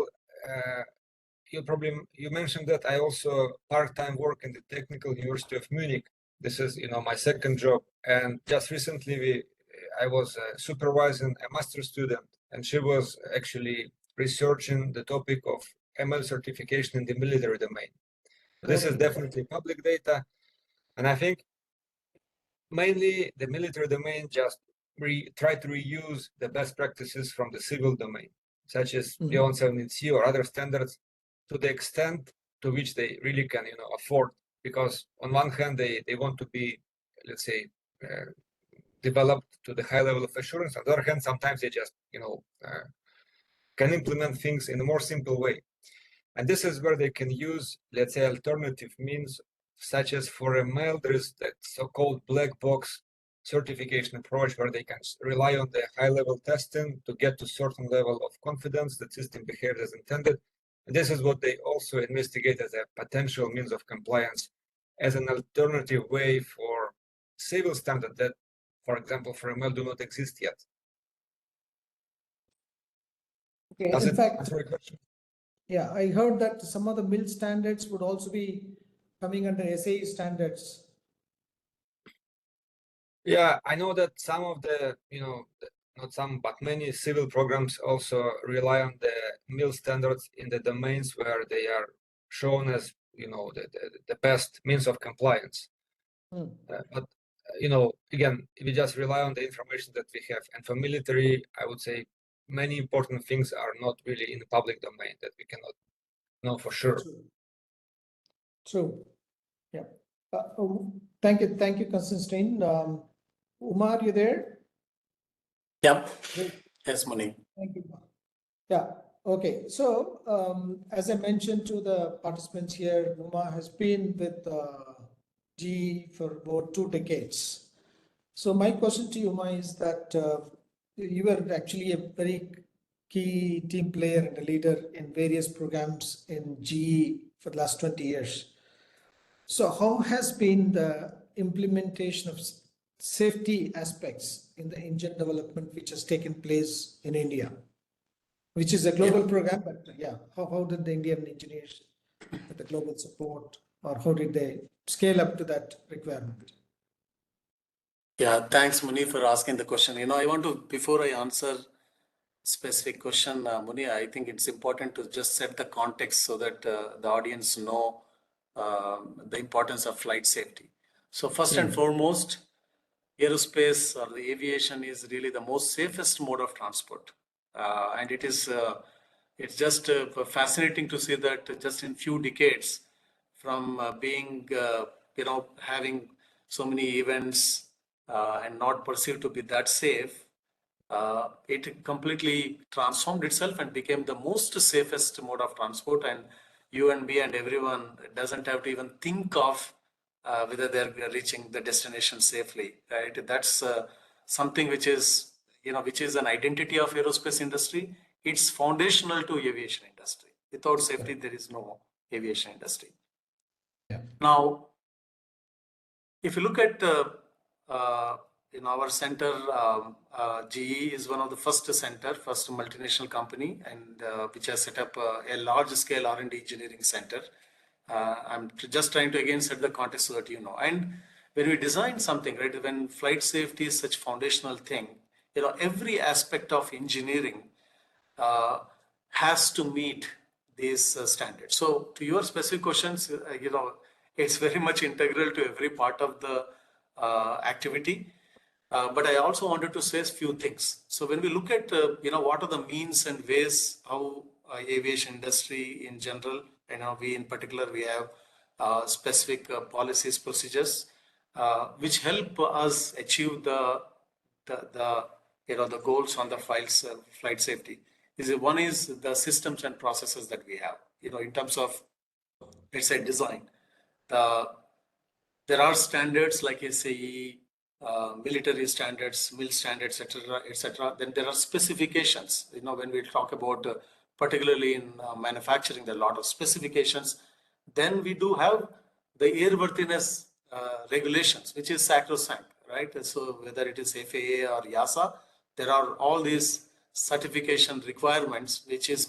you mentioned that I also part-time work in the Technical University of Munich. This is my second job, and just recently I was supervising a master student, and she was actually researching the topic of ML certification in the military domain. This is definitely public data, and I think mainly the military domain just try to reuse the best practices from the civil domain, such as Beyond 17C or other standards, to the extent to which they really can afford. Because on one hand, they want to be, let's say, developed to the high level of assurance. On the other hand, sometimes they just can implement things in a more simple way. And this is where they can use, let's say, alternative means, such as for ML, there is that so-called black box certification approach where they can rely on the high-level testing to get to certain level of confidence that system behaves as intended. And this is what they also investigate as a potential means of compliance, as an alternative way for civil standard that, for example, for ML do not exist yet. Okay, Does in it fact, answer your question? Yeah, I heard that some of the mill standards would also be coming under SAE standards. Yeah, I know that some of the, not some, but many civil programs also rely on the mill standards in the domains where they are shown as, the best means of compliance. But, again, if we just rely on the information that we have, and for military, I would say many important things are not really in the public domain that we cannot know for sure. True. Yeah. Thank you, Constantine. Umar, you there? Yep. Yes, Muni. Thank you. Yeah. Okay. So, as I mentioned to the participants here, Umar has been with GE for about 2 decades. So my question to you, Umar, is that you were actually a very key team player and a leader in various programs in GE for the last 20 years. So how has been the implementation of safety aspects in the engine development which has taken place in India, which is a global program, but yeah, how did the Indian engineers with the global support, or how did they scale up to that requirement? Yeah, thanks, Muni, for asking the question. I want to, before I answer specific question, Muni, I think it's important to just set the context so that the audience know the importance of flight safety. So first and foremost, aerospace or the aviation is really the most safest mode of transport. And it is, it's just fascinating to see that just in few decades from being, having so many events and not perceived to be that safe, it completely transformed itself and became the most safest mode of transport. And you and me and everyone doesn't have to even think of whether they're reaching the destination safely, right? That's something which is, which is an identity of aerospace industry. It's foundational to aviation industry. Without safety, there is no aviation industry. Now, if you look at in our center, GE is one of the first multinational company, and which has set up a large-scale R&D engineering center. I'm just trying to again set the context so that you know. And when we design something, right, when flight safety is such foundational thing, every aspect of engineering has to meet these standards. So to your specific questions, it's very much integral to every part of the activity. But I also wanted to say a few things. So when we look at, what are the means and ways how aviation industry in general, we in particular, we have specific policies, procedures, which help us achieve the goals on the flight safety. One is the systems and processes that we have, in terms of, let's say, design. There are standards like SAE, military standards, mill standards, etc., etc. Then there are specifications. When we talk about, particularly in manufacturing, there are a lot of specifications. Then we do have the airworthiness regulations, which is sacrosanct, right? So whether it is FAA or EASA, there are all these certification requirements, which is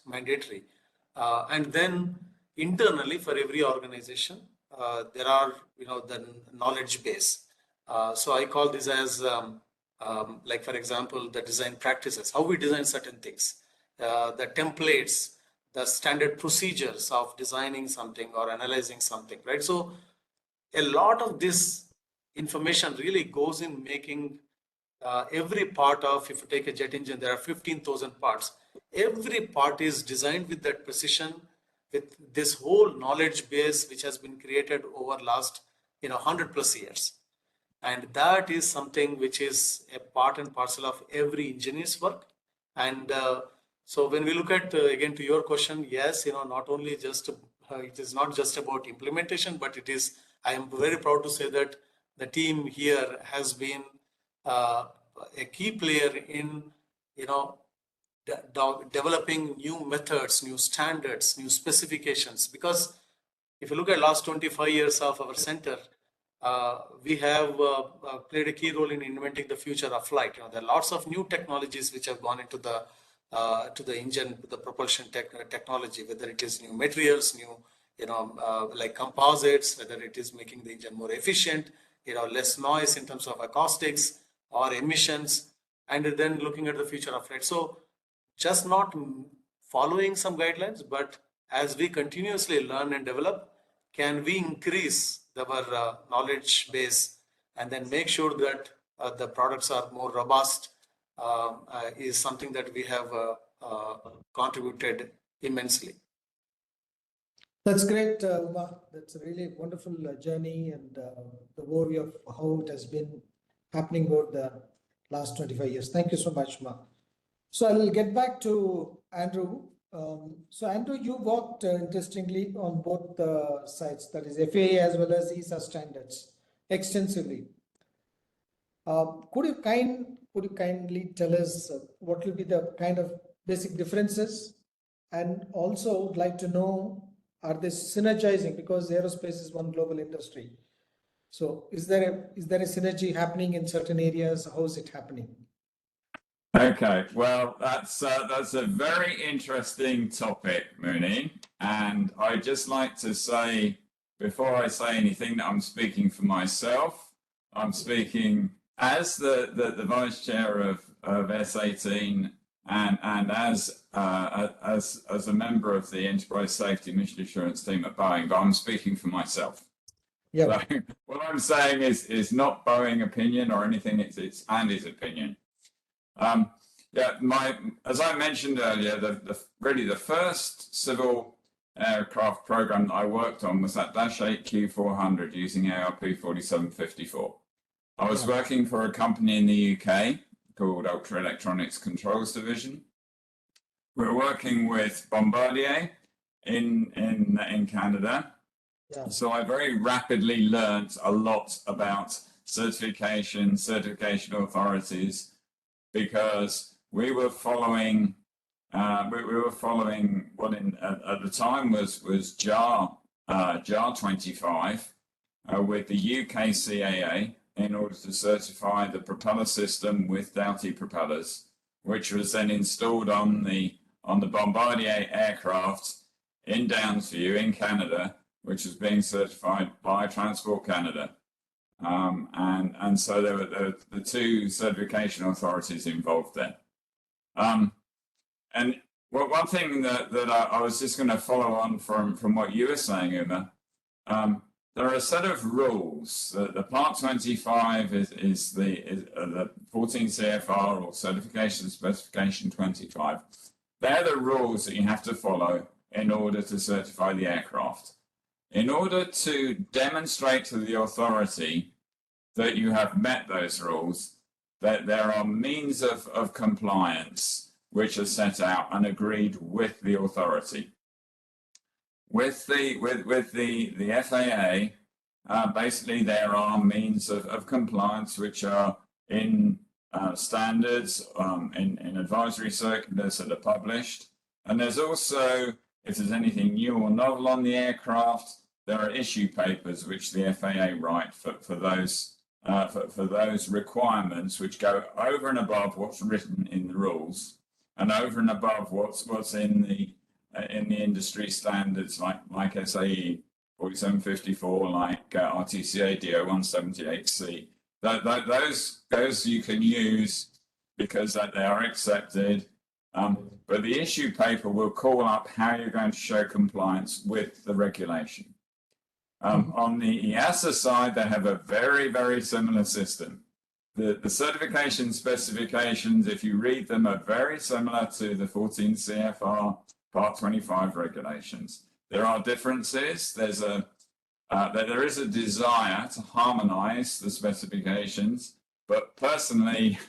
mandatory. And then internally for every organization, there are, the knowledge base. So I call this as like, for example, the design practices, how we design certain things, the templates, the standard procedures of designing something or analyzing something, right? So a lot of this information really goes in making every part of, if you take a jet engine, there are 15,000 parts. Every part is designed with that precision, with this whole knowledge base, which has been created over last, 100+ years. And that is something which is a part and parcel of every engineer's work. And so when we look at, again, to your question, yes, not only just, it is not just about implementation, but it is, I am very proud to say that the team here has been a key player in, developing new methods, new standards, new specifications. Because if you look at last 25 years of our center, we have played a key role in inventing the future of flight. There are lots of new technologies which have gone into the to the engine, the propulsion technology, whether it is new materials, new like composites, whether it is making the engine more efficient, less noise in terms of acoustics or emissions, and then looking at the future of flight. So just not following some guidelines, but as we continuously learn and develop, can we increase our knowledge base and then make sure that the products are more robust, is something that we have contributed immensely. That's great, Uma. That's a really wonderful journey and the overview of how it has been happening over the last 25 years. Thank you so much, Uma. So I will get back to Andrew. So Andrew, you worked interestingly on both the sides, that is FAA as well as ESA standards, extensively. Could you kindly tell us what will be the kind of basic differences, and also would like to know, are they synergizing, because aerospace is one global industry? So is there a synergy happening in certain areas? How is it happening? Okay, well, that's a very interesting topic, Muni, and I'd just like to say, before I say anything, that I'm speaking for myself. I'm speaking as the vice chair of S18 and as a member of the Enterprise Safety Mission Assurance team at Boeing, but I'm speaking for myself. Yeah. So what I'm saying is not Boeing opinion or anything. It's Andy's opinion. As I mentioned earlier, really the first civil aircraft program that I worked on was that Dash 8 Q400 using ARP 4754. I was working for a company in the UK called Ultra Electronics Controls Division. We were working with Bombardier in Canada. Yeah. So I very rapidly learned a lot about certification authorities, because we were following what at the time was JAR 25 with the UK CAA in order to certify the propeller system with Doughty propellers, which was then installed on the Bombardier aircraft in Downsview in Canada, which was being certified by Transport Canada. And so there were the two certification authorities involved there. And one thing that I was just going to follow on from what you were saying, Uma, there are a set of rules. The Part 25 is the 14 CFR or Certification Specification 25. They're the rules that you have to follow in order to certify the aircraft. In order to demonstrate to the authority that you have met those rules, that there are means of compliance which are set out and agreed with the authority. With the FAA, basically there are means of compliance which are in standards, in advisory circulars that are published. And there's also, if there's anything new or novel on the aircraft, there are issue papers which the FAA write for those requirements which go over and above what's written in the rules and over and above what's in the industry standards like SAE 4754, like RTCA DO 178C. Those you can use because they are accepted. But the issue paper will call up how you're going to show compliance with the regulation. On the EASA side, they have a very, very similar system. The certification specifications, if you read them, are very similar to the 14 CFR Part 25 regulations. There are differences. There is a desire to harmonize the specifications, but personally,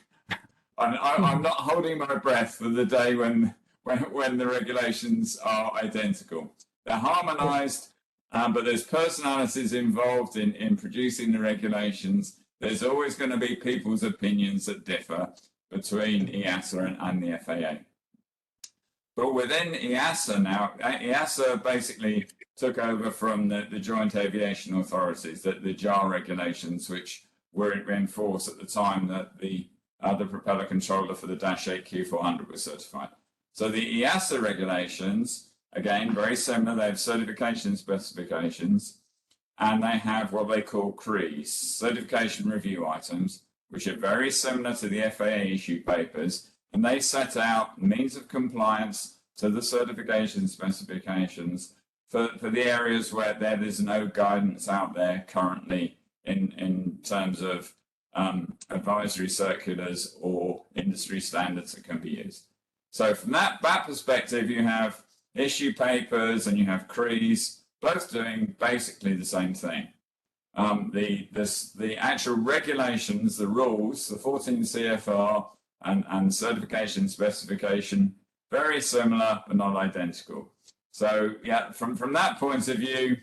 I'm not holding my breath for the day when the regulations are identical. They're harmonized, but there's personalities involved in producing the regulations. There's always going to be people's opinions that differ between EASA and the FAA. But within EASA now, EASA basically took over from the Joint Aviation Authorities, the JAR regulations, which were in force at the time that the propeller controller for the Dash 8 Q400 was certified. So the EASA regulations, again, very similar. They have certification specifications, and they have what they call CREs, certification review items, which are very similar to the FAA issue papers, and they set out means of compliance to the certification specifications for the areas where there's no guidance out there currently in terms of advisory circulars or industry standards that can be used. So from that perspective, you have issue papers and you have CREs, both doing basically the same thing. The actual regulations, the rules, the 14 CFR and certification specification, very similar but not identical. So yeah, from that point of view,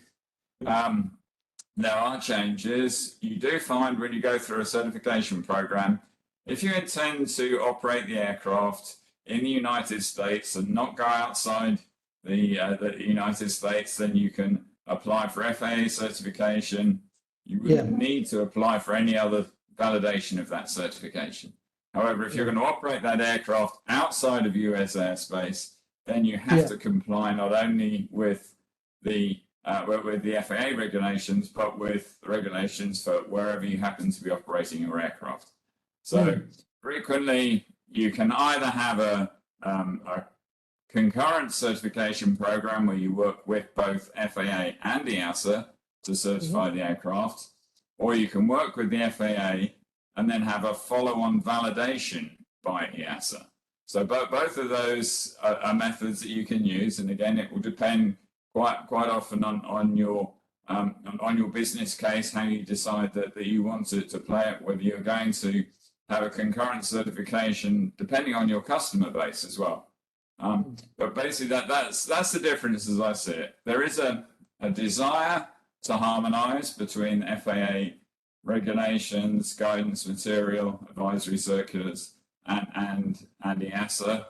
there are changes. You do find when you go through a certification program, if you intend to operate the aircraft in the United States and not go outside the United States, then you can apply for FAA certification. You wouldn't need to apply for any other validation of that certification. However, if you're going to operate that aircraft outside of US airspace, then you have to comply not only with the FAA regulations, but with regulations for wherever you happen to be operating your aircraft. So frequently, you can either have a concurrent certification program where you work with both FAA and EASA to certify the aircraft, or you can work with the FAA and then have a follow-on validation by EASA. So both of those are methods that you can use, and again, it will depend quite often on your business case, how you decide that you want to play it, whether you're going to have a concurrent certification, depending on your customer base as well. But basically, that's the difference as I see it. There is a desire to harmonize between FAA regulations, guidance material, advisory circulars, and EASA.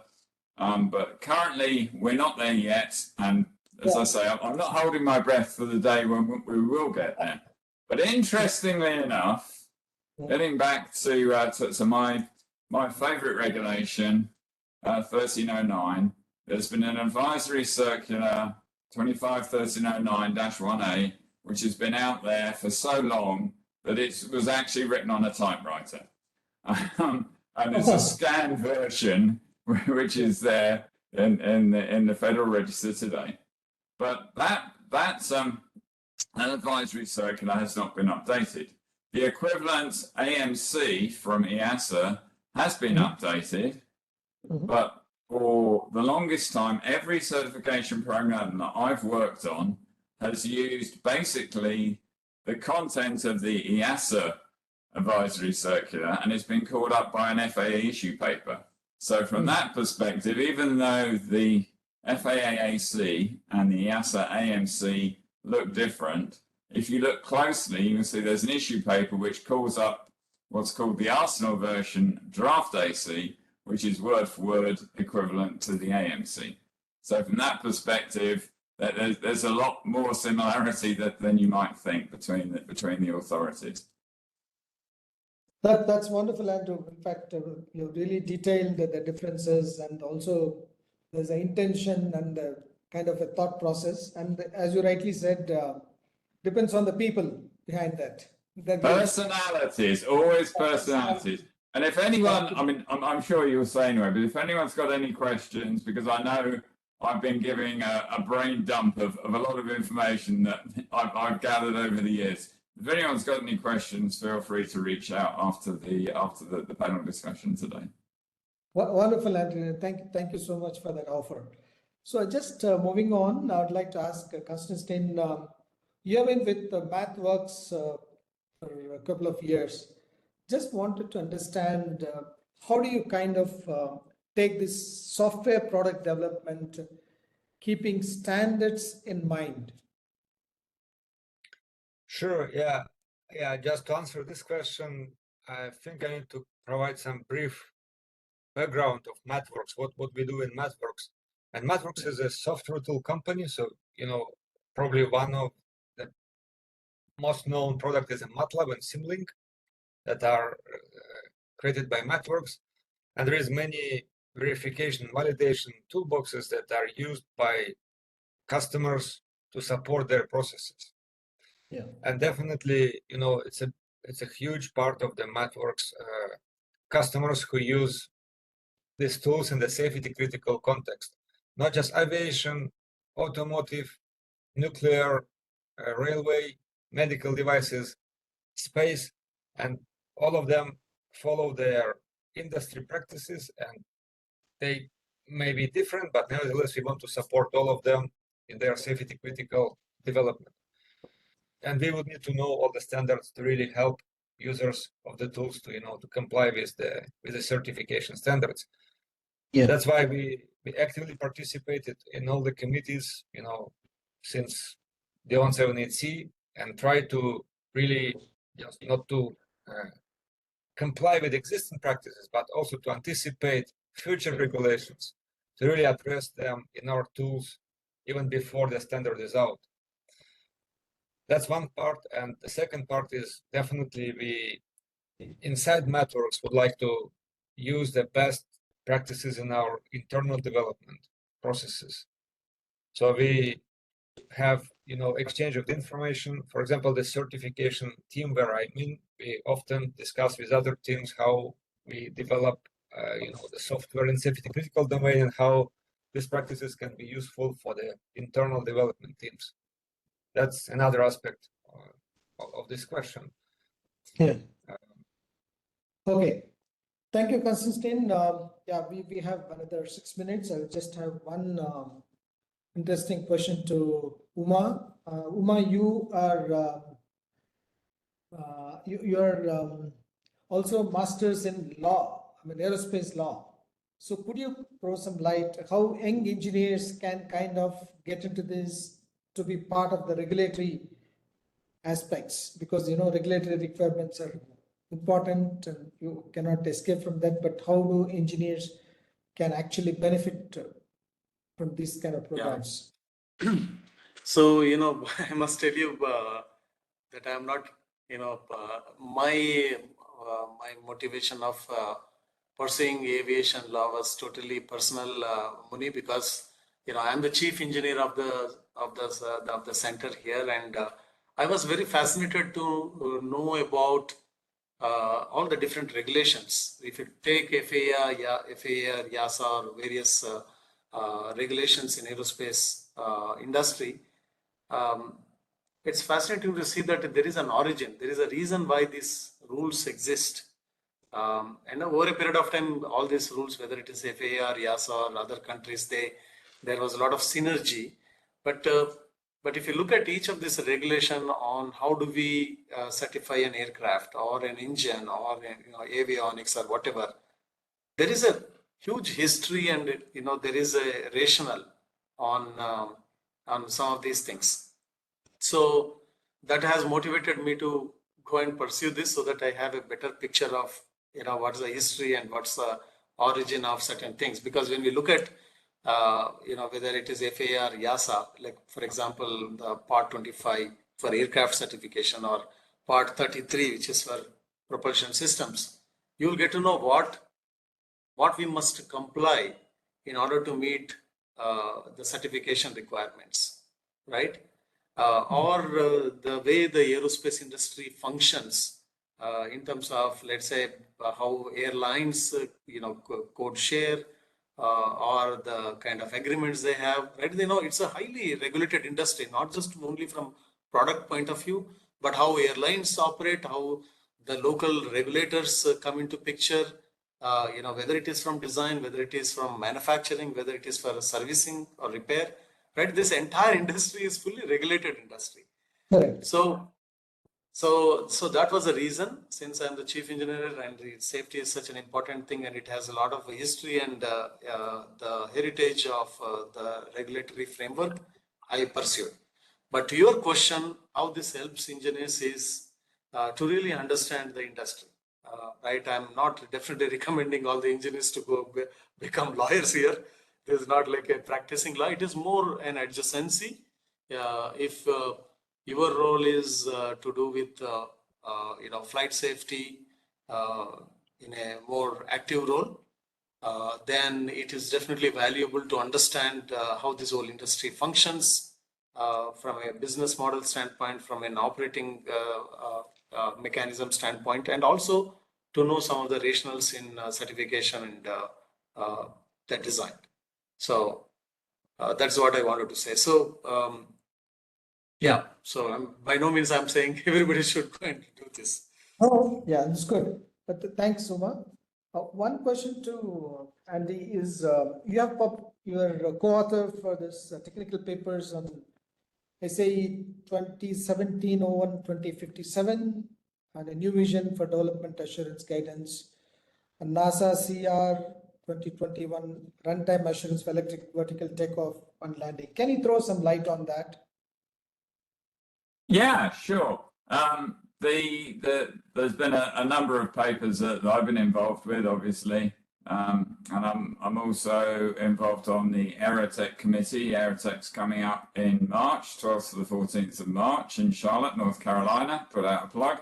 But currently, we're not there yet. And as I say, I'm not holding my breath for the day when we will get there. But interestingly enough, getting back to my favorite regulation, 1309, there's been an advisory circular 251309-1A, which has been out there for so long that it was actually written on a typewriter. And it's a scanned version, which is there in the Federal Register today. But that advisory circular has not been updated. The equivalent AMC from EASA has been updated, but for the longest time, every certification program that I've worked on has used basically the content of the EASA advisory circular, and it's been called up by an FAA issue paper. So from that perspective, even though the FAA AC and the EASA AMC look different, if you look closely, you can see there's an issue paper which calls up what's called the Arsenal version draft AC, which is word for word equivalent to the AMC. So from that perspective, there's a lot more similarity than you might think between the authorities. That's wonderful, Andrew. In fact, you really detailed the differences, and also there's an intention and kind of a thought process. And as you rightly said, depends on the people behind that. Personalities, always personalities. And if anyone, I mean, I'm sure you'll say anyway, but if anyone's got any questions, because I know I've been giving a brain dump of a lot of information that I've gathered over the years. If anyone's got any questions, feel free to reach out after the panel discussion today. Wonderful, Andrew. Thank you so much for that offer. So just moving on, I would like to ask Konstantin, you have been with MathWorks for a couple of years. Just wanted to understand how do you kind of take this software product development, keeping standards in mind? Sure, yeah. Just to answer this question, I think I need to provide some brief background of MathWorks, what we do in MathWorks. And MathWorks is a software tool company, so probably one of the most known product is a MATLAB and Simulink that are created by MathWorks. And there is many verification validation toolboxes that are used by customers to support their processes. Yeah. And definitely, it's a huge part of the MathWorks customers who use these tools in the safety critical context, not just aviation, automotive, nuclear, railway, medical devices, space, and all of them follow their industry practices, and they may be different, but nevertheless, we want to support all of them in their safety critical development. And we would need to know all the standards to really help users of the tools to, to comply with the certification standards. Yeah. That's why we actively participated in all the committees, since the 178C, and try to really just not to comply with existing practices, but also to anticipate future regulations, to really address them in our tools even before the standard is out. That's one part. And the second part is definitely we, inside MathWorks, would like to use the best practices in our internal development processes. So we have, exchange of information. For example, the certification team where I'm in, we often discuss with other teams how we develop, the software in safety critical domain and how these practices can be useful for the internal development teams. That's another aspect of this question. Yeah. Okay. Thank you, Konstantin. Yeah, we have another 6 minutes. I'll just have one interesting question to Uma. Uma, you are also masters in law, aerospace law. So could you throw some light how young engineers can kind of get into this to be part of the regulatory aspects? Because regulatory requirements are important and you cannot escape from that, but how do engineers can actually benefit from these kind of programs? Yeah. So, I must tell you that I'm not, my motivation of pursuing aviation law was totally personal, Muni, because, I'm the chief engineer of the center here. And I was very fascinated to know about all the different regulations. If you take FAA or EASA or various regulations in aerospace industry, it's fascinating to see that there is an origin. There is a reason why these rules exist. And over a period of time, all these rules, whether it is FAA or EASA or other countries, there was a lot of synergy. But if you look at each of this regulation on how do we certify an aircraft or an engine or avionics or whatever, there is a huge history and there is a rationale on some of these things. So that has motivated me to go and pursue this so that I have a better picture of what's the history and what's the origin of certain things. Because when we look at whether it is FAA or EASA, like for example, the Part 25 for aircraft certification or Part 33, which is for propulsion systems, you will get to know what we must comply in order to meet the certification requirements, right? Or the way the aerospace industry functions in terms of, let's say, how airlines, code share, or the kind of agreements they have, right? It's a highly regulated industry, not just only from product point of view, but how airlines operate, how the local regulators come into picture, whether it is from design, whether it is from manufacturing, whether it is for servicing or repair, right? This entire industry is fully regulated industry. Correct. So that was the reason, since I'm the chief engineer and the safety is such an important thing and it has a lot of history and the heritage of the regulatory framework, I pursued. But to your question, how this helps engineers is to really understand the industry, right? I'm not definitely recommending all the engineers to go become lawyers here. This is not like a practicing law. It is more an adjacency. If your role is to do with flight safety in a more active role, then it is definitely valuable to understand how this whole industry functions from a business model standpoint, from an operating mechanism standpoint, and also to know some of the rationales in certification and that design. So that's what I wanted to say. So yeah, so by no means I'm saying everybody should go and do this. Oh, yeah, that's good. But thanks, Suma. One question to Andy is, you have your co-author for this technical papers on SAE 2017-01-2057 and a new vision for development assurance guidance, and NASA CR 2021 runtime assurance for electric vertical takeoff and landing. Can you throw some light on that? Yeah, sure. There's been a number of papers that I've been involved with, obviously, and I'm also involved on the Aerotech committee. Aerotech's coming up in March, 12th to the 14th of March in Charlotte, North Carolina. Put out a plug.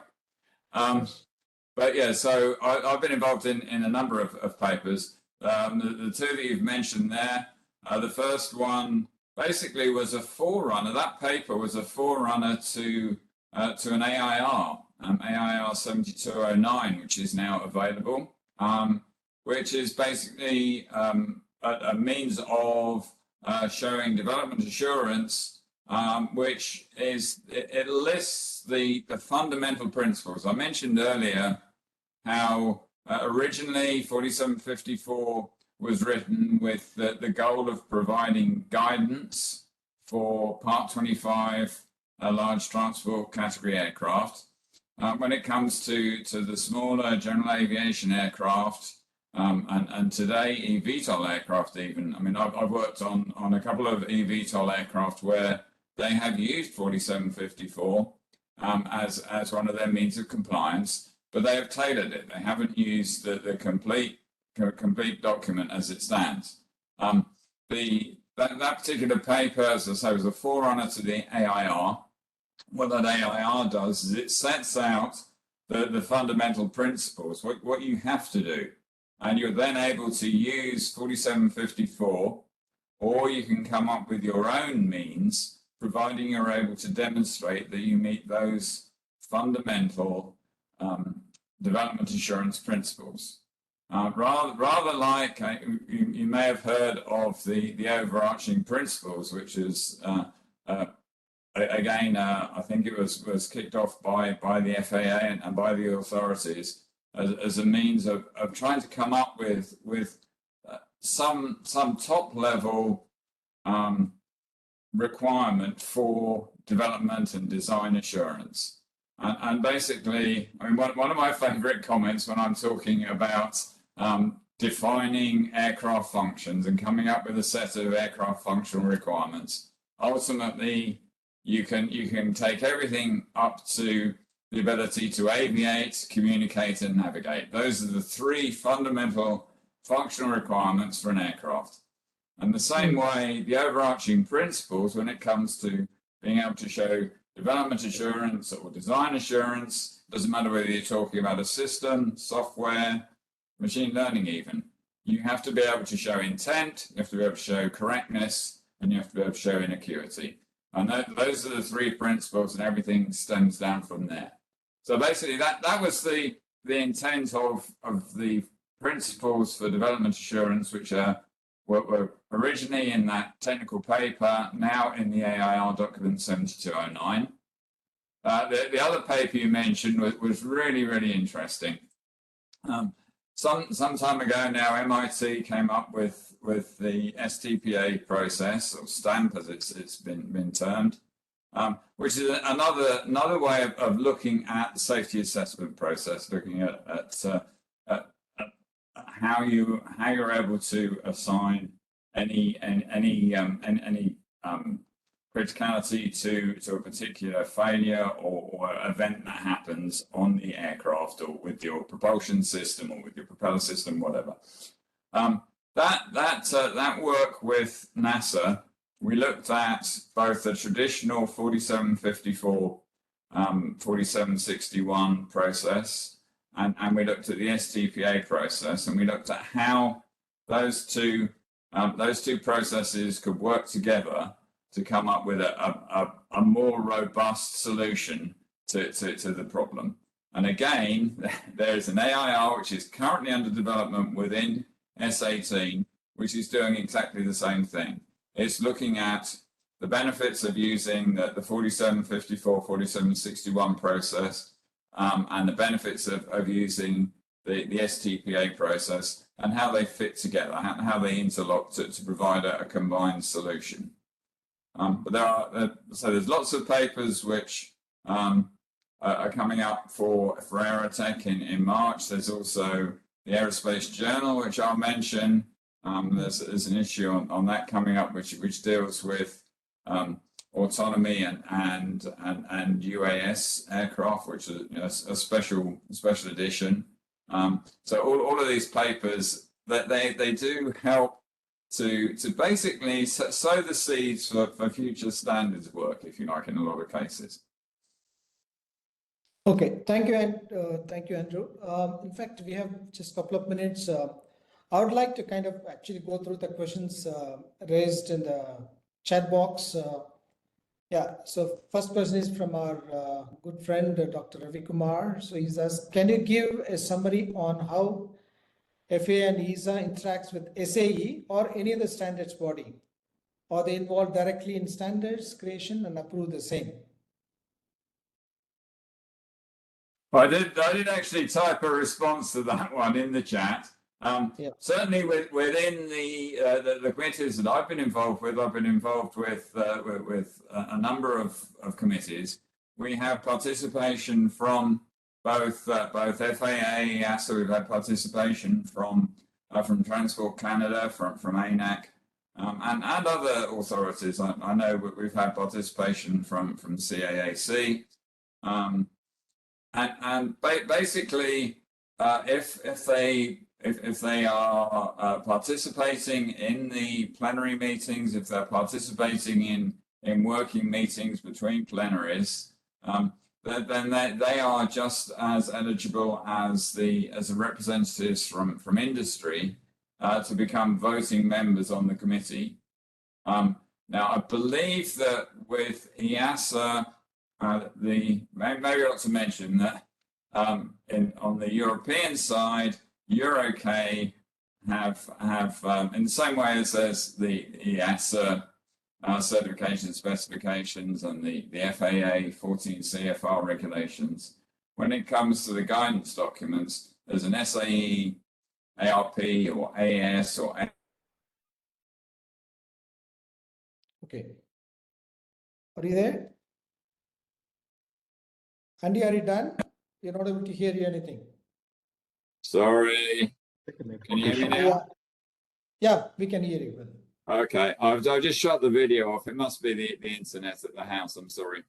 But yeah, so I've been involved in a number of papers. The two that you've mentioned there, the first one basically was a forerunner. That paper was a forerunner to an AIR, AIR 7209, which is now available, which is basically a means of showing development assurance, which is, it lists the fundamental principles. I mentioned earlier how originally 4754 was written with the goal of providing guidance for Part 25 large transport category aircraft. When it comes to the smaller general aviation aircraft, and today eVTOL aircraft even, I mean, I've worked on a couple of eVTOL aircraft where they have used 4754 as one of their means of compliance, but they have tailored it. They haven't used the complete document as it stands. That particular paper, as I say, was a forerunner to the AIR. What that AIR does is it sets out the fundamental principles, what you have to do. And you're then able to use 4754, or you can come up with your own means, providing you're able to demonstrate that you meet those fundamental development assurance principles. Rather like, you may have heard of the overarching principles, which is, again, I think it was kicked off by the FAA and by the authorities as a means of trying to come up with some top level requirement for development and design assurance. And basically, I mean, one of my favorite comments when I'm talking about defining aircraft functions and coming up with a set of aircraft functional requirements, ultimately, you can take everything up to the ability to aviate, communicate, and navigate. Those are the three fundamental functional requirements for an aircraft. And the same way, the overarching principles when it comes to being able to show development assurance or design assurance, doesn't matter whether you're talking about a system, software, machine learning even, you have to be able to show intent, you have to be able to show correctness, and you have to be able to show inaccuracy. And those are the three principles, and everything stems down from there. So basically, that was the intent of the principles for development assurance, which were originally in that technical paper, now in the AIR document 7209. The other paper you mentioned was really, really interesting. Some time ago now, MIT came up with the STPA process, or STAMP as it's been termed, which is another way of looking at the safety assessment process, looking at how you're able to assign any criticality to a particular failure or event that happens on the aircraft or with your propulsion system or with your propeller system, whatever. That work with NASA, we looked at both the traditional 4754, 4761 process, and we looked at the STPA process, and we looked at how those two processes could work together to come up with a more robust solution to the problem. And again, there's an AIR which is currently under development within S18, which is doing exactly the same thing. It's looking at the benefits of using the 4754, 4761 process, and the benefits of using the STPA process, and how they fit together, how they interlock to provide a combined solution. But there's lots of papers which are coming up for Aerotech in March. There's also the Aerospace Journal, which I'll mention. There's an issue on that coming up, which deals with autonomy and UAS aircraft, which is a special edition. So all of these papers, they do help to basically sow the seeds for future standards work, if you like, in a lot of cases. Okay, thank you, Andrew. In fact, we have just a couple of minutes. I would like to kind of actually go through the questions raised in the chat box. Yeah, so first person is from our good friend, Dr. Ravi Kumar. So he says, can you give a summary on how FAA and ESA interacts with SAE or any other standards body? Or they involved directly in standards creation and approve the same? I did actually type a response to that one in the chat. Certainly within the committees that I've been involved with a number of committees. We have participation from both FAA, EASA. We've had participation from Transport Canada, from ANAC, and other authorities. I know we've had participation from CAAC. And basically, if they are participating in the plenary meetings, if they're participating in working meetings between plenaries, then they are just as eligible as the representatives from industry to become voting members on the committee. Now, I believe that with EASA, maybe I ought to mention that on the European side, EuroK have in the same way as there's the EASA certification specifications and the FAA 14 CFR regulations. When it comes to the guidance documents, there's an SAE, ARP or AS or Okay. Are you there? Andy, are you done? You're not able to hear you anything. Sorry. Can you hear me now? Yeah, we can hear you. Okay, I've just shut the video off. It must be the internet at the house. I'm sorry.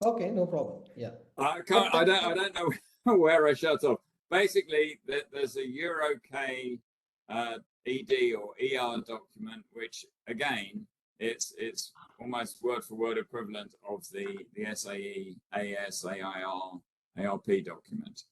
Okay, no problem. Yeah. I don't know where I shut off. Basically, there's a EuroK ED or ER document, which again, it's almost word for word equivalent of the SAE, AS, AIR, ARP document.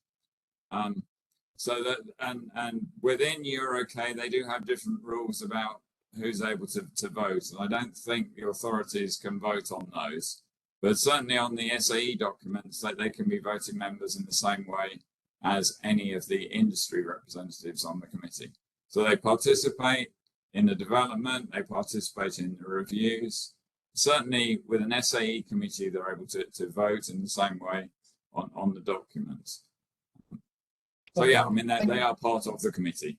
So that and within EuroK, they do have different rules about who's able to vote. And I don't think the authorities can vote on those, but certainly on the SAE documents, that they can be voting members in the same way as any of the industry representatives on the committee. So they participate in the development, they participate in the reviews. Certainly with an SAE committee, they're able to vote in the same way on the documents. So yeah, I mean, they are part of the committee.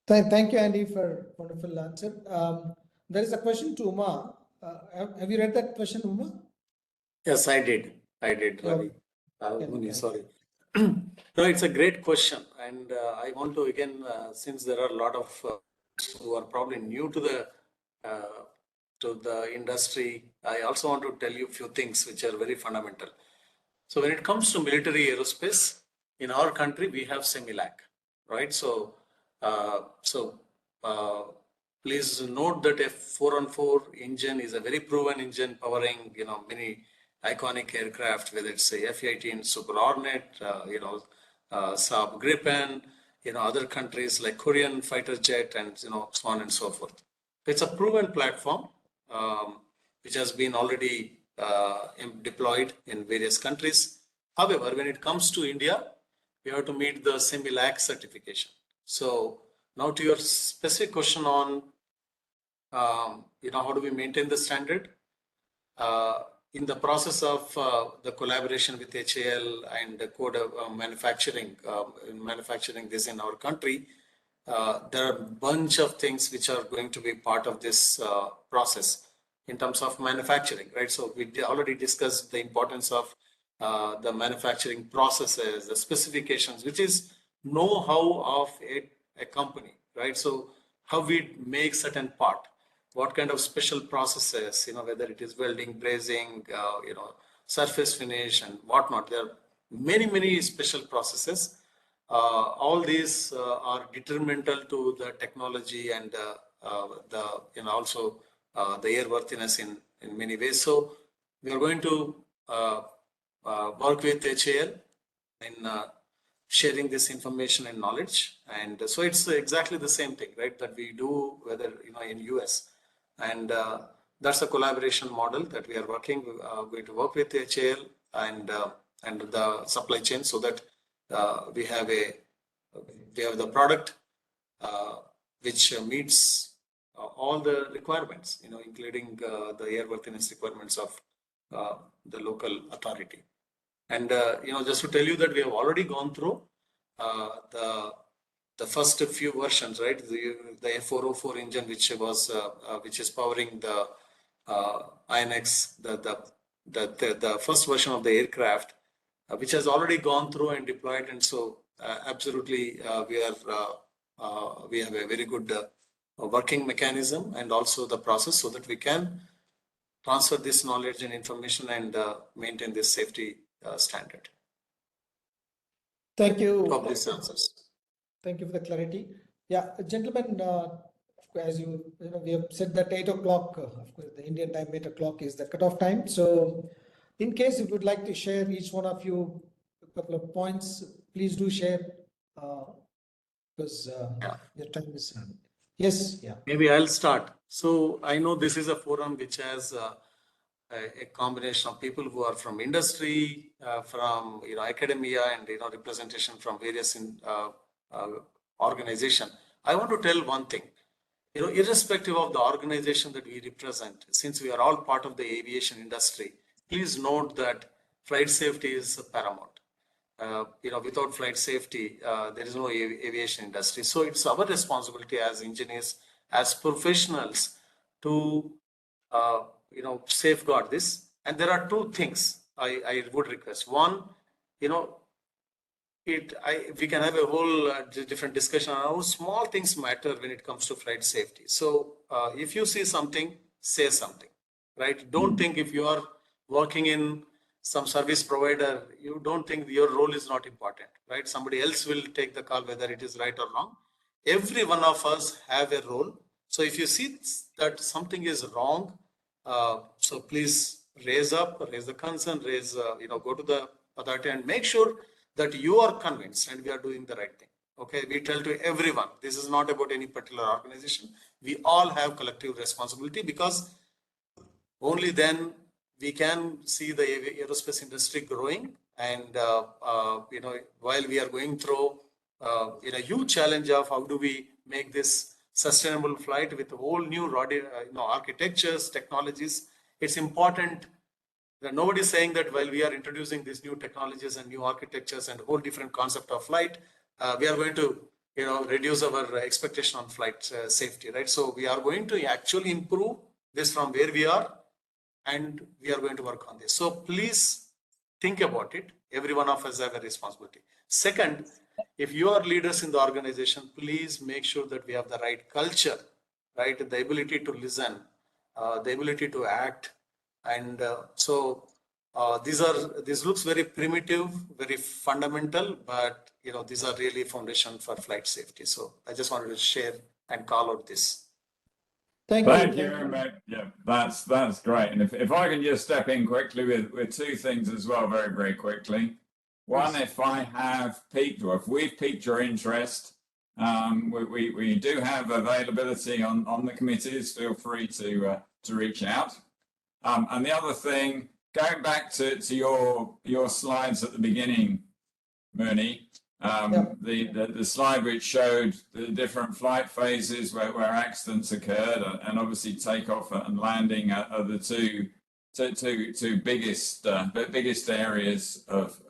Thank you, Andy, for wonderful answer. There is a question to Uma. Have you read that question, Uma? Yes, I did, Ravi. Muni, sorry. No, it's a great question. And I want to, again, since there are a lot of who are probably new to the industry, I also want to tell you a few things which are very fundamental. So when it comes to military aerospace, in our country, we have SEMILAC, right? So, please note that a 4-on-4 engine is a very proven engine powering, many iconic aircraft, whether it's a F-18 Super Hornet, Saab Gripen, other countries like Korean fighter jet, and so on and so forth. It's a proven platform which has been already deployed in various countries. However, when it comes to India, we have to meet the SEMILAC certification. So now to your specific question on, how do we maintain the standard? In the process of the collaboration with HAL and the code of manufacturing this in our country, there are a bunch of things which are going to be part of this process in terms of manufacturing, right? So we already discussed the importance of the manufacturing processes, the specifications, which is know-how of a company, right? So how we make certain part, what kind of special processes, whether it is welding, brazing, surface finish and whatnot. There are many special processes. All these are detrimental to the technology and also the airworthiness in many ways. So we are going to work with HAL in sharing this information and knowledge. And so it's exactly the same thing, right, that we do whether in US. And that's a collaboration model that we are going to work with HAL and the supply chain, so that we have the product which meets all the requirements, including the airworthiness requirements of the local authority. And just to tell you that we have already gone through the first few versions, right? The F404 engine, which is powering the INX, the first version of the aircraft, which has already gone through and deployed. And so absolutely we have a very good working mechanism and also the process, so that we can transfer this knowledge and information and maintain this safety standard. Thank you. Hope this answers. Thank you for the clarity. Yeah, gentlemen, as we have said that 8 o'clock, of course, the Indian time, 8 o'clock is the cutoff time. So in case you would like to share each one of you a couple of points, please do share because your time is. Yes. Yeah. Maybe I'll start. So I know this is a forum which has a combination of people who are from industry, from academia, and representation from various organization. I want to tell one thing. Irrespective of the organization that we represent, since we are all part of the aviation industry, please note that flight safety is paramount. Without flight safety, there is no aviation industry. So it's our responsibility as engineers, as professionals, to safeguard this. And there are two things I would request. One, we can have a whole different discussion on how small things matter when it comes to flight safety. So if you see something, say something, right? Don't think if you are working in some service provider, you don't think your role is not important, right? Somebody else will take the call whether it is right or wrong. every one of us have a role. So if you see that something is wrong, so please raise the concern, go to the authority and make sure that you are convinced and we are doing the right thing. Okay, we tell to everyone, this is not about any particular organization. We all have collective responsibility, because only then we can see the aerospace industry growing. And while we are going through a huge challenge of how do we make this sustainable flight with whole new architectures, technologies, it's important that nobody is saying that while we are introducing these new technologies and new architectures and whole different concept of flight, we are going to reduce our expectation on flight safety, right? So we are going to actually improve this from where we are, and we are going to work on this. So please think about it. Every one of us have a responsibility. Second, if you are leaders in the organization, please make sure that we have the right culture, right? The ability to listen, the ability to act. And this looks very primitive, very fundamental, but these are really foundation for flight safety. So I just wanted to share and call out this. Thank you very much. Yeah, that's great. And if I can just step in quickly with two things as well, very, very quickly. One, if I have piqued, or if we've piqued your interest, we do have availability on the committees. Feel free to reach out. And the other thing, going back to your slides at the beginning, Muni, the slide which showed the different flight phases where accidents occurred, and obviously takeoff and landing are the two biggest areas of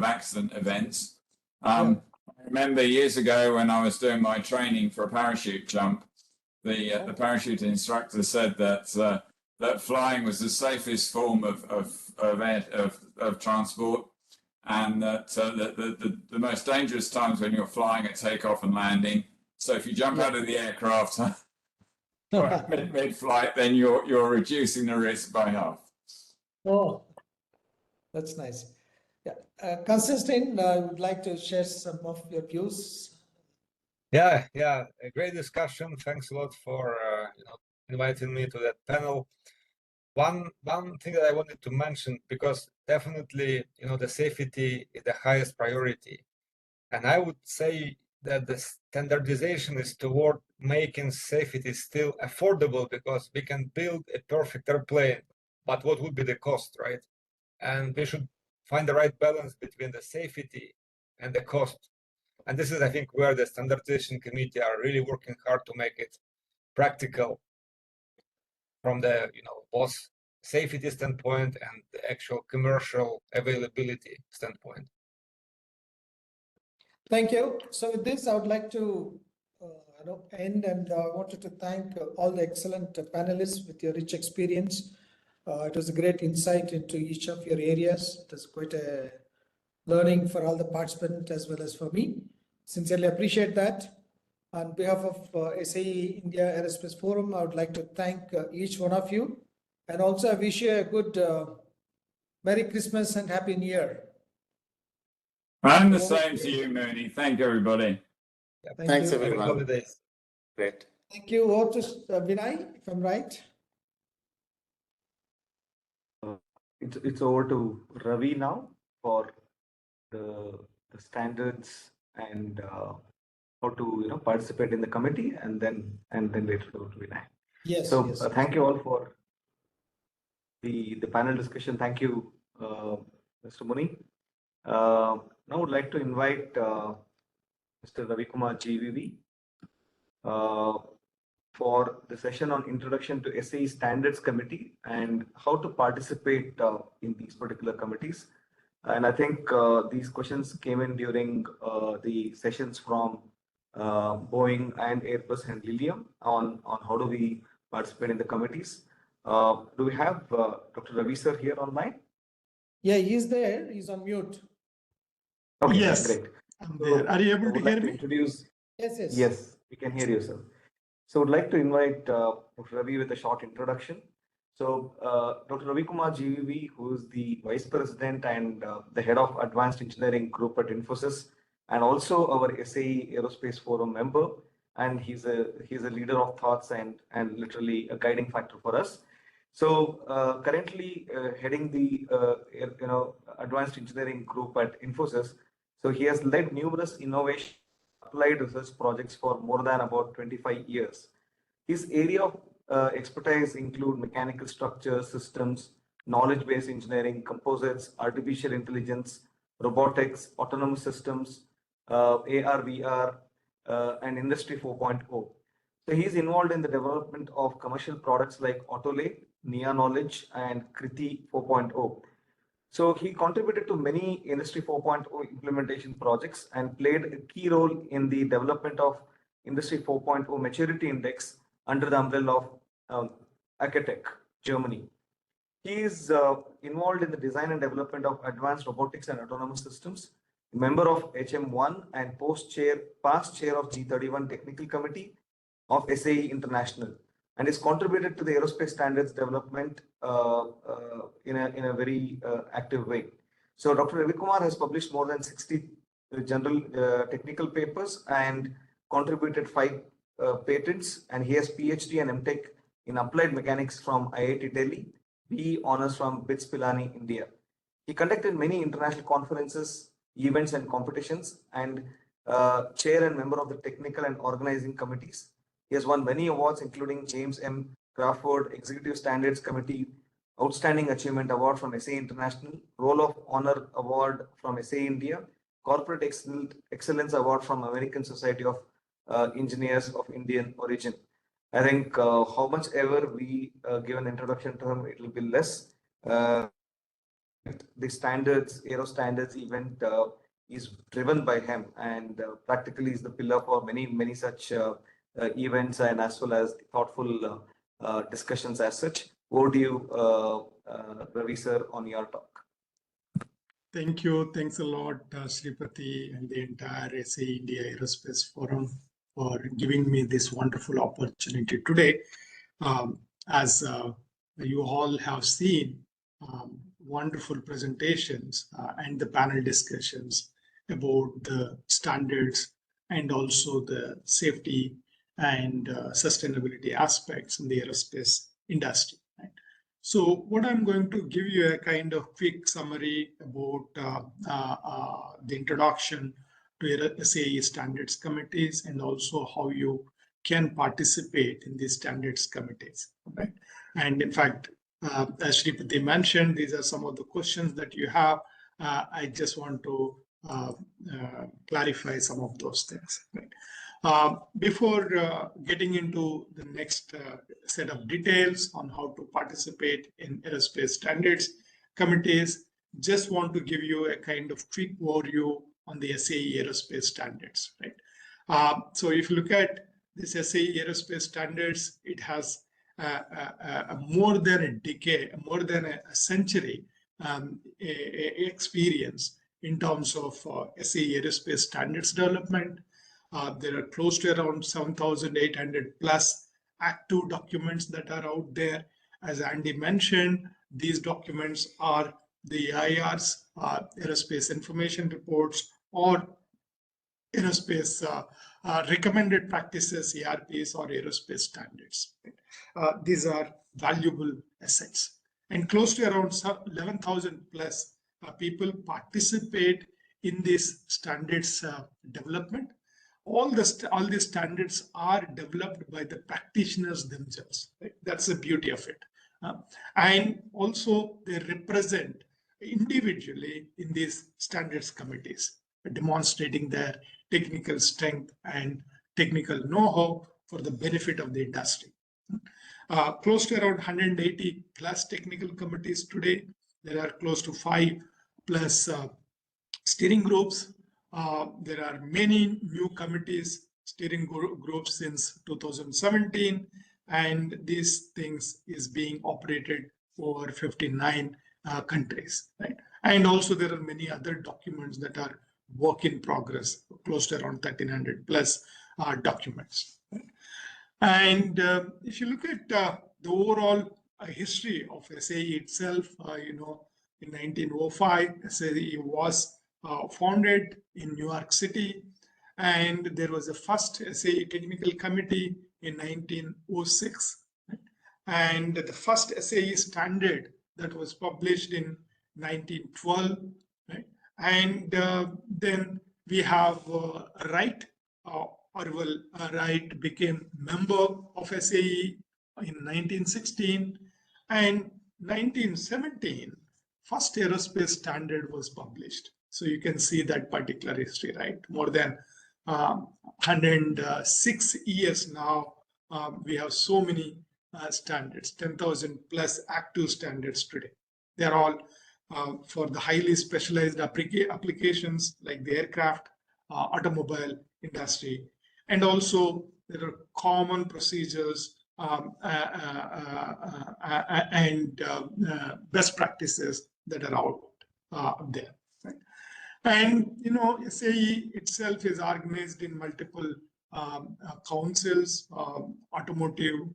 accident events. I remember years ago when I was doing my training for a parachute jump, the parachute instructor said that flying was the safest form of transport, and that the most dangerous times when you're flying at takeoff and landing. So if you jump out of the aircraft mid-flight, then you're reducing the risk by half. Oh, that's nice. Yeah, Constantine, I would like to share some of your views. Yeah, a great discussion. Thanks a lot for inviting me to that panel. One thing that I wanted to mention, because definitely the safety is the highest priority, and I would say that the standardization is toward making safety still affordable, because we can build a perfect airplane, but what would be the cost, right? And we should find the right balance between the safety and the cost. And this is, I think, where the standardization committee are really working hard to make it practical from the both safety standpoint and the actual commercial availability standpoint. Thank you. So with this, I would like to end, and I wanted to thank all the excellent panelists with your rich experience. It was a great insight into each of your areas. It was quite a learning for all the participants as well as for me. Sincerely appreciate that. On behalf of SAE India Aerospace Forum, I would like to thank each one of you. And also I wish you a good Merry Christmas and Happy New Year. And the same to you, Muni. Thank you, everybody. Thanks, everyone. Great. Thank you. Over to Vinay, if I'm right. It's over to Ravi now for the standards and how to participate in the committee, and then later over to Vinay. Yes. So yes. Thank you all for the panel discussion. Thank you, Mr. Muni. Now I would like to invite Mr. Ravi Kumar GVV for the session on Introduction to SAE Standards Committee and how to participate in these particular committees. And I think these questions came in during the sessions from Boeing and Airbus and Lilium on how do we participate in the committees. Do we have Dr. Ravi sir here online? Yeah, he's there. He's on mute. Okay, yes, great. I'm there. Are you able to hear me? Yes, we can hear you, sir. So I'd like to invite Dr. Ravi with a short introduction. So Dr. Ravi Kumar GVV, who is the Vice President and the Head of Advanced Engineering Group at Infosys, and also our SAE Aerospace Forum member. And he's a leader of thoughts and literally a guiding factor for us. So currently heading the advanced engineering group at Infosys. So he has led numerous innovation applied research projects for more than about 25 years. His area of expertise include mechanical structures, systems, knowledge-based engineering, composites, artificial intelligence, robotics, autonomous systems, AR, VR, and Industry 4.0. So he's involved in the development of commercial products like Autolay, Nia Knowledge, and Kriti 4.0. So he contributed to many Industry 4.0 implementation projects and played a key role in the development of Industry 4.0 Maturity Index under the umbrella of Acatech, Germany. He is involved in the design and development of advanced robotics and autonomous systems, member of HM1 and past chair of G31 Technical Committee of SAE International, and is contributed to the aerospace standards development in a very active way. So Dr. Ravi Kumar has published more than 60 general technical papers and contributed 5 patents, and he has PhD and MTech in applied mechanics from IIT Delhi, BE honors from BITS Pilani, India. He conducted many international conferences, events and competitions, and chair and member of the technical and organizing committees. He has won many awards, including James M. Crawford Executive Standards Committee Outstanding Achievement Award from SAE International, Role of Honor Award from SAE India, Corporate Excellence Award from American Society of Engineers of Indian origin. I think how much ever we give an introduction to him, it will be less. The standards, AeroStandards event is driven by him, and practically is the pillar for many such events, and as well as thoughtful discussions as such. Over to you, Ravi sir, on your talk. Thank you. Thanks a lot, Sripati and the entire SAE India Aerospace Forum for giving me this wonderful opportunity today. As you all have seen, wonderful presentations and the panel discussions about the standards and also the safety and sustainability aspects in the aerospace industry. Right? So what I'm going to give you a kind of quick summary about the introduction to SAE standards committees and also how you can participate in these standards committees. Right? And in fact, as Sripati mentioned, these are some of the questions that you have. I just want to clarify some of those things. Right? Before getting into the next set of details on how to participate in aerospace standards committees, just want to give you a kind of quick overview on the SAE aerospace standards. Right? So if you look at this SAE aerospace standards, it has more than a decade, more than a century experience in terms of SAE aerospace standards development. There are close to around 7,800 plus active documents that are out there. As Andy mentioned, these documents are the AIRs, aerospace information reports, or aerospace recommended practices, ERPs, or aerospace standards. These are valuable assets. And close to around 11,000 plus people participate in this standards development. All these standards are developed by the practitioners themselves. Right? That's the beauty of it. And also they represent individually in these standards committees, demonstrating their technical strength and technical know-how for the benefit of the industry. Close to around 180 plus technical committees today. There are close to 5 plus steering groups. There are many new committees, steering groups since 2017, and these things is being operated over 59 countries. Right? And also there are many other documents that are work in progress, close to around 1,300 plus documents. Right? And if you look at the overall history of SAE itself, in 1905, SAE was founded in New York City, and there was a first SAE technical committee in 1906, and the first SAE standard that was published in 1912, right? And then we have Wright. Orwell Wright became member of SAE in 1916, and 1917 first aerospace standard was published. So you can see that particular history, right? More than 106 years now, we have so many standards, 10,000 plus active standards today. They're all for the highly specialized applications like the aircraft, automobile industry, and also there are common procedures and best practices that are out there. Right? And SAE itself is organized in multiple councils, automotive,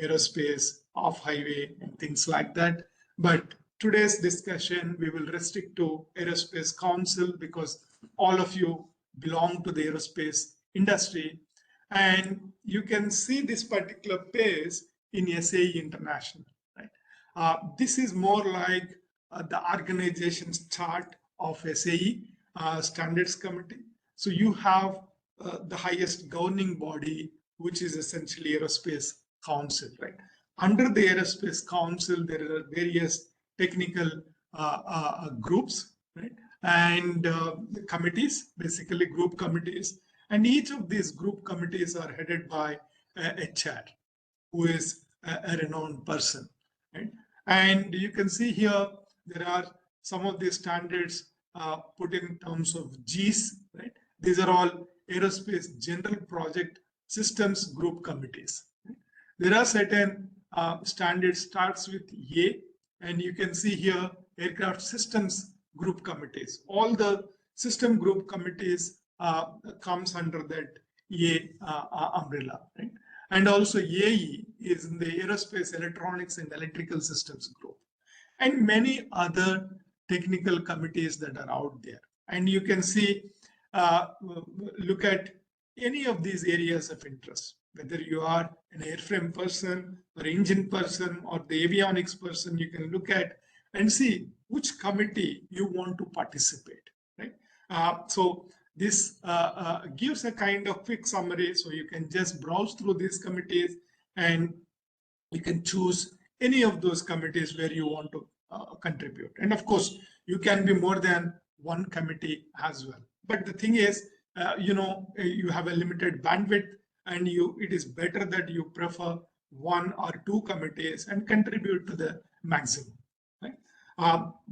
aerospace, off-highway, and things like that. But today's discussion, we will restrict to Aerospace Council because all of you belong to the aerospace industry. And you can see this particular page in SAE International. Right? This is more like the organization's chart of SAE Standards Committee. So you have the highest governing body, which is essentially Aerospace Council. Right? Under the Aerospace Council, there are various technical groups, right? And committees, basically group committees. And each of these group committees are headed by a chair, who is a renowned person. Right? And you can see here, there are some of these standards put in terms of Gs. Right? These are all Aerospace General Project Systems Group Committees. Right? There are certain standards starts with A, and you can see here Aircraft Systems Group Committees. All the system group committees comes under that A umbrella, right? And also AE is in the Aerospace Electronics and Electrical Systems Group, and many other technical committees that are out there. And you can see, look at any of these areas of interest, whether you are an airframe person or engine person or the avionics person, you can look at and see which committee you want to participate, right? So this gives a kind of quick summary, so you can just browse through these committees and you can choose any of those committees where you want to contribute. And of course, you can be more than one committee as well. But the thing is, you have a limited bandwidth, and it is better that you prefer one or two committees and contribute to the maximum. Right?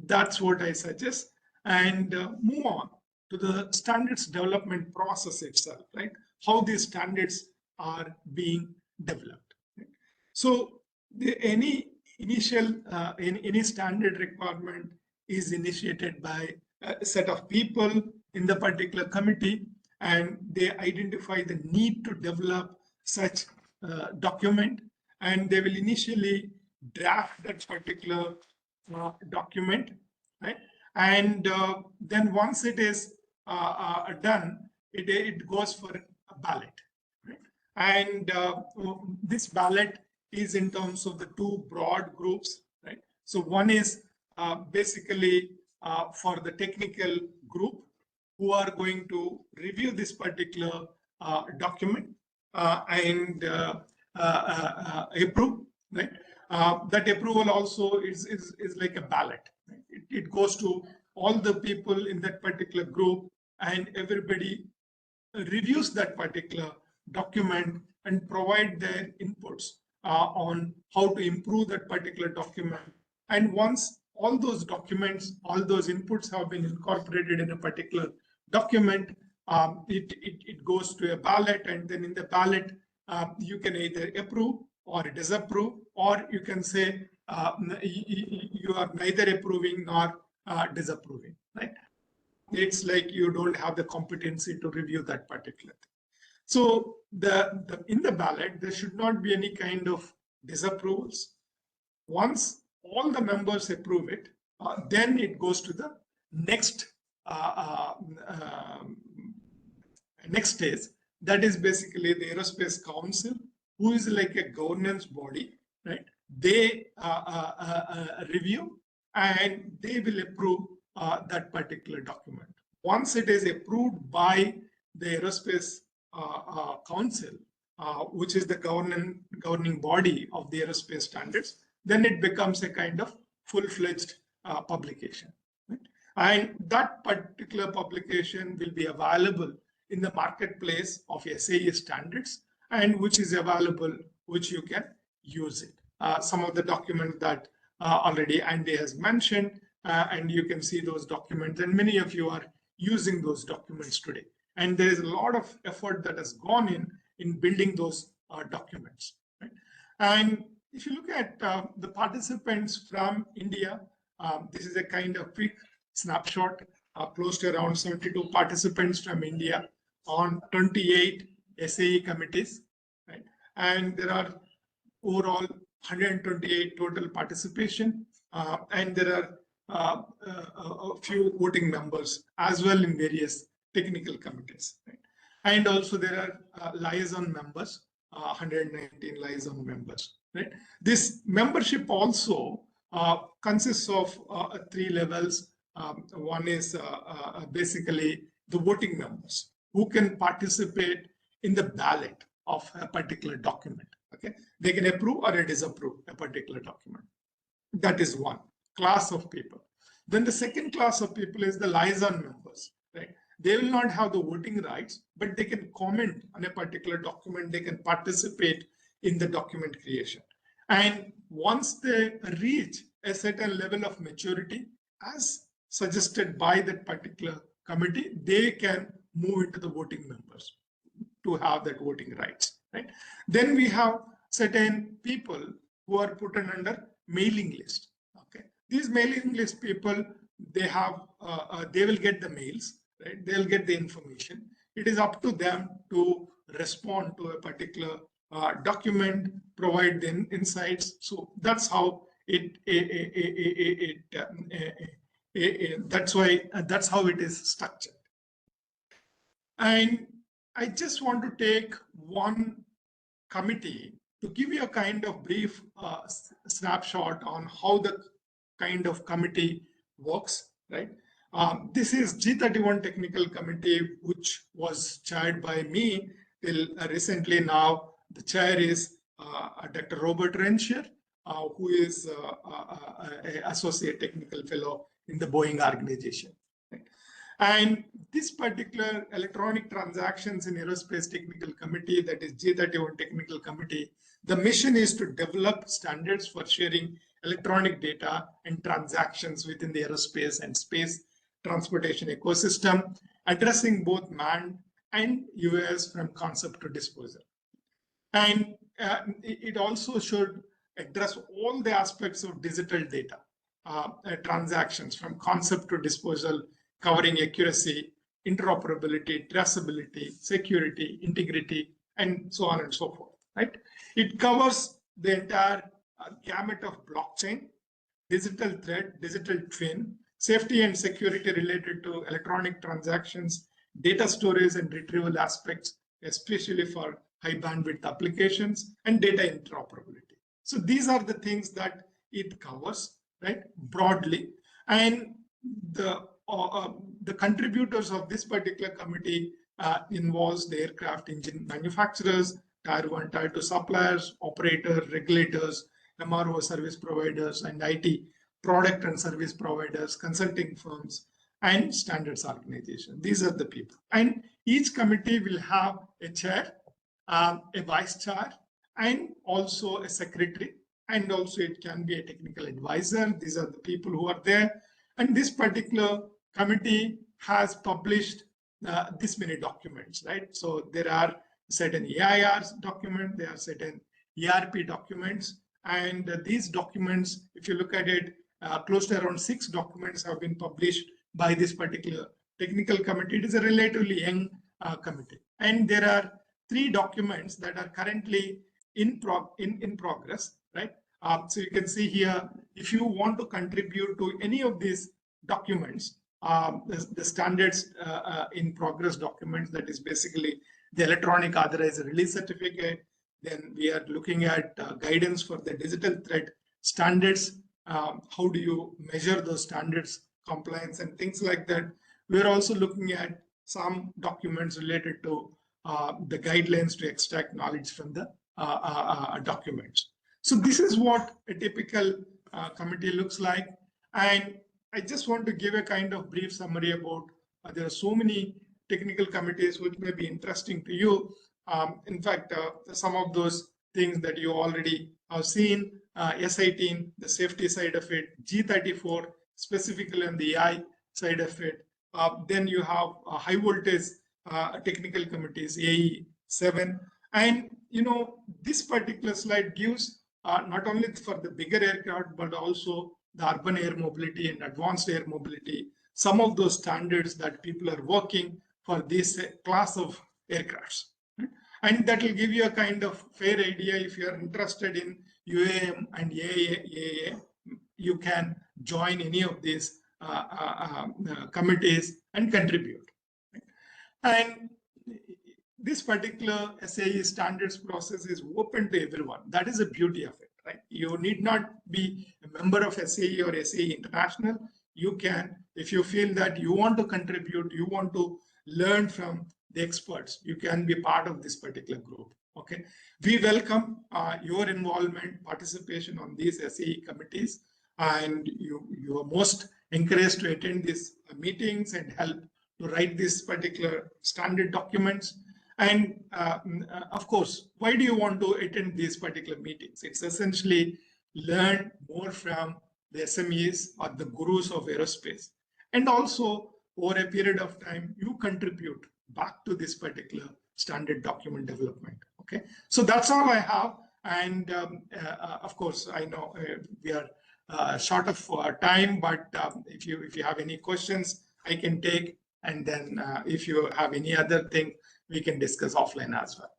That's what I suggest. And move on to the standards development process itself, right? How these standards are being developed. Right? So any standard requirement is initiated by a set of people in the particular committee, and they identify the need to develop such document, and they will initially draft that particular document, right? And then once it is done, it goes for a ballot, right? And this ballot is in terms of the two broad groups, right? So one is basically for the technical group, who are going to review this particular document and approve, right? That approval also is like a ballot. Right? It goes to all the people in that particular group, and everybody reviews that particular document and provide their inputs on how to improve that particular document. And once all those documents, all those inputs have been incorporated in a particular document, it goes to a ballot, and then in the ballot, you can either approve or disapprove, or you can say you are neither approving nor disapproving, right? It's like you don't have the competency to review that particular thing. So in the ballot, there should not be any kind of disapprovals. Once all the members approve it, then it goes to the next next stage. That is basically the Aerospace Council, who is like a governance body, right? They review and they will approve that particular document. Once it is approved by the Aerospace Council, which is the governing body of the aerospace standards, then it becomes a kind of full-fledged publication. Right? And that particular publication will be available in the marketplace of SAE standards, and which is available, which you can use it. Some of the documents that already Andy has mentioned, and you can see those documents, and many of you are using those documents today. And there is a lot of effort that has gone in building those documents. Right? And if you look at the participants from India, this is a kind of quick snapshot, close to around 72 participants from India on 28 SAE committees, right? And there are overall 128 total participation, and there are a few voting members as well in various technical committees, right? And also there are liaison members, 119 liaison members, right? This membership also consists of 3 levels. One is basically the voting members who can participate in the ballot of a particular document. Okay, they can approve or disapprove a particular document. That is one class of people. Then the second class of people is the liaison members, right? They will not have the voting rights, but they can comment on a particular document. They can participate in the document creation. And once they reach a certain level of maturity, as suggested by that particular committee, they can move into the voting members to have that voting rights, right? Then we have certain people who are put under mailing list. Okay, these mailing list people, they have they will get the mails, right? They'll get the information. It is up to them to respond to a particular document, provide the insights. So that's how that's how it is structured. And I just want to take one committee to give you a kind of brief snapshot on how the kind of committee works, right? This is G31 Technical Committee, which was chaired by me till recently. Now the chair is Dr. Robert Renscher, who is an associate technical fellow in the Boeing organization. Right? And this particular electronic transactions in aerospace technical committee, that is G31 Technical Committee, the mission is to develop standards for sharing electronic data and transactions within the aerospace and space transportation ecosystem, addressing both manned and UAS from concept to disposal. And it also should address all the aspects of digital data transactions from concept to disposal, covering accuracy, interoperability, traceability, security, integrity, and so on and so forth, right? It covers the entire gamut of blockchain, digital thread, digital twin, safety and security related to electronic transactions, data storage and retrieval aspects, especially for high bandwidth applications, and data interoperability. So these are the things that it covers, right, broadly. And the contributors of this particular committee involves the aircraft engine manufacturers, Tier 1, Tier 2 suppliers, operators, regulators, MRO service providers, and IT product and service providers, consulting firms, and standards organization. These are the people. And each committee will have a chair, a vice chair, and also a secretary. And also it can be a technical advisor. These are the people who are there. And this particular committee has published this many documents, right? So there are certain EIRs documents, there are certain ERP documents, and these documents, if you look at it, close to around 6 documents have been published by this particular technical committee. It is a relatively young committee, and there are 3 documents that are currently in progress, right? So you can see here, if you want to contribute to any of these documents, the standards in progress documents, that is basically the electronic authorized release certificate. Then we are looking at guidance for the digital thread standards. How do you measure those standards compliance and things like that. We're also looking at some documents related to the guidelines to extract knowledge from the documents. So this is what a typical committee looks like. And I just want to give a kind of brief summary about there are so many technical committees which may be interesting to you. In fact, some of those things that you already have seen, S18, the safety side of it, G34, specifically on the AI side of it. Then you have high voltage technical committees, AE7. And, this particular slide gives not only for the bigger aircraft, but also the urban air mobility and advanced air mobility, some of those standards that people are working for this class of aircrafts. And that will give you a kind of fair idea. If you are interested in UAM and AAA, you can join any of these committees and contribute. And this particular SAE standards process is open to everyone. That is the beauty of it, right? You need not be a member of SAE or SAE International. You can, if you feel that you want to contribute, you want to learn from the experts, you can be part of this particular group. Okay, we welcome your involvement, participation on these SAE committees, and you are most encouraged to attend these meetings and help to write these particular standard documents. And of course, why do you want to attend these particular meetings? It's essentially learn more from the SMEs or the gurus of aerospace, and also over a period of time, you contribute back to this particular standard document development. Okay, so that's all I have. And of course, I know we are short of time, but if you have any questions, I can take. And then if you have any other thing, we can discuss offline as well.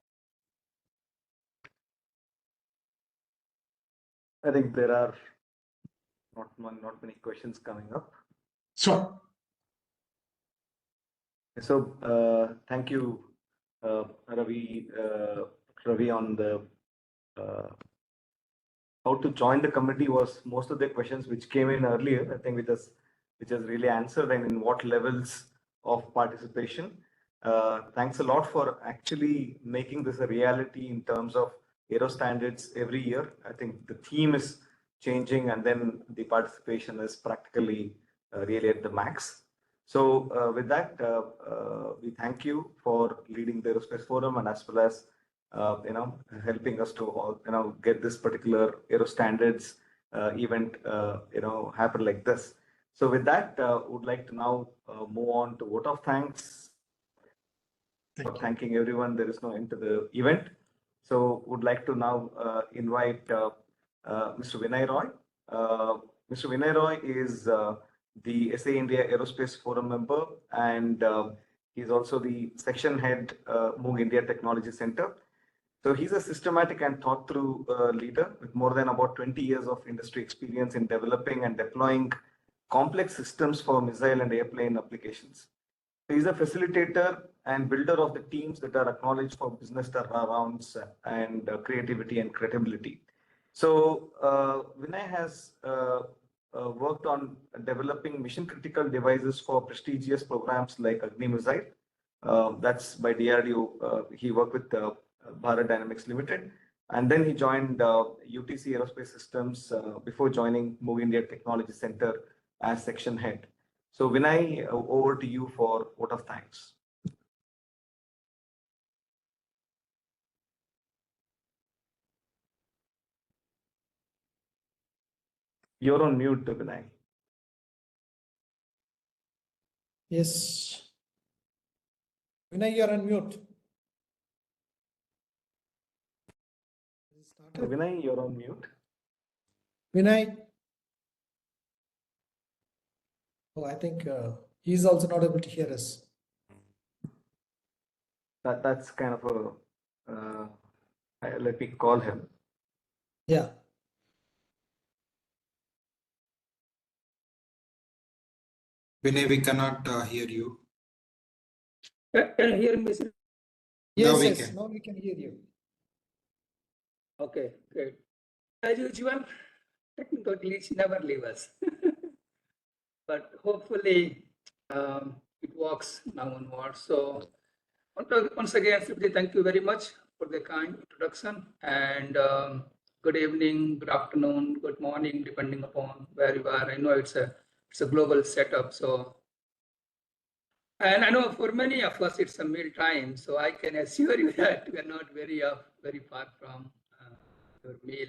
I think there are not many questions coming up. Sure. So thank you, Ravi, on the how to join the committee was most of the questions which came in earlier, I think, which has really answered, and in what levels of participation. Thanks a lot for actually making this a reality in terms of AeroStandards every year. I think the theme is changing, and then the participation is practically really at the max. So with that, we thank you for leading the Aerospace Forum, and as well as helping us to get this particular AeroStandards event happen like this. So with that, would like to now move on to vote of thanks. Thanking everyone. There is no end to the event. So would like to now invite Mr. Vinay Roy. Mr. Vinay Roy is the SAE India Aerospace Forum member, and he's also the section head, Moog India Technology Center. So he's a systematic and thought-through leader with more than about 20 years of industry experience in developing and deploying complex systems for missile and airplane applications. So he's a facilitator and builder of the teams that are acknowledged for business turnarounds and creativity and credibility. So Vinay has worked on developing mission-critical devices for prestigious programs like Agni Missile. That's by DRDO. He worked with Bharat Dynamics Limited. And then he joined UTC Aerospace Systems before joining Moog India Technology Center as section head. So Vinay, over to you for vote of thanks. You're on mute, Vinay. Yes. Vinay, you're on mute. Vinay, you're on mute. Vinay. Oh, I think he's also not able to hear us. That's kind of a, let me call him. Yeah. Vinay, we cannot hear you. Can you hear me, sir? Now Yes, we yes, can. now we can hear you. Okay, great. As usual, technical glitch never leave us. But hopefully it works now onwards. So once again, Sripati, thank you very much for the kind introduction, and good evening, good afternoon, good morning, depending upon where you are. I know it's a global setup, so, and I know for many of us it's a meal time, so I can assure you that we are not very far from your meal.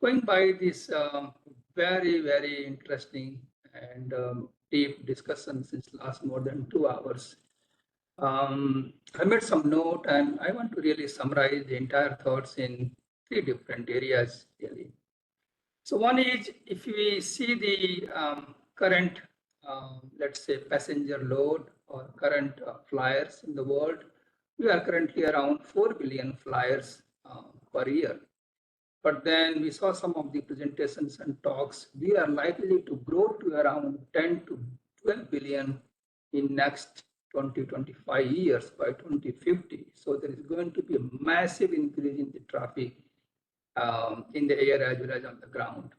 Going by this very interesting and deep discussion since last more than 2 hours. I made some note and I want to really summarize the entire thoughts in 3 different areas really. So one is, if we see the current, let's say passenger load or current flyers in the world, we are currently around 4 billion flyers per year. But then we saw some of the presentations and talks. We are likely to grow to around 10 to 12 billion in next 20-25 years by 2050. So there is going to be a massive increase in the traffic in the air as well as on the ground.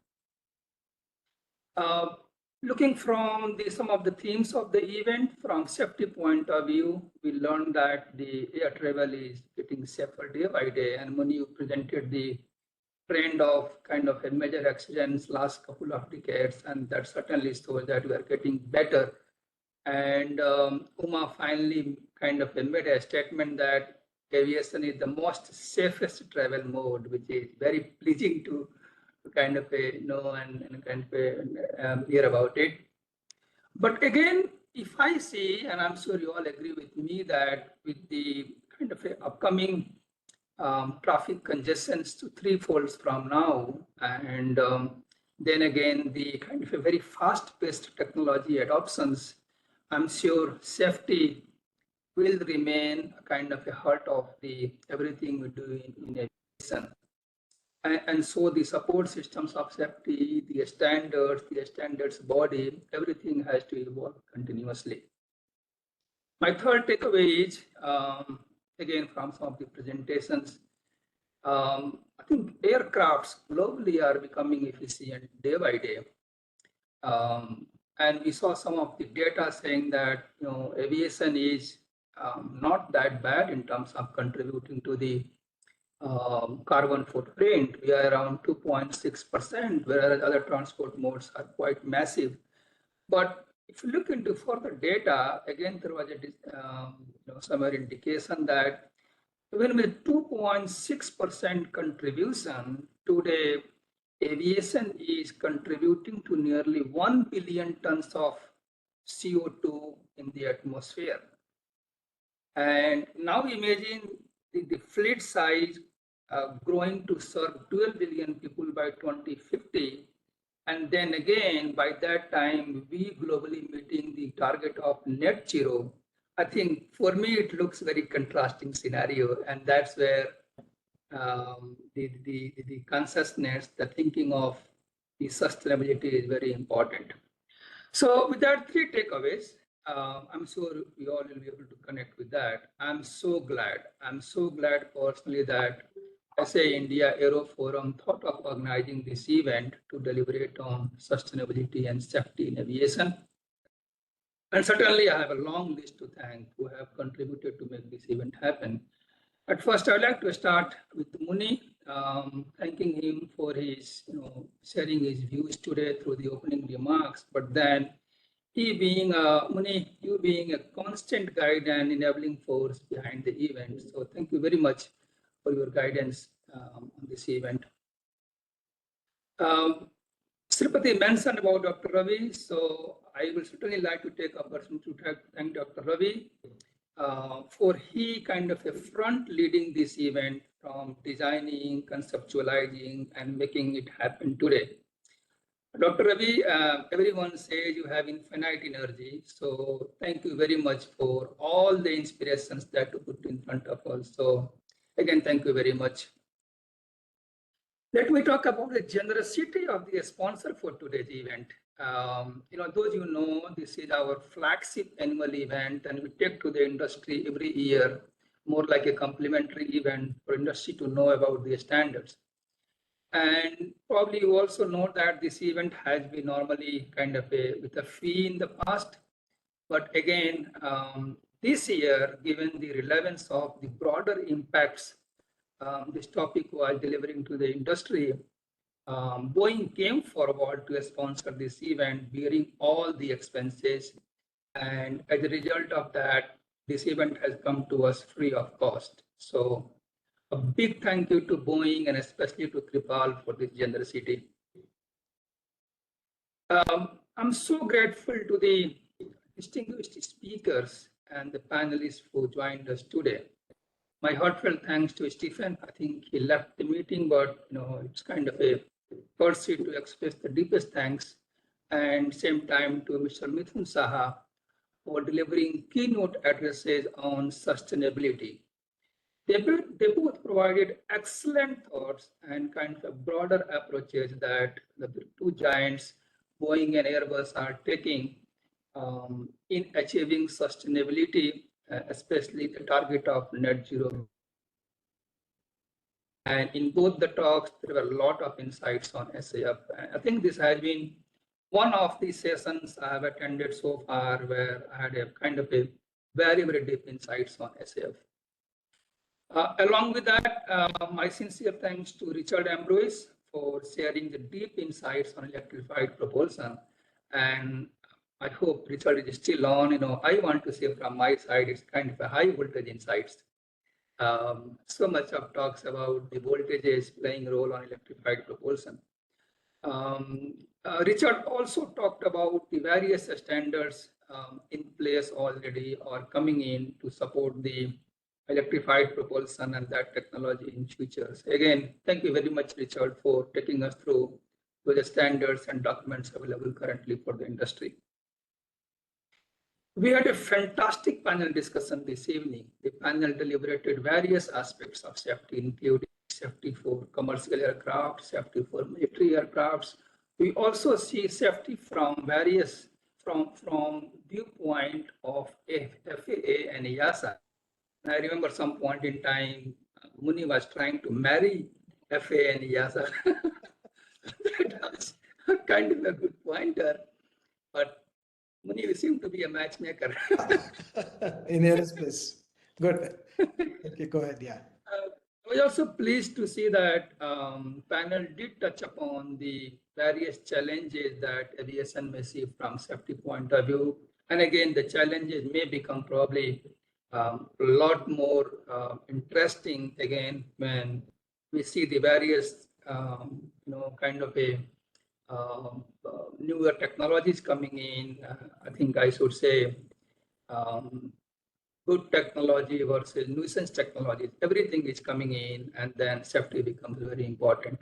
Looking from some of the themes of the event, from safety point of view, we learned that the air travel is getting safer day by day. And when you presented the trend of kind of a major accidents last couple of decades, and that certainly shows that we are getting better. And Uma finally kind of made a statement that aviation is the most safest travel mode, which is very pleasing to kind of know and kind of hear about it. But again, if I see, and I'm sure you all agree with me, that with the kind of upcoming traffic congestions to 3-folds from now, and then again the kind of a very fast-paced technology adoptions, I'm sure safety will remain kind of a heart of the everything we do in aviation. And so the support systems of safety, the standards body, everything has to evolve continuously. My third takeaway is, again, from some of the presentations, I think aircrafts globally are becoming efficient day by day. And we saw some of the data saying that aviation is not that bad in terms of contributing to the carbon footprint. We are around 2.6%, whereas other transport modes are quite massive. But if you look into further data, again, there was a somewhere indication that even with 2.6% contribution, today aviation is contributing to nearly 1 billion tons of CO2 in the atmosphere. And now imagine the fleet size growing to serve 12 billion people by 2050. And then again, by that time, we globally meeting the target of net zero. I think for me, it looks very contrasting scenario. And that's where the consciousness, the thinking of the sustainability is very important. So with that 3 takeaways, I'm sure we all will be able to connect with that. I'm so glad personally that SAEINDIA Aero Forum thought of organizing this event to deliberate on sustainability and safety in aviation. And certainly I have a long list to thank who have contributed to make this event happen. At first, I'd like to start with Muni, thanking him for his, sharing his views today through the opening remarks. But then, Muni, you being a constant guide and enabling force behind the event. So thank you very much for your guidance on this event. Sripati mentioned about Dr. Ravi, so I will certainly like to take opportunity to thank Dr. Ravi for he kind of a front leading this event from designing, conceptualizing, and making it happen today. Dr. Ravi, everyone says you have infinite energy, so thank you very much for all the inspirations that you put in front of us. So again, thank you very much. Let me talk about the generosity of the sponsor for today's event. those this is our flagship annual event, and we take to the industry every year, more like a complementary event for industry to know about the standards. And probably you also know that this event has been normally kind of with a fee in the past. But again, this year, given the relevance of the broader impacts this topic was delivering to the industry, Boeing came forward to sponsor this event, bearing all the expenses. And as a result of that, this event has come to us free of cost. So a big thank you to Boeing and especially to Kripal for this generosity. I'm so grateful to the distinguished speakers and the panelists who joined us today. My heartfelt thanks to Stephen. I think he left the meeting, but it's kind of a courtesy to express the deepest thanks, and same time to Mr. Mithun Saha for delivering keynote addresses on sustainability. They both provided excellent thoughts and kind of broader approaches that the two giants, Boeing and Airbus, are taking in achieving sustainability, especially the target of net zero. And in both the talks, there were a lot of insights on SAF. I think this has been one of the sessions I have attended so far where I had a kind of a very, very deep insights on SAF. Along with that, my sincere thanks to Richard Ambrose for sharing the deep insights on electrified propulsion. And I hope Richard is still on. I want to say from my side, it's kind of a high voltage insights. So much of talks about the voltages playing a role on electrified propulsion. Richard also talked about the various standards in place already or coming in to support the electrified propulsion and that technology in futures. Again, thank you very much, Richard, for taking us through the standards and documents available currently for the industry. We had a fantastic panel discussion this evening. The panel deliberated various aspects of safety, including safety for commercial aircraft, safety for military aircrafts. We also see safety from viewpoint of FAA and EASA. I remember some point in time, Muni was trying to marry FAA and EASA. That was kind of a good pointer, but Muni, we seem to be a matchmaker. In aerospace. Good. Okay, go ahead. Yeah. I was also pleased to see that panel did touch upon the various challenges that aviation may see from safety point of view. And again, the challenges may become probably a lot more interesting again when we see the various kind of a newer technologies coming in. I think I should say good technology versus nuisance technology. Everything is coming in, and then safety becomes very important.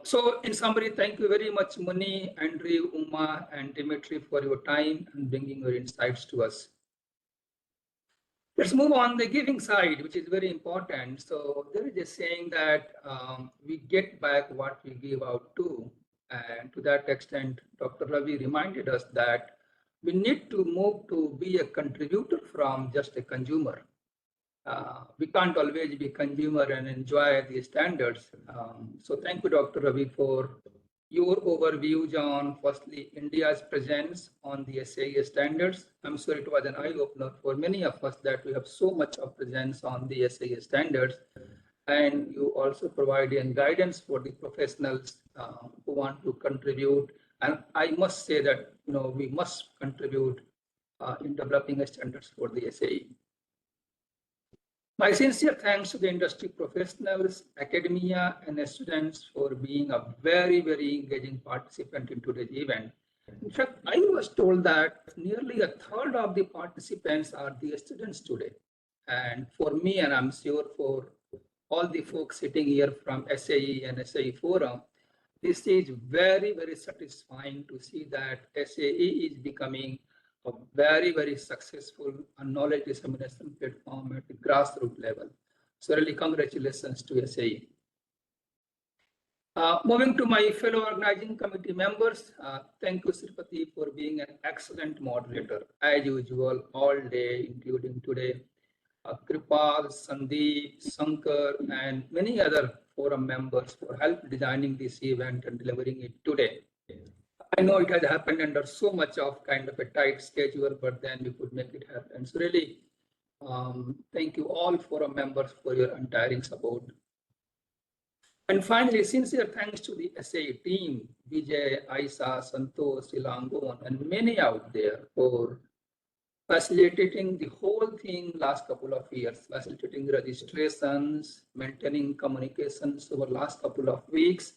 So in summary, thank you very much, Muni, Andrew, Uma, and Dimitri for your time and bringing your insights to us. Let's move on the giving side, which is very important. So there is a saying that we get back what we give out to. And to that extent, Dr. Ravi reminded us that we need to move to be a contributor from just a consumer. We can't always be consumer and enjoy the standards. So thank you, Dr. Ravi, for your overview on firstly India's presence on the SAE standards. I'm sure it was an eye-opener for many of us that we have so much of presence on the SAE standards. And you also provide guidance for the professionals who want to contribute. And I must say that we must contribute in developing standards for the SAE. My sincere thanks to the industry professionals, academia, and students for being a very, very engaging participant in today's event. In fact, I was told that nearly a third of the participants are the students today. And for me, and I'm sure for all the folks sitting here from SAE and SAE Forum, this is very, very satisfying to see that SAE is becoming a very, very successful knowledge dissemination platform at the grassroots level. So really congratulations to SAE. Moving to my fellow organizing committee members, thank you, Sripati, for being an excellent moderator, as usual, all day, including today. Kripal, Sandeep, Sankar, and many other forum members for help designing this event and delivering it today. I know it has happened under so much of kind of a tight schedule, but then we could make it happen. So really, thank you all forum members for your untiring support. And finally, sincere thanks to the SAE team, Vijay, Aisa, Santosh, Silangon, and many out there for facilitating the whole thing last couple of years, facilitating registrations, maintaining communications over last couple of weeks,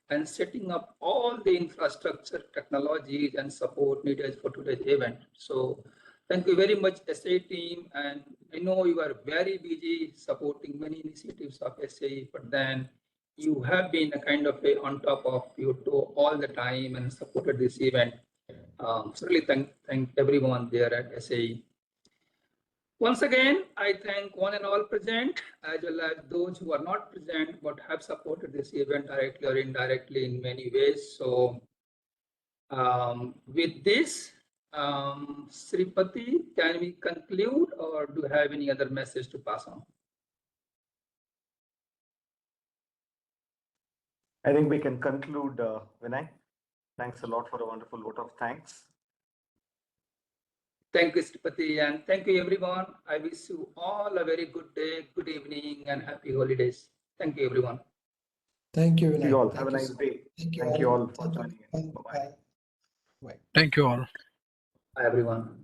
and setting up all the infrastructure, technologies, and support needed for today's event. So thank you very much, SAE team. And I know you are very busy supporting many initiatives of SAE, but then you have been a kind of on top of your toe all the time and supported this event. So really thank everyone there at SAE. Once again, I thank one and all present, as well as those who are not present but have supported this event directly or indirectly in many ways. So with this, Sripati, can we conclude, or do you have any other message to pass on? I think we can conclude, Vinay. Thanks a lot for a wonderful vote of thanks. Thank you, Sripati, and thank you, everyone. I wish you all a very good day, good evening, and happy holidays. Thank you, everyone. Thank you, Vinay. See you all. Thank Have a you nice so day. Thank you Thank you all for joining in. Bye-bye. Bye. Thank you all. Bye, everyone.